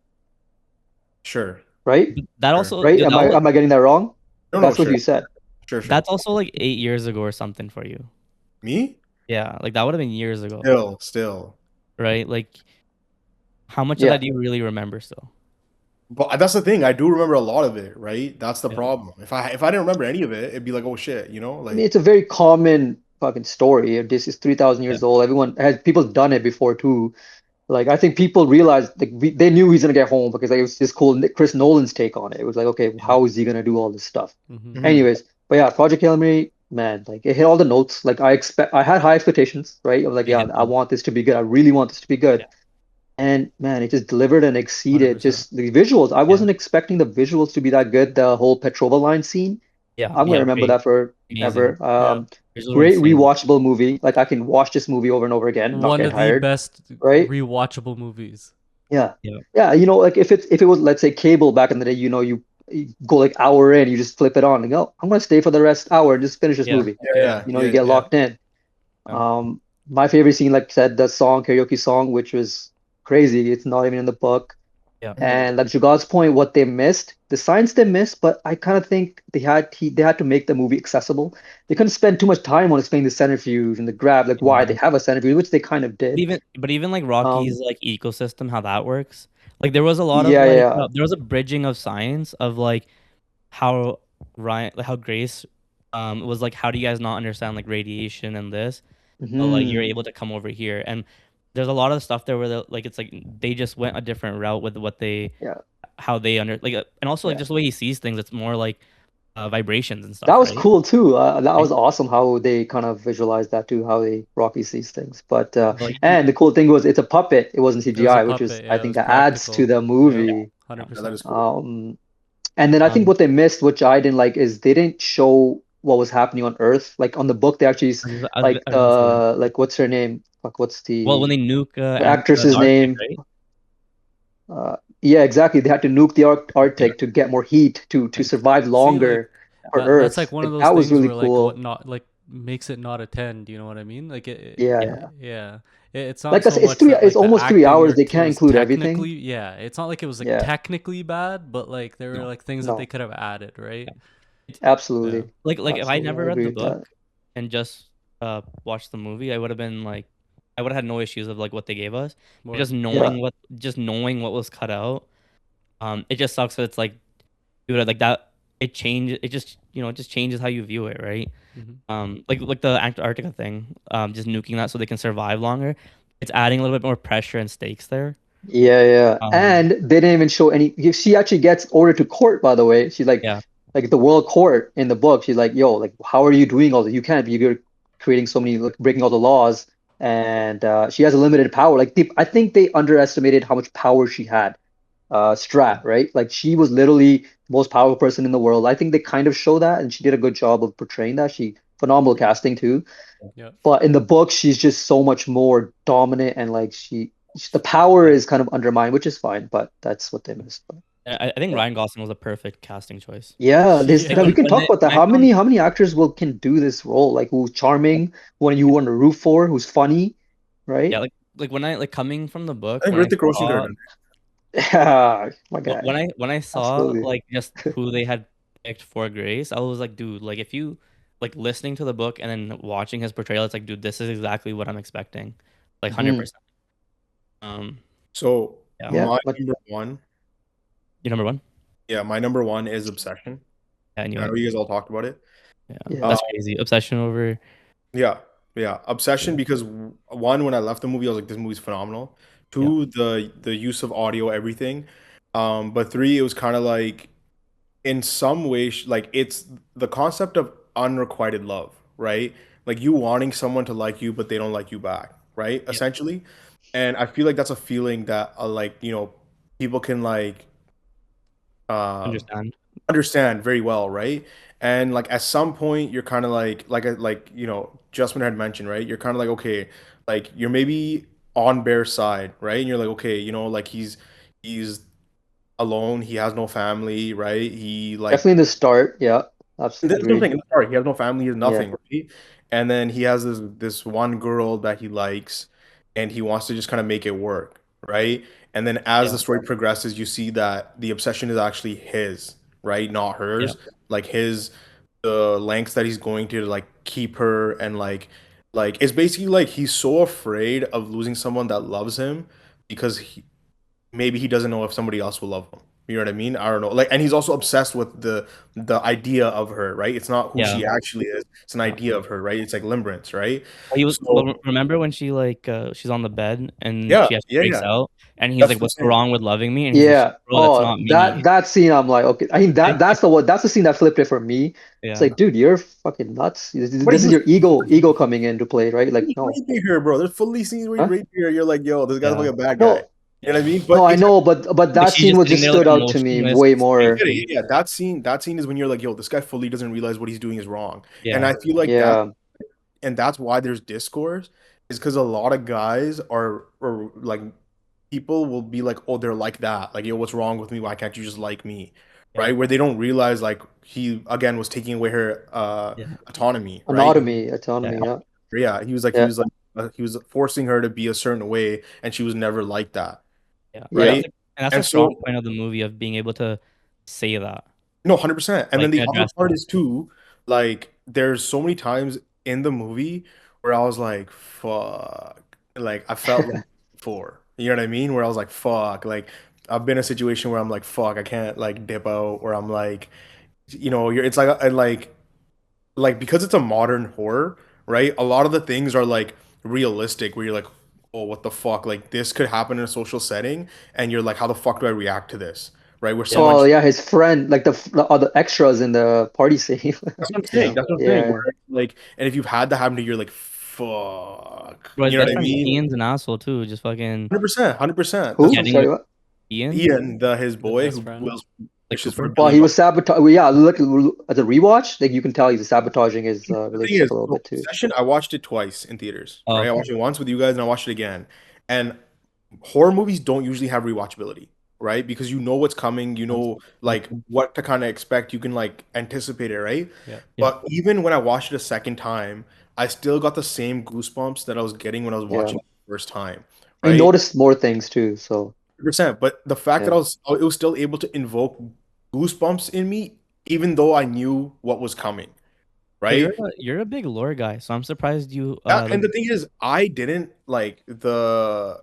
sure, right? that sure. also Right? dude, that was Am I getting that wrong? No, no, That's what sure, you said. sure, sure. that's also like 8 years ago or something for you. Me? Yeah, like that would have been years ago, Still. right? Like how much of Yeah. that do you really remember still? But that's the thing. I do remember a lot of it, right? That's the Yeah, problem. If I didn't remember any of it, it'd be like, oh shit, I mean, like it's a very common fucking story. This is 3,000 yeah, years old. Everyone has people done it before too. Like I think people realized like they knew he's gonna get home because like, it was just cool. Chris Nolan's take on it. It was like, okay, yeah, how is he gonna do all this stuff? Mm-hmm. Mhm. Anyways, but yeah, Project Hail Mary, man, like it hit all the notes. Like I had high expectations, right? I was like, they yeah, hit I them. want this to be good. I really want this to be Yeah, good. And man, it just delivered and Hundred exceeded percent. just the visuals. I yeah, wasn't expecting the visuals to be that good. The whole Petrova line scene. yeah, I'm gonna yeah. remember Great, that amazing. forever. Yeah. Visuals were Great insane. rewatchable movie. Like I can watch this movie over and over again, not One get of the tired, best right? rewatchable movies. Yeah. Yeah, Yeah, like if it was let's say cable back in the day, you go like hour in, you just flip it on and go, I'm gonna stay for the rest hour and just finish this yeah, movie. Yeah. You Yeah, get Yeah. locked in. yeah. My favorite scene, like I said, the song, karaoke song, which was crazy. It's not even in the book. Yeah. Mhm. And like to God's point, what they missed, the science they missed, but I kind of think they had to make the movie accessible. They couldn't spend too much time on explaining the centrifuge and the grab, like why they Yeah. have a centrifuge, which they kind of But did. even like Um, Rocky's like ecosystem, how that works. Like there was a lot of yeah, like yeah. there was a bridging of science of like how Ryan like how Grace was like how do you guys not understand like radiation and this? But like you're Hmm. able to come over here and there's a lot of stuff there where like it's like they just went a different route with what they Yeah, how they under like and also like yeah. just the way he sees things it's more like vibrations and That stuff, was right? cool too. That Right? was awesome how they kind of visualized that too, how they Rocky sees things. But But, like and the cool thing was it's a puppet. It wasn't It was a CGI, which is puppet. I Yeah, it think was that adds to practical. the Yeah. movie. yeah. Yeah, that 100%. is cool. And then I think Um what they missed, which I didn't like, is they didn't show what was happening on Earth. Like on the book, they actually like I was gonna say that. like what's her name? Fuck, what's Well, when the they nuke actress's the Arctic, name? right? Yeah, exactly. They had to nuke the Yeah. Arctic to get more heat to survive See, like longer for that's like Earth. one of Like those that was things really where like what cool. not like makes it not a 10. Do you know what I mean? Like Yeah, Yeah. yeah. yeah. It's not Like I so said, it's much three. that It's like the almost three acting hours. or They it can't was include everything. technically, yeah, it's not like it was like Yeah. technically bad, but like there were No. like things that they No. could have added, right? Yeah. Absolutely. Like if I Absolutely. never I read agree the with that. book and just watched the movie, I would have been like, I would have had no issues of like what they gave us. But More. Yeah. just knowing what was cut out, it just sucks that it's like, dude, like that. It changes. It just it just changes how you view it, right? Hmm. Like the Antarctica thing, just nuking that so they can survive longer. It's adding a little bit more pressure and stakes there. Yeah, yeah. Um, And they didn't even show any. She actually gets ordered to court, by the way. She's yeah, like the world court in the book. She's like, yo, like, how are you doing all this? You can't be. You're creating so many, like, breaking all the laws. And she has a limited power. Like, I think they underestimated how much power she had. Strat, right? Like, she was literally the most powerful person in the world. I think they kind of show that, and she did a good job of portraying that. She phenomenal casting too. Yeah. But in the book, she's just so much more dominant, and like the power is kind of undermined, which is fine. But that's what they missed. But I think yeah, Ryan Gosling was a perfect casting choice. yeah. This Like Yeah. we can talk about that. when I found How many actors will can do this role? Like, who's charming, who you want to root for, who's funny, yeah, right? like when I like coming from the book I think when I Hrithik Roshan could have saw done Yeah, my guy. when I saw Absolutely. like just who they had picked for Grace, I was like, dude, like if you like listening to the book and then watching his portrayal, it's like, dude, this is exactly what I'm expecting, like Hmm. 100%. Um, So yeah, Yeah, my but number one, you number one? yeah, my number one is Obsession. Yeah, I knew I know it. you guys all talked about it. Yeah, yeah, Uh, that's crazy. Obsession over. yeah, yeah, Obsession Yeah, because one, when I left the movie, I was like, this movie's phenomenal. yeah, Two, the use of audio, everything. But three, it was kind of like in some way, like it's the concept of unrequited love, right? Like you wanting someone to like you, but they don't like you back, right? yeah. Essentially. And I feel like that's a feeling that like, people can like um Understand? understand very well, right? And like at some point you're kind of like Justman had mentioned, right? You're kind of like, okay, like you're maybe on Bear's side, right? And you're like, okay, like he's alone, he has no family, right? He like definitely in the start. Yeah, absolutely that's what I'm agreed. saying. In the start, he has no family, he has Yeah, nothing, right? And then he has this one girl that he likes, and he wants to just kind of make it work, right? And then as Yeah, the story progresses, you see that the obsession is actually his, right? Not yeah, hers. Like the lengths that he's going to like keep her, and like it's basically like he's so afraid of losing someone that loves him because maybe he doesn't know if somebody else will love him. You know what I mean? I don't know. Like, and he's also obsessed with the idea of her, right? It's not who yeah. she actually is. It's an idea of her, right? It's like limerence, right? He was. So Remember when she like she's on the bed and yeah, she has yeah, breaks yeah. out and he's That's like, what I'm "What's saying. wrong with loving me?" And he's like, yeah. "Bro, that's Oh, not me." that scene, I'm like, okay. I mean, And, that's the scene that flipped it for me. It's Yeah, like, dude, you're fucking nuts. but This he is was your ego coming into play, right? Like, he's no, raping her, bro. There's fully scenes where he's huh? raping her. You're like, yo, this guy's like yeah, a bad guy. No, You know what I yeah. mean? no, But I it's know, but Like that she's scene just was sitting just there like stood out to me emotionless, way straight more. yeah, face. yeah, that scene is when you're like, yo, this guy fully doesn't realize what he's doing is wrong. And Yeah, I feel like that Yeah. and that's why there's discourse is because a lot of guys are like people will be like, oh, they're like that, like, yo, what's wrong with me, why can't you just like me, yeah, right? Where they don't realize like he again was taking away her yeah, autonomy, right? Anatomy, yeah, autonomy, yeah. Yeah, Yeah. he was forcing her to be a certain way, and she was never like that, yeah. And Yeah. right? that's a And strong so point of the movie of being able to say that, no, 100%. And then like the other address part that. is too, like, there's so many times in the movie where I was like, fuck. Like, I felt like before. You know what I mean? Where I was like, fuck. Like, I've been in a situation where I'm like, fuck, I can't like dip out, or I'm like, it's like, and like, because it's a modern horror, right? A lot of the things are like realistic, where you're like, oh, what the fuck? Like, this could happen in a social setting, and you're like, how the fuck do I react to this? Right? Where Yeah, someone Oh yeah, his friend, like the other extras in the party scene. That's what I'm saying. yeah. That's what I'm saying. Yeah. Where like, and if you've had that happen to you, you're like, fuck. Bro, his You know best what I friend mean? Ian's an assoul too, just fucking 100%, 100%. That's Who? what I'm getting saying. Sorry, with what? Ian, Ian, his The boy best who friend. Will's like wishes for a super. Well, billion he dollars. was sabotage. Well, yeah, look at the rewatch. Like you can tell he's sabotaging his The thing is, relationship a little so bit too. Session, I watched it twice in theaters, Oh, right? I okay. watched it once with you guys, and I watched it again. And horror movies don't usually have rewatchability, right? Because you know what's coming, you know like Mhm. what to kind of expect, you can like anticipate it, right? Yeah. Yeah, But even when I watched it a second time, I still got the same goosebumps that I was getting when I was Yeah. watching it first time, You right? noticed more things too, so 100%. But the fact that yeah. it was still able to invoke goosebumps in me, even though I knew what was coming, But right? you're a big lore guy, so I'm surprised you That, like and the thing is, I didn't like the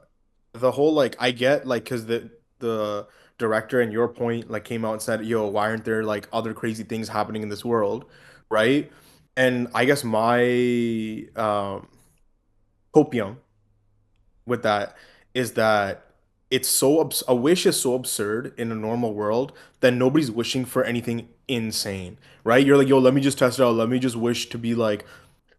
whole like I get like because the director and your point like came out and said, "Yo, why aren't there like other crazy things happening in this world?" Right? And I guess my copium with that is that a wish is so absurd in a normal world that nobody's wishing for anything insane, right? You're like, yo, let me just test it out. Let me just wish to be like,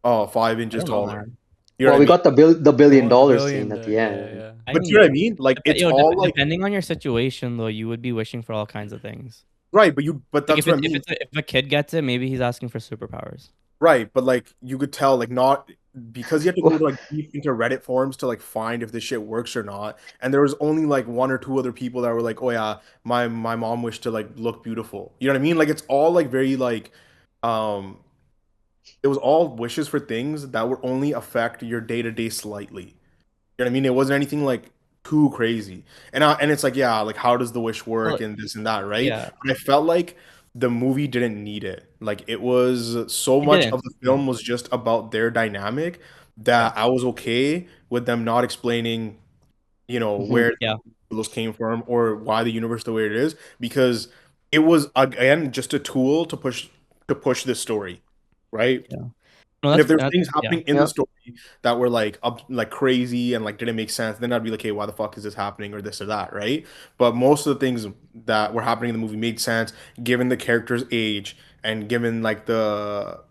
oh, five I inches don't know, taller. man. You know what Well, I we mean? got the The billion one, the dollar scene billion, at the yeah, end. yeah. I But you know mean, what I mean? Like it's all like depending on your situation though, you would be wishing for all kinds of things. right, but Like that's what I mean. if a kid gets it, maybe he's asking for superpowers. Right, but like you could tell, like not because you have to go to like deep into Reddit forums to like find if this shit works or not. And there was only like one or two other people that were like, "Oh yeah, my mom wished to like look beautiful." You know what I mean? Like it's all like very like, um, it was all wishes for things that would only affect your day to day slightly. You know what I mean? It wasn't anything like too crazy. And it's like, yeah, like how does the wish Well, work and this and that, right? yeah, But I felt like the movie didn't need it. Like it was so he much didn't. of the No. film was just about their dynamic Yeah, that I was okay with them not explaining, Mhm. where yeah, those came from or why the universe the way it is because it was again just a tool to push this story, right? yeah. No, And if there's that's things yeah, happening in the Yeah. story that were like up like crazy and like didn't make sense, then I'd be like, hey, why the fuck is this happening or this or that, right? But most of the things that were happening in the movie made sense given the character's age and given like the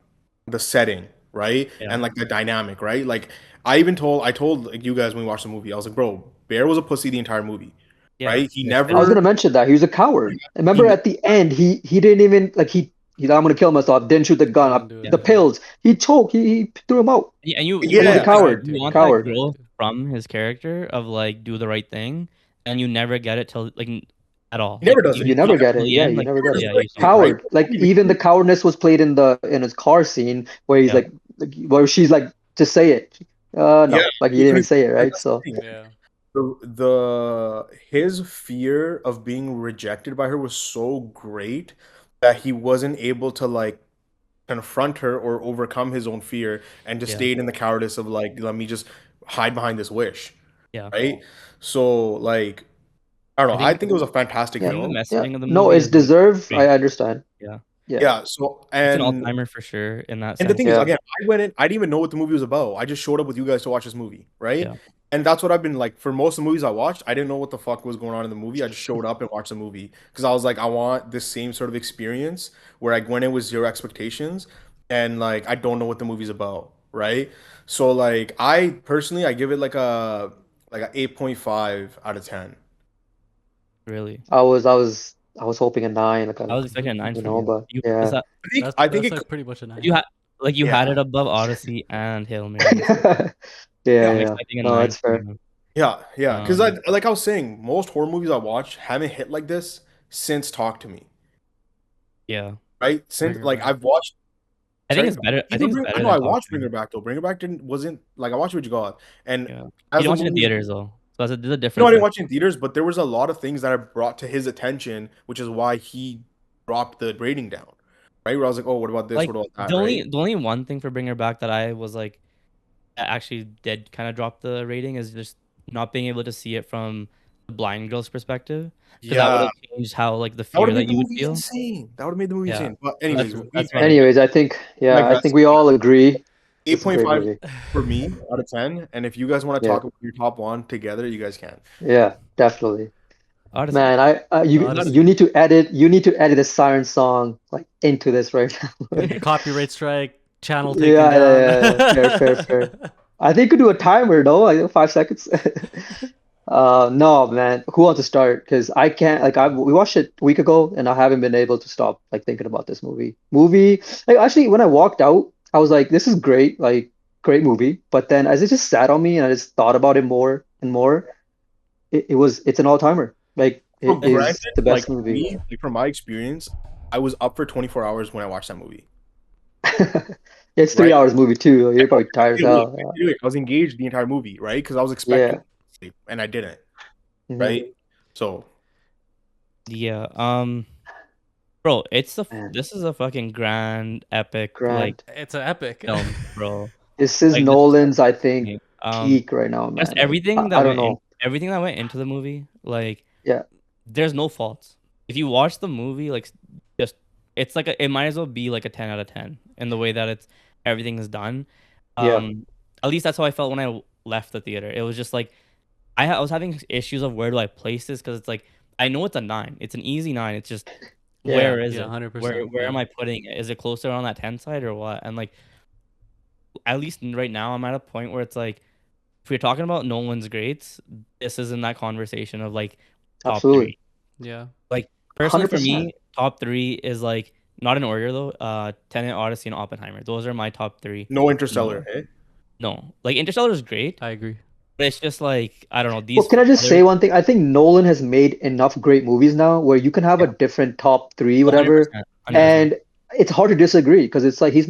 setting, right? yeah, And like the dynamic, right? Like I told like you guys when we watched the movie, I was like, bro, Bear was a pussy the entire movie, yeah. right? He I was never gonna mention that he was a coward. he Remember at the end, he didn't even like he's like, I'm gonna kill myself. Didn't shoot the gun. Didn't do Yeah. The anything. pills. He choked. He threw him out. And Like he's a yeah, He like tried coward. to. you want He that Coward. tried growth to. from his character of like do the right thing, and you never get it till like at all. he Like never does it. You even never He get till it. the Yeah, end, you like never get never it. does yeah, the you right saw thing, it. right? Coward. Like even the cowardness was played in his car scene where he's Yeah. like where she's like, just say it. Yeah, No, like he he didn't even couldn't. say it, Like right? that's the So thing. Yeah. The his fear of being rejected by her was so great that he wasn't able to like confront her or overcome his own fear and just Yeah, stayed in the cowardice of like let me just hide behind this wish, yeah. right? So like I don't I know. I think think it was a fantastic I yeah, think the film. yeah. messaging of the No, movie it's is like deserved. I great. understand. Yeah, Yeah, Yeah. So it's an all timer for sure in that and the sense. thing is, yeah. again, I went in, I didn't even know what the movie was about. I just showed up with you guys to watch this movie, right? Yeah, And that's what I've been like for most of the movies I watched. I didn't know what the fuck was going on in the movie. I just showed up and watched the movie because I was like, I want this same sort of experience where I went in with zero expectations and like I don't know what the movie's about, right? So like I personally I give it like a 8.5 out of 10. really. I was hoping a nine, like I a, was expecting a nine you from know, you. but You is yeah. that I think That's it like could, pretty much a you nine. had like you had yeah. it above Odyssey and Hail Mary. So Yeah, Yeah. I'm yeah. expecting a No, nine that's from fair. you. Yeah, yeah. Because I Um, like I was saying, most horror movies I watch haven't hit like this since Talk to Me, yeah. right? Since Bring her like back. I've watched. I think Sorry, it's better. I even think it's bring. I better know than I Talk watched to Bring Me. Her Back though. Bring Her Back didn't wasn't like I watched What You Got, and Yeah. You as don't the watch it in movie, theaters though. So there's a no, I difference didn't there. watch it in theaters, but there was a lot of things that I brought to his attention, which is why he dropped the rating down, right? Where I was like, oh, what about this? Like What about that? Right? the only one thing for Bring Her Back that I was like that actually did kind of drop the rating is just not being able to see it from the blind girl's perspective because that would Yeah, have changed how like the that would fear have that made the you would movie feel. insane. That would have made the movie Yeah. insane. But So anyways, we that's what I Anyways, I think digress. we all agree it's a great 8.5 movie. for me out of 10. And if you guys want to Yeah, talk about your top one together, you guys can. yeah, definitely. Odyssey. Man, you Odyssey. need to edit a siren song like into this right now. Copyright strike. Channel taken Yeah, yeah, down. yeah. Fair, fair, fair. I think you could do a timer, no? Like 5 seconds. No, man. Who wants to start? Because I can't. Like, we watched it a week ago, and I haven't been able to stop like thinking about this movie. Like, actually, when I walked out, I was like, "This is great, like, great movie." But then, as it just sat on me, and I just thought about it more and more, it's an all-timer. Like, So it It's is granted, the like best movie. me, like from my experience, I was up for 24 hours when I watched that movie. It's three right? hours movie too. You're probably tired as Look, hell. I was engaged the entire movie, right? Because I was expecting Yeah. to sleep, and I didn't, Hmm. right? So Yeah. Bro, Man, this is a fucking grand epic like grand. It's an epic. film, bro. This is Like this is Nolan's, I think, amazing. peak right now, Just man. Like I don't know. everything that went into the movie, like Yeah. there's no faults. If you watch the movie, like just it's like it might as well be like a 10 out of 10 in the way that it's everything is done. Yeah. Um, at least that's how I felt when I left the theater. It was just like I was having issues of where do I place this because it's like I know it's a 9. It's an easy 9. It's just Yeah. where is Yeah, it? Where 100%. where Yeah. am I putting it? Is it closer on that 10 side or what? And like at least right now I'm at a point where it's like if we're talking about Nolan's greats, this is in that conversation of like top Absolutely. 3. Yeah. Like personally for 100%. me, top 3 is like not in order though. Tenet, Odyssey, and Oppenheimer. Those are my top 3. no No, Interstellar, eh? no. Like Interstellar is great, I agree. but it's just like I don't know Well, these can I just others. say one thing? I think Nolan has made enough great movies now where you can have a Yeah, different top three, whatever, 100%, 100%. Yeah. and it's hard to disagree because it's like he's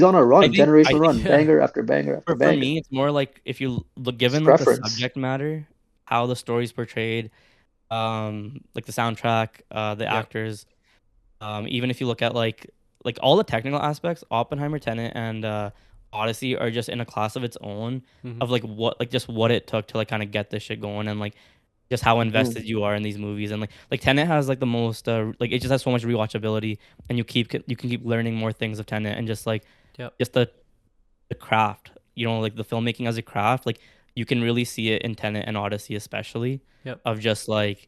on a I run, think I generational think run, Yeah. banger after banger after for banger. me it's more like if you look It's given like the preference. subject matter, how the story's portrayed, like the soundtrack, the Yep. actors. Even if you look at like all the technical aspects, Oppenheimer, Tenet, and Odyssey are just in a class of its own Hmm. of like what like just what it took to like kind of get this shit going and like just how Hmm. invested you are in these movies and like Tenet has like the most like it just has so much rewatchability and you can keep learning more things of Tenet and just like Yep. just the craft, like the filmmaking as a craft, like you can really see it in Tenet and Odyssey especially Yep. of just like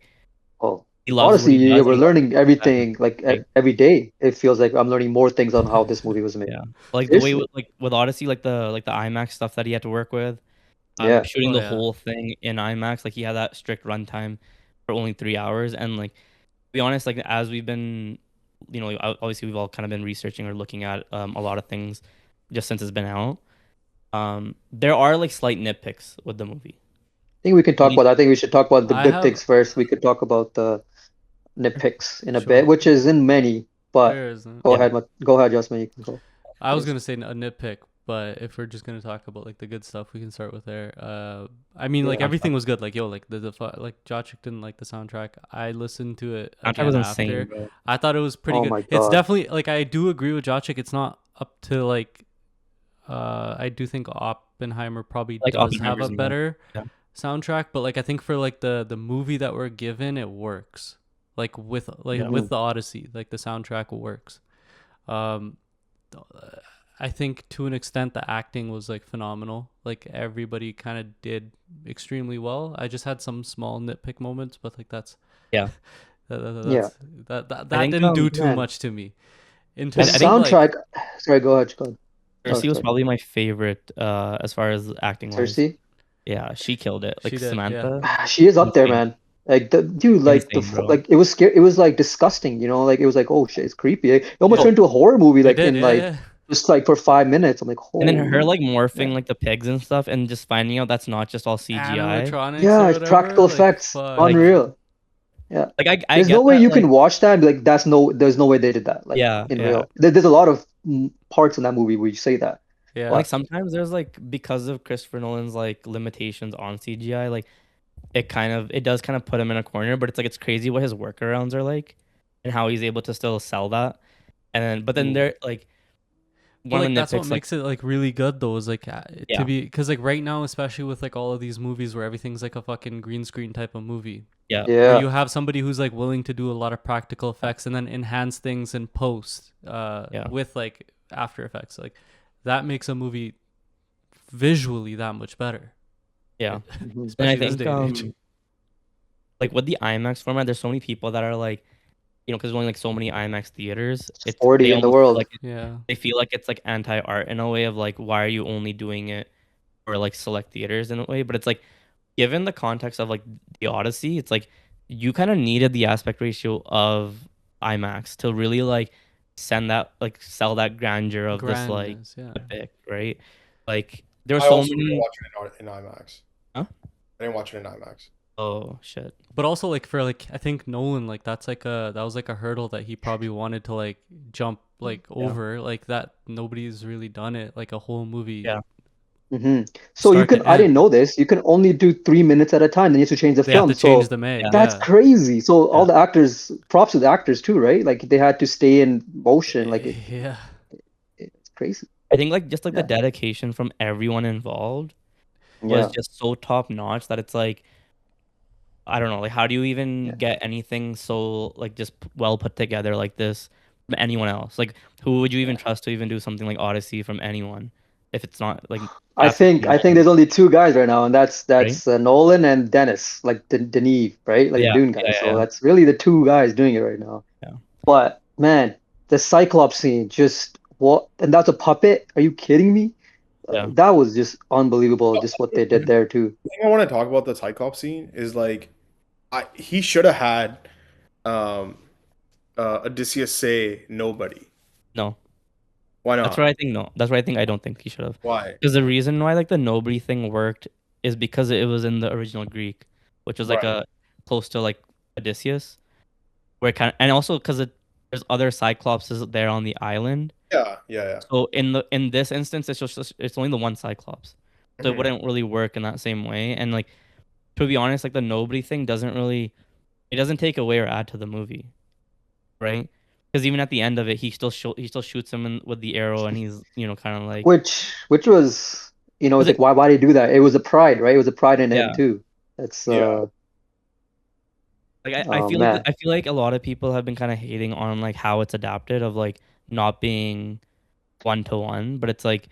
Oh, he loves what honestly, he yeah, does we're and he loves learning that. everything like every day. It feels like I'm learning more things on how this movie was made. Yeah. Like the way Seriously. with Odyssey, like the IMAX stuff that he had to work with, Yeah. shooting Oh the yeah. whole thing in IMAX, like he had that strict runtime for only 3 hours. And like to be honest, like as we've been, obviously we've all kind of been researching or looking at a lot of things just since it's been out. There are like slight nitpicks with the movie. I think we can talk about We- that. I think we should talk about the I good have things first. We could talk about the nitpicks in a bit, sure. which is in many, but There isn't. go Yeah. ahead, go ahead, Justin, you can go, I was please. gonna say a nitpick, but if we're just gonna talk about like the good stuff, we can start with there. I mean, like Yeah. everything was good. Like like like Jochik didn't like the soundtrack. I listened to it Soundtrack was again insane, after. bro. I thought it was pretty Oh good. my It's God. definitely like I do agree with Jochik. It's not up to like. I do think Oppenheimer probably Like does have a Oppenheimer's more. better Yeah. soundtrack, but like I think for like the movie that we're given, it works. Like Yeah. Hmm. with the Odyssey, like the soundtrack works. Um, I think to an extent the acting was like phenomenal. Like everybody kind of did extremely well. I just had some small nitpick moments, but like Yeah. Yeah, I that think didn't do too man. much to me. In The I terms think of like soundtrack. Sorry, go ahead, go ahead. Oh, Cersei was sorry. probably my favorite as far as acting wise. Cersei. Yeah, she killed it. she Like did, yeah. Samantha, She is up there, insane, man. Like the dude, like insane, bro. like it was scary. It was like disgusting, like it was like, oh shit, it's creepy. It almost Yeah. turned into a horror movie, It like did, in yeah, like yeah. just like for 5 minutes. I'm like, And then her holy, like morphing yeah, like the pigs and stuff, and just finding out that's not just all CGI. Animatronics yeah, or it's whatever. practical Like effects, fuck, Like, man. unreal. Yeah, I there's no get way that. you can Like, watch that and be like, there's no way they did that, like yeah, in yeah. real. There's a lot of parts in that movie where you say that, But Yeah. like but sometimes there's like because of Christopher Nolan's like limitations on CGI, like it does kind of put him in a corner. But it's like it's crazy what his workarounds are like, and how he's able to still sell that. And then, but then mm, there like But one of like the that's what nitpicks, like makes it like really good though is like to yeah, be because like right now especially with like all of these movies where everything's like a fucking green screen type of movie yeah, where yeah, you have somebody who's like willing to do a lot of practical effects and then enhance things in post yeah, with like After Effects like that makes a movie visually that much better yeah. mhm. And I especially this think day and age. like with the IMAX format, there's so many people that are like, because there's only like so many IMAX theaters, It's 40 they in the almost feel world. like Yeah. they feel like it's like anti-art in a way of like why are you only doing it for like select theaters in a way, but it's like given the context of like the Odyssey, it's like you kind of needed the aspect ratio of IMAX to really like sell that grandeur of this like Grandness, yeah. epic, right? Like there were I so also didn't many. watch it in IMAX. Huh? I didn't watch it in IMAX. Oh shit. But also like for like I think Nolan like that was like a hurdle that he probably wanted to like jump like Yeah. over like that nobody's really done it like a whole movie Yeah. So you start can, to I didn't end. know this. You can only do 3 minutes at a time. Then you have to change the They have film. to change So the Meg, Yeah. that's yeah. crazy. So all Yeah. the actors, props to the actors too, right? Like they had to stay in motion. Like Yeah. it's crazy. I think like just like the Yeah. dedication from everyone involved was Yeah. just so top notch that it's like I don't know, like how do you Yeah. even get anything so like just well put together like this from anyone else? Like who would you even Yeah. trust to even do something like Odyssey from anyone if it's not like I after think I think Nolan, there's only two guys right now, and that's right? Nolan and Dennis, like Denis, right? Like the Yeah, Dune yeah, guy. So yeah, that's really the two guys doing it right now. yeah. But man, the Cyclops scene, just what? And that's a puppet? Are you kidding me? Yeah. That was just unbelievable, just what they did there too. The thing I want to talk about the Cyclops scene is like, he should have had um Odysseus say nobody. No. Why That's not? where I think no. That's where I think I don't think he should have. Why? Because the reason why like the nobody thing worked is because it was in the original Greek, which was like Right. a close to like Odysseus, where it kind of and also because there's other Cyclopses there on the island. Yeah, yeah, So in this instance, it's only the one Cyclops, yeah. so it Mhm. wouldn't really work in that same way. And like to be honest, like the nobody thing doesn't really it doesn't take away or add to the movie, right? Because even at the end of it, he still shoots him with the arrow, and he's kind of like Which was, was it's it like why did he do that? It was a pride, right? It was a pride in him yeah. too. That's Yeah. Like I oh feel like man. I feel like a lot of people have been kind of hating on like how it's adapted of like not being one to one, but it's like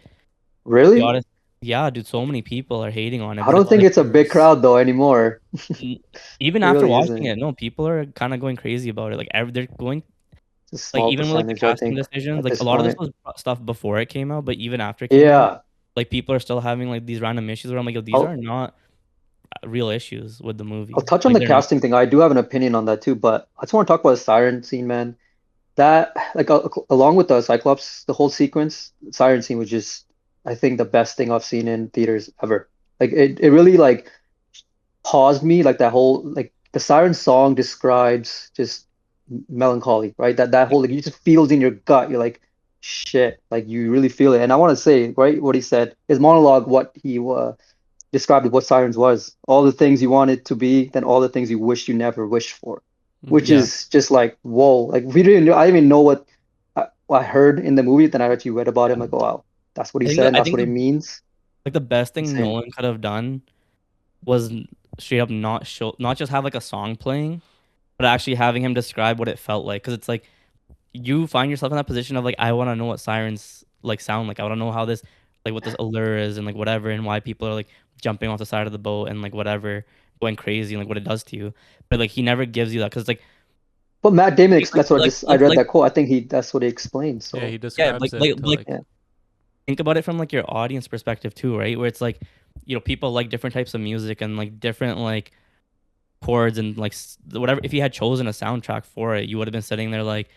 to be Really? honest, yeah, dude, so many people are hating on it, I but don't it's think like it's a big Haters. crowd though anymore. n- even It after really watching isn't. it, no, people are kind of going crazy about it. Like they're going It's a like small even with like the percentage, I casting think, decisions, at like this a lot of this point. was stuff before it came out, but even after it came out, Yeah. like people are still having like these random issues where I'm like, yo, these are I'll not real issues with the I'll movie. touch on Like the they're not. casting thing. I do have an opinion on that too, but I just want to talk about the siren scene, man. That like along with the Cyclops, the whole sequence, siren scene was just, I think, the best thing I've seen in theaters ever. Like it really like paused me, like that whole, like the siren song describes just melancholy, right? That whole, like, you just feels in your gut. You're like, shit, like you really feel it. And I want to say, right, what he said, his monologue, what he described what sirens was, all the things you wanted to be, then all the things you wish you never wished for, which Mm-hmm. Yeah, is just like, whoa, like we didn't know, I didn't even know what I heard in the movie. Then I actually read about it. I'm yeah. like, oh wow, that's what he I think said, that and I that's think what it the means. like the best thing Insane. Nolan could have done was straight up not just have like a song playing, but actually having him describe what it felt like. Because it's like you find yourself in that position of like I want to know what sirens like sound like. I want to know how this like what this allure is and like whatever and why people are like jumping off the side of the boat and like whatever going crazy and like what it does to you. But like he never gives you that because like But Matt Damon, like that's what like I like read like that quote. I think that's what he explained. Yeah, he So yeah describes it to like like yeah, think about it from like your audience perspective too, right? Where it's like people like different types of music and like different like chords and like whatever. If you had chosen a soundtrack for it, you would have been sitting there like,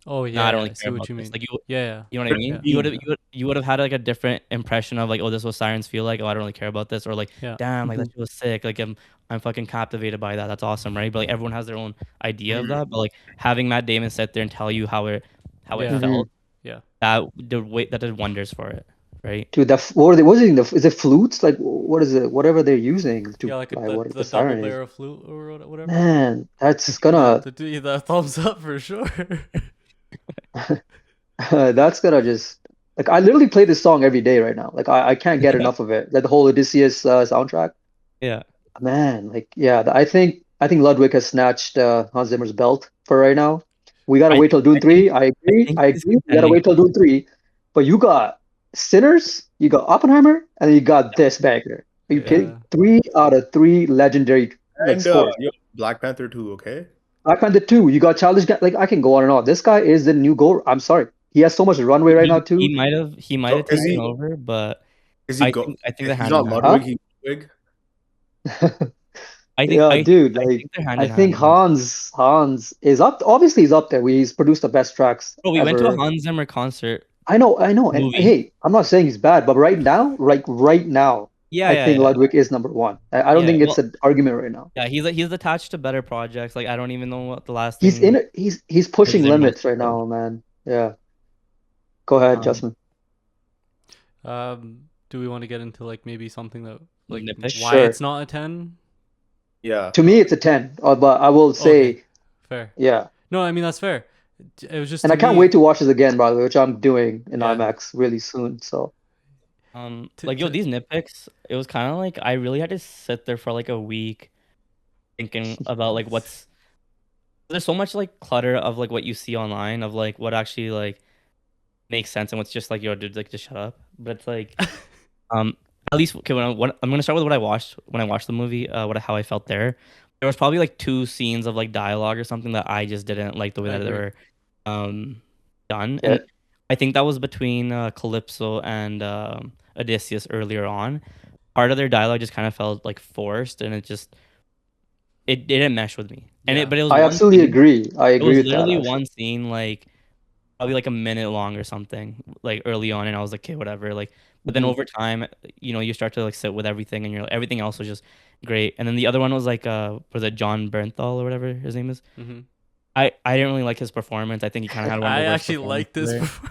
oh nah, I don't yeah, really I see care what about you this. mean. Like Yeah, you know what I What do mean? yeah, you mean? You would have had like a different impression of like, oh, this is what sirens feel like. Oh, I don't really care about this, or like, yeah. damn, like that mhm, shit was sick. Like I'm fucking captivated by that. That's awesome, right? But like everyone has their own idea of Mhm. that. But like having Matt Damon sit there and tell you how it Yeah. mhm. felt, Yeah. that did wonders for it, right? Dude, what are they? What is it? Is it flutes? Like what is it? Whatever they're using to Yeah, like like what the the double siren is. barrel flute or whatever. Man, that's Yeah, gonna the thumbs up for sure. that's gonna just, like, I literally play this song every day right now. Like I can't get enough of it. Like the whole Odysseus soundtrack. Yeah. Man, like yeah, I think Ludwig has snatched Hans Zimmer's belt for right now. We gotta wait till I Dune think 3. I I agree. think I he's agree. We gotta contending wait till for it. Dune 3. But you got Sinners, you got Oppenheimer, and then you got this banger. Are you kidding? Yeah. 3 out of 3 legendary like And scores. yo, Black Panther 2, okay? Black Panther 2, you got Childish like I can go on and on. This guy is the new goal. I'm sorry. He has so much runway right now too. He might So have taken over, but is he go I think they're he's hand in not hand. Ludwig, Huh? he's Ludwig? Yeah, dude, I like think they're hand I in think hand. Yeah. Hans is up. Obviously, he's up there. He's produced the best tracks Bro, we went to a ever. Hans Zimmer concert I know. And movie. hey, I'm not saying he's bad, but right now, like right now, Yeah, I yeah, think yeah. Ludwig is number one. I don't Yeah, think it's well, an argument right now. yeah, he's attached to better projects. Like I don't even know what the last He's thing in it. He's he was pushing in most limits right of. now, man. Yeah. Go ahead, Um, Justin. Do we want to get into like maybe something that like nitpick. why Sure. it's not a 10? Yeah. To me, it's a 10. But I will Okay, say, fair. yeah. No, I mean that's fair. It was just And to I can't me, wait to watch this again, by the way, which I'm doing in yeah. IMAX really soon. So To, like yo, to these nitpicks, it was kind of like I really had to sit there for like a week thinking about like what's there's so much like clutter of like what you see online of like what actually like makes sense and what's just like yo, dude, like just shut up. But it's like um at least okay I'm gonna start with what I watched when I watched the movie, how I felt there. There was probably like two scenes of like dialogue or something that I just didn't like the way I that they agree. were done. yeah, And I think that was between Calypso and Odysseus earlier on. Part of their dialogue just kind of felt like forced, and it didn't mesh with me. And Yeah. but it was I one absolutely scene. agree. I It agree was with that, literally actually. one scene, like probably like a minute long or something, like early on, and I was like, okay, whatever. Like, but then Mhm. over time, you start to like sit with everything, and everything else was just great. And then the other one was like, was it John Bernthal or whatever his name is? Hmm. I didn't really like his performance. I think he kind of had one of I the worst actually performances like this there. before.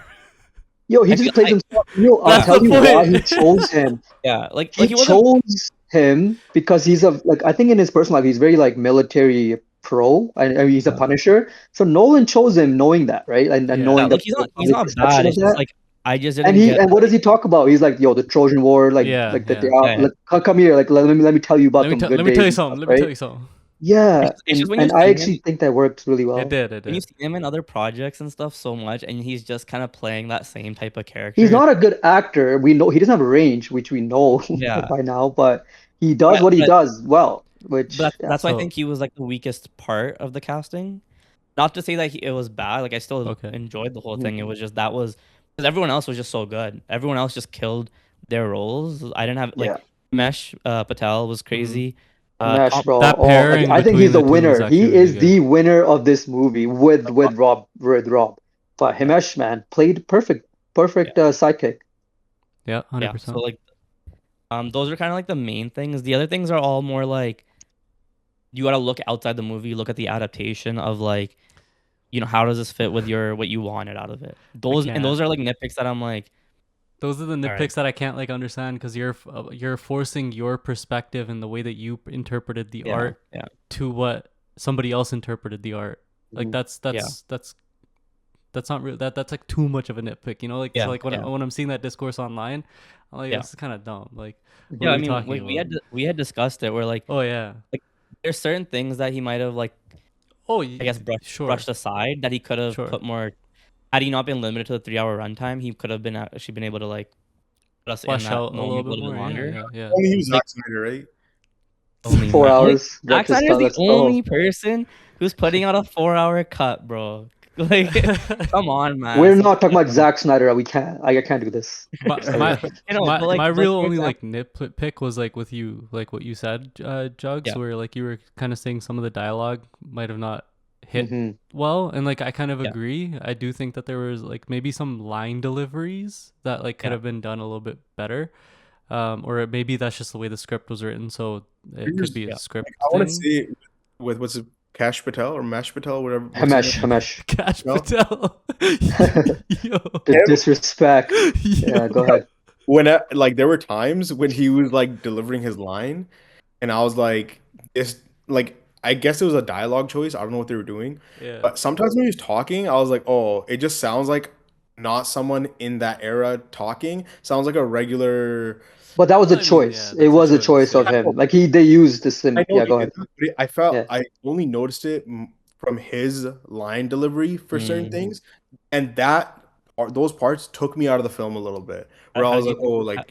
Yo, he I feel just plays I himself. Yo, I'll That's yeah the tell you why he point. chose him. yeah like He he wasn't chose him because he's a like I think in his personal life he's very like military pro and he's a yeah. Punisher. So Nolan chose him knowing that, right? And Yeah. Yeah, knowing like the he's public not perception bad. of It's just that. like I just And didn't he get and what does he talk about? He's like, yo, the Trojan War, Yeah, like the yeah. like come here, like let me tell you about them Let good me tell days you and stuff, something. Let me tell right? you something. Yeah, it's just and I actually think that worked really It well. did. It when you did. see him in other projects and stuff so much, and he's just kind of playing that same type of He's character. not a good actor. We know he doesn't have a range, which we know Yeah, by now, but he does but what he but does well, but which yeah. that's why I So think he was like the weakest part of the casting. Not to say that it was bad. Like I still okay. enjoyed the whole Mhm. thing. It was just that was because everyone else was just so good. Everyone else just killed their roles. I didn't have Yeah. like Mesh Patel was Hmm. crazy. Mesh, Tom bro. That Oh, pairing I think he's between the the two was winner. actually He really is good. the winner of this movie with Rob. But yeah Himesh, man, played yeah perfect sidekick. Yeah, yeah. So 100%. like those are kind of like the main things. The other things are all more like you got to look outside the movie, look at the adaptation of like, how does this fit with your what you wanted out of it? I Those can't. are like nitpicks that I'm like, Those are the all right, nitpicks that I can't like understand because you're forcing your perspective and the way that you interpreted the yeah, art yeah, to what somebody else interpreted the art. Like Mhm. yeah, that's not real. That's like too much of a nitpick, you know. Like so, yeah, like when yeah, I'm seeing that discourse online, I'm like, yeah, this is kind of dumb. Like, what yeah. are I we mean, talking like about? we had discussed it where Oh yeah. like there's certain things that he might have like Oh, I guess sure, brushed aside that he could have sure. put more. Had he not been limited to the 3 hour runtime, he could have been actually been able to like put us in Flesh that out a little moment a bit little bit more. Yeah, longer. yeah, yeah. Only he was Like Zack Snyder, right? only Four man, only hours Zack director's Snyder is cut. the Let's go. only person who's putting out a 4 hour cut, bro. Like, come on, man. We're Something not talking like about Zack Snyder. We can't. I can't do this. my So my yeah. but like my real for only example, like nitpick was like with you, like what you said, Jugs, yeah, where like you were kind of saying some of the dialogue might have not hit Hmm. well, and like I kind of yeah, agree. I do think that there was like maybe some line deliveries that like could yeah. have been done a little bit better, or maybe that's just the way the script was written, so it could Here's, be a Yeah. like, script I want to thing. say with what's it, Cash Patel or Mash Patel, whatever. What's his name? Hamesh. Cash No? Patel, yo, The Him. disrespect. Yeah, yo. go ahead. Like there were times when he was like delivering his line, and I was like, it's like I guess it was a dialogue choice. I don't know what they were doing, Yeah. but sometimes when he was talking, I was like, oh, it just sounds like not someone in that era talking. Sounds like a regular. But that was a I mean, choice. yeah, It that's a was a choice. choice of Yeah. him. Like they used this. I know Yeah, he go did ahead. that, but I felt Yeah. I only noticed it from his line delivery for certain Mm. things, and those parts took me out of the film a little bit, where I How was did you like, oh, how, like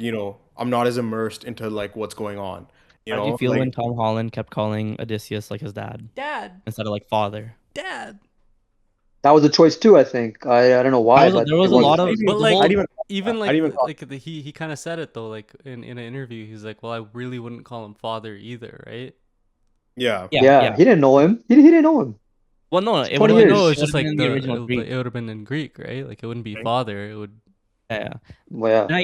I'm not as immersed into like what's going on, how did you feel like when Tom Holland kept calling Odysseus like his dad Dad, instead of like father? dad. That was a choice too, I think. I don't know why, but There it was a I lot was. of didn't even, But the I like whole didn't even even I didn't even he kind of said it though, like in an interview, he's like, well, I really wouldn't call him father either, right? yeah. yeah, Yeah, yeah. he didn't know him. He didn't know him. Well, no, It's it would 20 Well, have I been know years. it's it would just have been like in the original Greek. it would have been in Greek, right? Like it wouldn't be Right? father. It would Yeah. Well, yeah.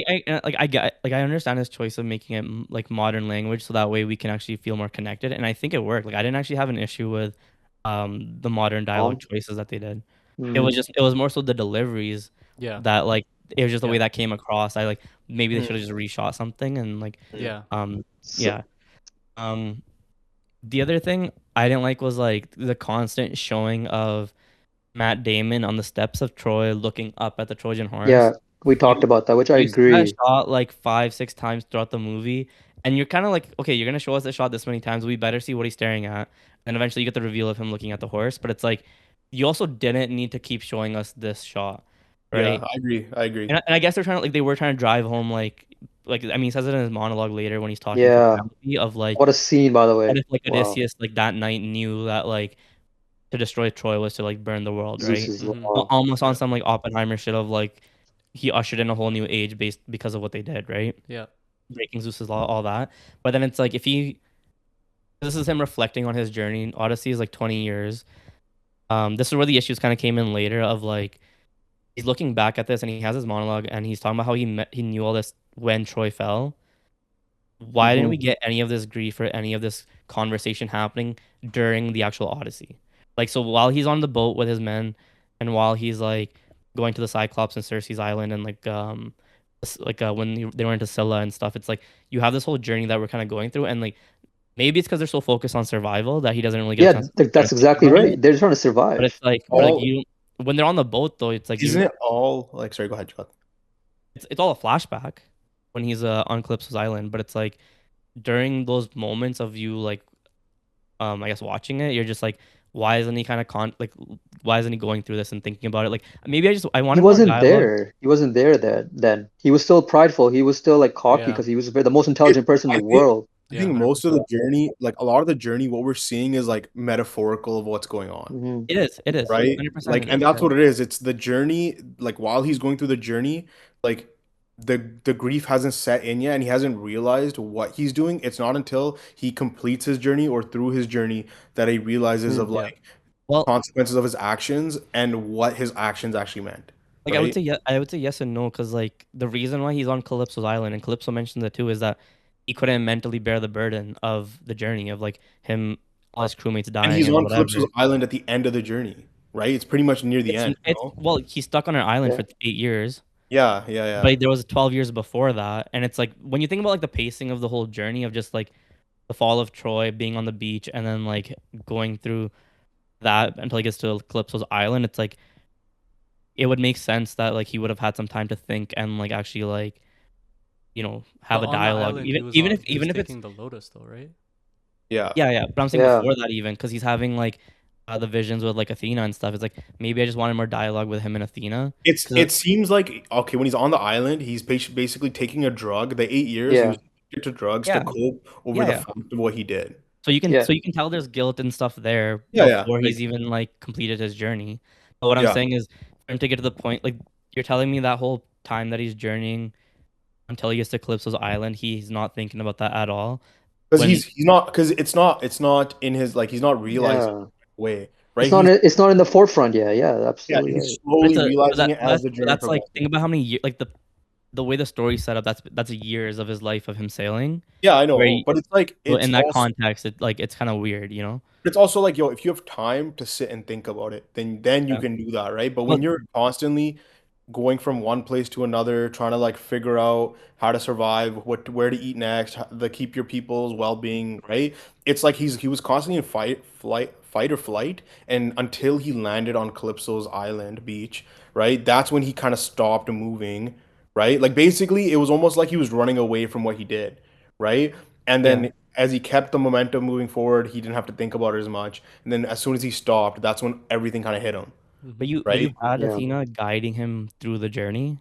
And I understand his choice of making it like modern language, so that way we can actually feel more connected. And I think it worked. Like I didn't actually have an issue with the modern dialogue Um, choices that they did. mm, It was more so the deliveries Yeah. that like it was just the way Yeah. that came across. I like maybe they Mm, should have just reshot something and like mm. Yeah. um so, yeah. Um the other thing I didn't like was like the constant showing of Matt Damon on the steps of Troy looking up at the Trojan yeah, horse. we talked about that, which I You see that agree. shot like 5, 6 times throughout the movie, and you're kind of like, okay, you're gonna show us this shot this many times. We better see what he's staring at. And eventually, you get the reveal of him looking at the horse. But it's like, you also didn't need to keep showing us this shot, Yeah, right? I agree. I agree. And I guess they're trying to like they were trying to drive home like I mean, he says it in his monologue later when he's talking to Yeah, Penelope of like, what a scene, by the what way. if like Wow, Odysseus like that night knew that like to destroy Troy was to like burn the world, right? Zeus's Mm-hmm. law. Almost on Yeah. some like Oppenheimer shit of like he ushered in a whole new age based because of what they did, right? Yeah. Breaking Zeus's law, all that. But then it's like if he this is him reflecting on his journey. Odyssey is like 20 years. This is where the issues kind of came in later of like he's looking back at this and he has his monologue and he's talking about how he knew all this when Troy fell. Why didn't we Hmm. get any of this grief or any of this conversation happening during the actual Odyssey? Like, so while he's on the boat with his men, and while he's like going to the Cyclops and Circe's island, and when they went to Scylla and stuff, it's like you have this whole journey that we're kind of going through, and like maybe it's because they're so focused on survival that he doesn't really get a Yeah, chance to kind that's of think exactly about it. right. They're trying to But it's survive. like All you when they're on the boat though, it's like isn't you it all like sorry, go ahead, John. it's all a flashback when he's on Calypso's island, but it's like during those moments of you like I guess watching it, you're just like, why isn't he kind of why isn't he going through this and thinking about it? Like maybe I He wanted more wasn't dialogue. there. He wasn't there then. He was still prideful. He was still like cocky Yeah. because he was the most It, intelligent person in I the think world. I Yeah. think most of 100%. the journey, like a lot of the journey, what we're seeing is like metaphorical of what's going on. Hmm. It is, Right? 100% Like, it and is. that's Yeah. what it is. It's the journey, like while he's going through the journey, like the grief hasn't set in yet and he hasn't realized what he's doing. It's not until he completes his journey or through his journey that he realizes of Yeah. like Well, consequences of his actions and what his actions actually meant. like Right? I would say yes and no because like the reason why he's on Calypso's island and Calypso mentions it too is that he couldn't mentally bear the burden of the journey of like him all his crewmates And dying he's and on whatever. Calypso's island at the end of the journey, right? It's pretty much near the end, It's no? well he's stuck on an island Yeah. for 8 years. Yeah, yeah, yeah. But there was 12 years before that, and it's like when you think about like the pacing of the whole journey of just like the fall of Troy, being on the beach, and then like going through that until he gets to Calypso's island, it's like it would make sense that like he would have had some time to think and like actually like have But a on the dialogue, island, he was even if it's taking the lotus though, right? Yeah. yeah. But I'm saying Yeah. before that even because he's having like the visions with like Athena and stuff. It's like maybe I just wanted more dialogue with him and Athena. It seems like okay when he's on the island, he's basically taking a drug. The 8 years he Yeah. was addicted to drugs to Yeah, cope over yeah, the yeah. fact of what he did. Yeah. So you can tell there's guilt and stuff there Yeah, yeah, before he's like even like completed his journey. But what I'm yeah, saying is for him to get to the point like you're telling me that whole time that he's journeying until he gets to Calypso's island, he's not thinking about that at all. because When he's not because it's not in his like he's not realizing Yeah. it right away, right? He's It's not in the forefront yet. Yeah, yeah, absolutely he's right. slowly realizing it as the but journey that's like progresses. think about how many years like the way the story's set up. That's years of his life of him sailing. Yeah, I Where know, but it's like so in that context, it's kind of weird, you know? it's also like yo, if you have time to sit and think about it, then you Yeah. can do that, right? But when Well, you're constantly going from one place to another, trying to like figure out how to survive, where to eat next, how to keep your people's well-being, right? It's like he was constantly in fight or flight, and until he landed on Calypso's island beach, right? That's when he kind of stopped moving, right? Like basically, it was almost like he was running away from what he did, right? And Yeah. then as he kept the momentum moving forward, he didn't have to think about it as much. And then as soon as he stopped, that's when everything kind of hit him, Mm-hmm. but you right? had Yeah. Athena guiding him through the journey.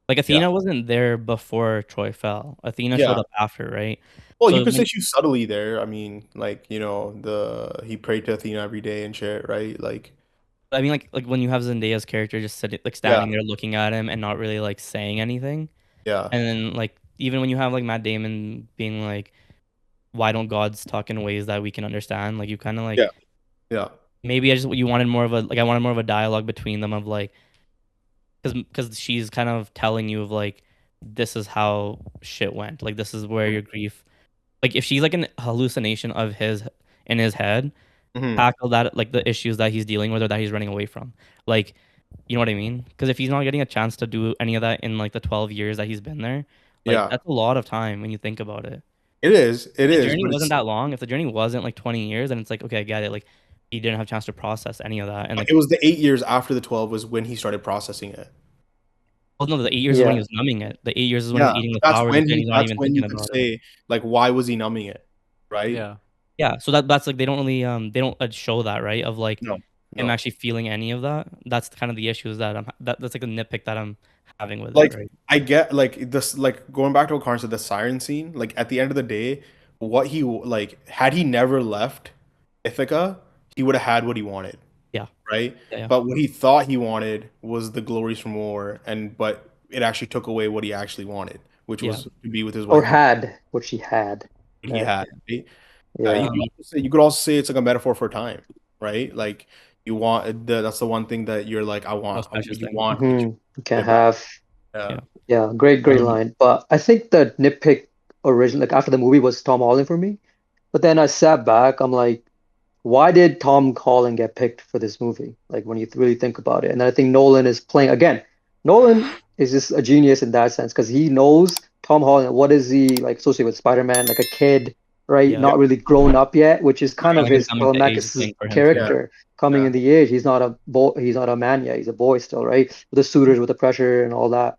Like Yeah. Athena wasn't there before Troy fell. Athena showed Yeah. up after, right? Well, you So could say when she's subtly there. I mean, like, the he prayed to Athena every day and shit, right? Like, I mean like when you have Zendaya's character just sitting like yeah, standing there looking at him and not really like saying anything, yeah, and then like even when you have like Matt Damon being like, "Why don't gods talk in ways that we can understand?" Like you kind of yeah, like yeah. maybe I wanted more of a like I wanted more of a dialogue between them of like because she's kind of telling you of like this is how shit went. Like this is where your grief. Like if she's like an hallucination of his in his head, Mhm. tackle that like the issues that he's dealing with or that he's running away from. Like, you know what I mean? Because if he's not getting a chance to do any of that in like the 12 years that he's been there, like Yeah, that's a lot of time when you think about it. it is. It The is, journey but wasn't it's that long. If the journey wasn't like 20 years, then it's like, okay, I get it. Like he didn't have a chance to process any of that. And like, it was the 8 years after the 12 was when he started processing it. well, no, the 8 years is when he Yeah, was numbing it. The 8 years is when he's Yeah, eating but the flowers and shit, and he's not that's even when you thinking could about it. say like why was he numbing it, right? Yeah. Yeah, so that's like they don't show that, right? Of like No, him no. actually feeling any of that. That's kind of the issues that that's like a nitpick that I'm having with it, Like right? I get like this, like going back to what Karn said, the siren scene. Like at the end of the day, what he like had he never left Ithaca, he would have had what he wanted, Yeah, right? yeah, But what he thought he wanted was the glories from war, and but it actually took away what he actually wanted, which yeah, was to be with his or wife and had what she had. what he Right. had. Right? Yeah. um, You could also say it's like a metaphor for time, right? Like you want that's the one thing that you're like most precious you thing. want, but you You can get back. have. Yeah. Yeah, Yeah, great um, line. But I think the nitpick original, like after the movie, was Tom Holland for me. But then I sat back, I'm like, why did Tom Holland get picked for this movie? Like when you really think about it. And I think Nolan is playing again. Nolan is just a genius in that sense because he knows Tom Holland, what is he like associated with Spider-Man, like a kid, right? yeah. Yeah. Not really grown up yet, which is kind Kind of of him his coming to age Telemachus' thing for him too. Yeah. character coming Yeah. in the age. He's not a boy, he's not a man yet, he's a boy still, right? With the suitors, with the pressure and all that.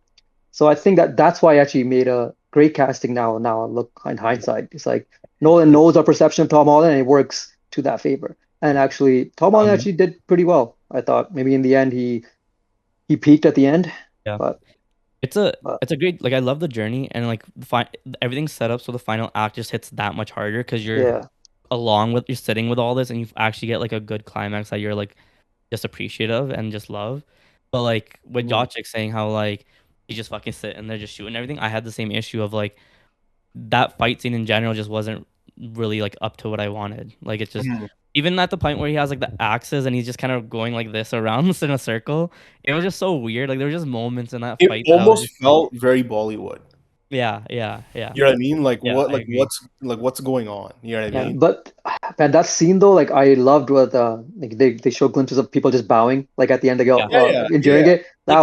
So I think that that's why I actually made a great casting now. Now I look in hindsight. It's like Nolan knows our perception of Tom Holland and it works to that favor. And actually, Tom Holland Um, actually did pretty well. I thought maybe in the end he peaked at the end, yeah. but It's a but it's a great like I love the journey and like everything's set up so the final act just hits that much harder because yeah, you're sitting with all this and you actually get like a good climax that you're like just appreciative and just love. But like with Mhm. Jochik saying how like he just fucking sit and they're just shooting everything, I had the same issue of like that fight scene in general just wasn't really like up to what I wanted. Like it's just Mhm. even at the point where he has like the axes and he's just kind of going like this around in a circle, it was just so weird. Like there were just moments in that It fight that I was almost just like, felt very Bollywood. yeah, yeah, yeah, You know what I mean? yeah, I agree. Like what's going on? You know what I yeah. mean? But man, that scene though, like I loved what like they show glimpses of people just bowing, like at the end they go Yeah, enduring Yeah. it. like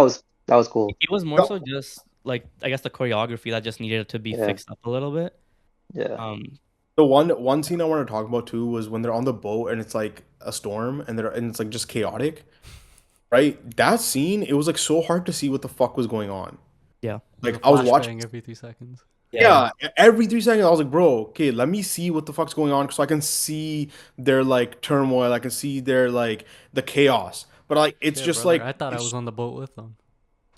That was cool. it was more No, so just like I guess the choreography that just needed to be Yeah, fixed up a little bit. yeah, Um, the one scene I want to talk about too was when they're on the boat and it's like a storm and it's like just chaotic, right? That scene, it was like so hard to see what the fuck was going on. yeah, There's a Like I was watching, flashbang every 3 seconds. yeah, yeah, every 3 seconds I was like, bro, okay, let me see what the fuck's going on so I can see their like turmoil, I can see their like the chaos. But like it's Shit, just brother. like I thought I was it's on the boat with them.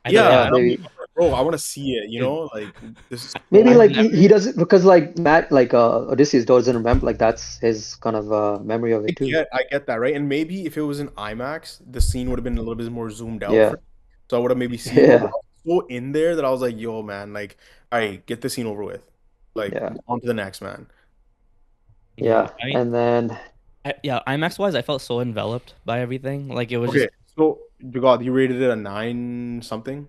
I thought yeah, yeah. and I'm Maybe. like, bro, I want to see it, you dude, know? Like this is Maybe so I've like never he does it because like Matt like Odysseus doesn't remember like that's his kind of memory of it too. I get that, right? And maybe if it was in IMAX, the scene would have been a little bit more zoomed out Yeah, for so I would have maybe seen more, but yeah, I was so in there that I was like, yo, man, like, all right, get this scene over with. Like, yeah, on to the next, man. agree. yeah. I mean, And then yeah, IMAX wise, I felt so enveloped by everything. Like it was just Okay, so you got you rated it a nine something?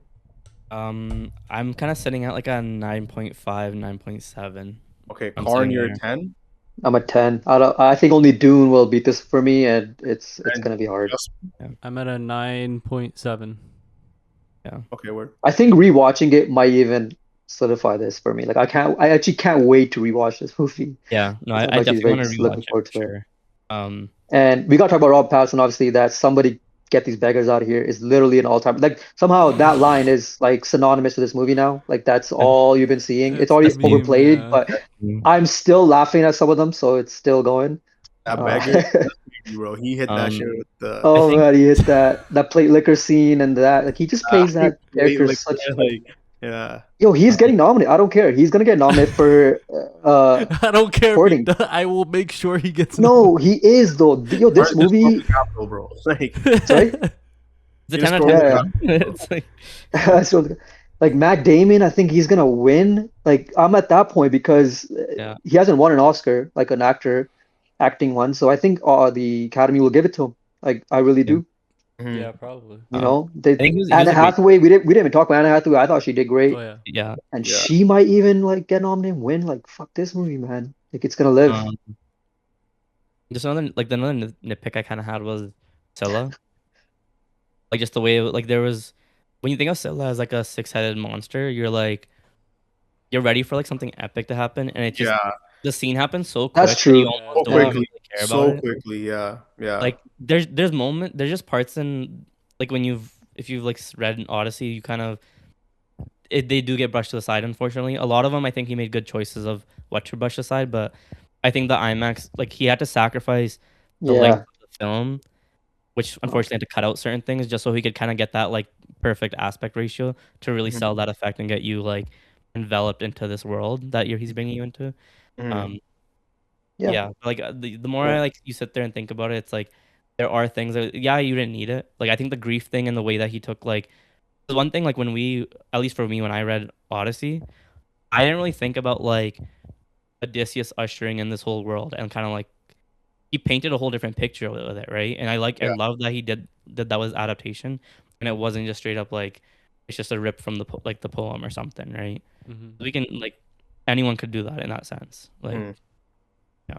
I'm kind of sitting at like a 9.5, 9.7. Okay, I'm Karn, sitting you're a there. 10? I'm a 10. I think only Dune will beat this for me, and it's And gonna be hard. just Yeah, I'm at a 9.7. yeah. okay, word. I think rewatching it might even solidify this for me. Like I actually can't wait to rewatch this movie. Yeah, no, I'm I actually definitely very want to looking rewatch it forward for to it. sure. Um, And we got to talk about Rob Pattinson, obviously, that somebody get these beggars out of here is literally an all-time. Like somehow that line is like synonymous with this movie now. Like that's all you've been seeing. It's It's the already meme, overplayed, yeah. but I'm still laughing at some of them, so it's still going. That Uh, beggar, that's crazy, bro. He hit that shit um, with the I oh think man, he hit that plate liquor scene and that like he just plays that late character like such. like yeah. Yo, he's um, getting nominated. I don't care. He's gonna get nominated for I don't care if he supporting. does. I will make sure he gets No, he is though. Yo, this Karn just stormed the movie. Capitol, bro. Like Sorry. nominated. it's a he just 10 out of stormed 10 the for Yeah, me. Capitol, bro. It's like, yeah. So, like Matt Damon, I think he's gonna win. Like I'm at that point because yeah, he hasn't won an Oscar like an actor acting one. So I think the Academy will give it to him. Like I really yeah. do. Mhm. Yeah, probably. You Um, know, I they think he was Anna a great. Hathaway. We didn't even talk about Anna Hathaway. I thought she did Oh great, yeah. Yeah. and Yeah. she might even like get nominated and win. Like fuck this movie, man. Like it's gonna live. Um, just another like the another nitpick I kind of had was Scylla. Like just the way like there was when you think of Scylla as like a six-headed monster, you're ready for like something epic to happen, and it just Yeah. the scene happens so That's quick that you true. Yeah, almost So it's don't even Yeah, quickly. really care about So it. quickly. Yeah. Yeah. Like there's just parts in like when if you've like read an Odyssey, you kind of they do get brushed to the side. Unfortunately, a lot of them I think he made good choices of what to brush aside, but I think the IMAX like he had to sacrifice the length yeah. of the film, which Oh, unfortunately had to cut out certain things just so he could kind of get that like perfect aspect ratio to really Mhm. sell that effect and get you like enveloped into this world that he's bringing you into. Mhm. Um, yeah. yeah, like the more Yeah. I like you sit there and think about it, it's like there are things that yeah you didn't need it. Like I think the grief thing and the way that he took like one thing like when we at least for me when I read Odyssey, I didn't really think about like Odysseus ushering in this whole world and kind of like he painted a whole different picture with it, right? And I Yeah. love that he did that was adaptation and it wasn't just straight up like it's just a rip from like the poem or something, right? Mm-hmm. We can like anyone could do that in that sense. Like Mhm. yeah.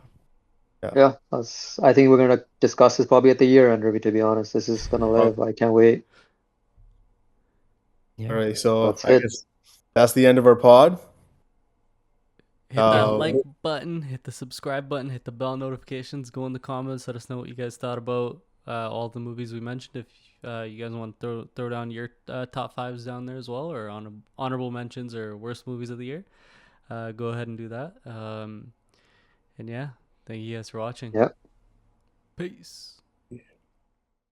Yeah. Yeah. I think we're gonna discuss this probably at the year end, Ruby, to be honest. This is gonna Okay. live. I can't wait. All Yeah. right. So That's I it. guess that's the end of our pod. Hit that Yeah. like Um, button, hit the subscribe button, hit the bell notifications, go in the comments, let us know what you guys thought about all the movies we mentioned. If you guys want to throw down your top fives down there as well, or honorable mentions or worst movies of the year, go ahead and do that. And yeah, thank you guys for watching. Yeah. Peace.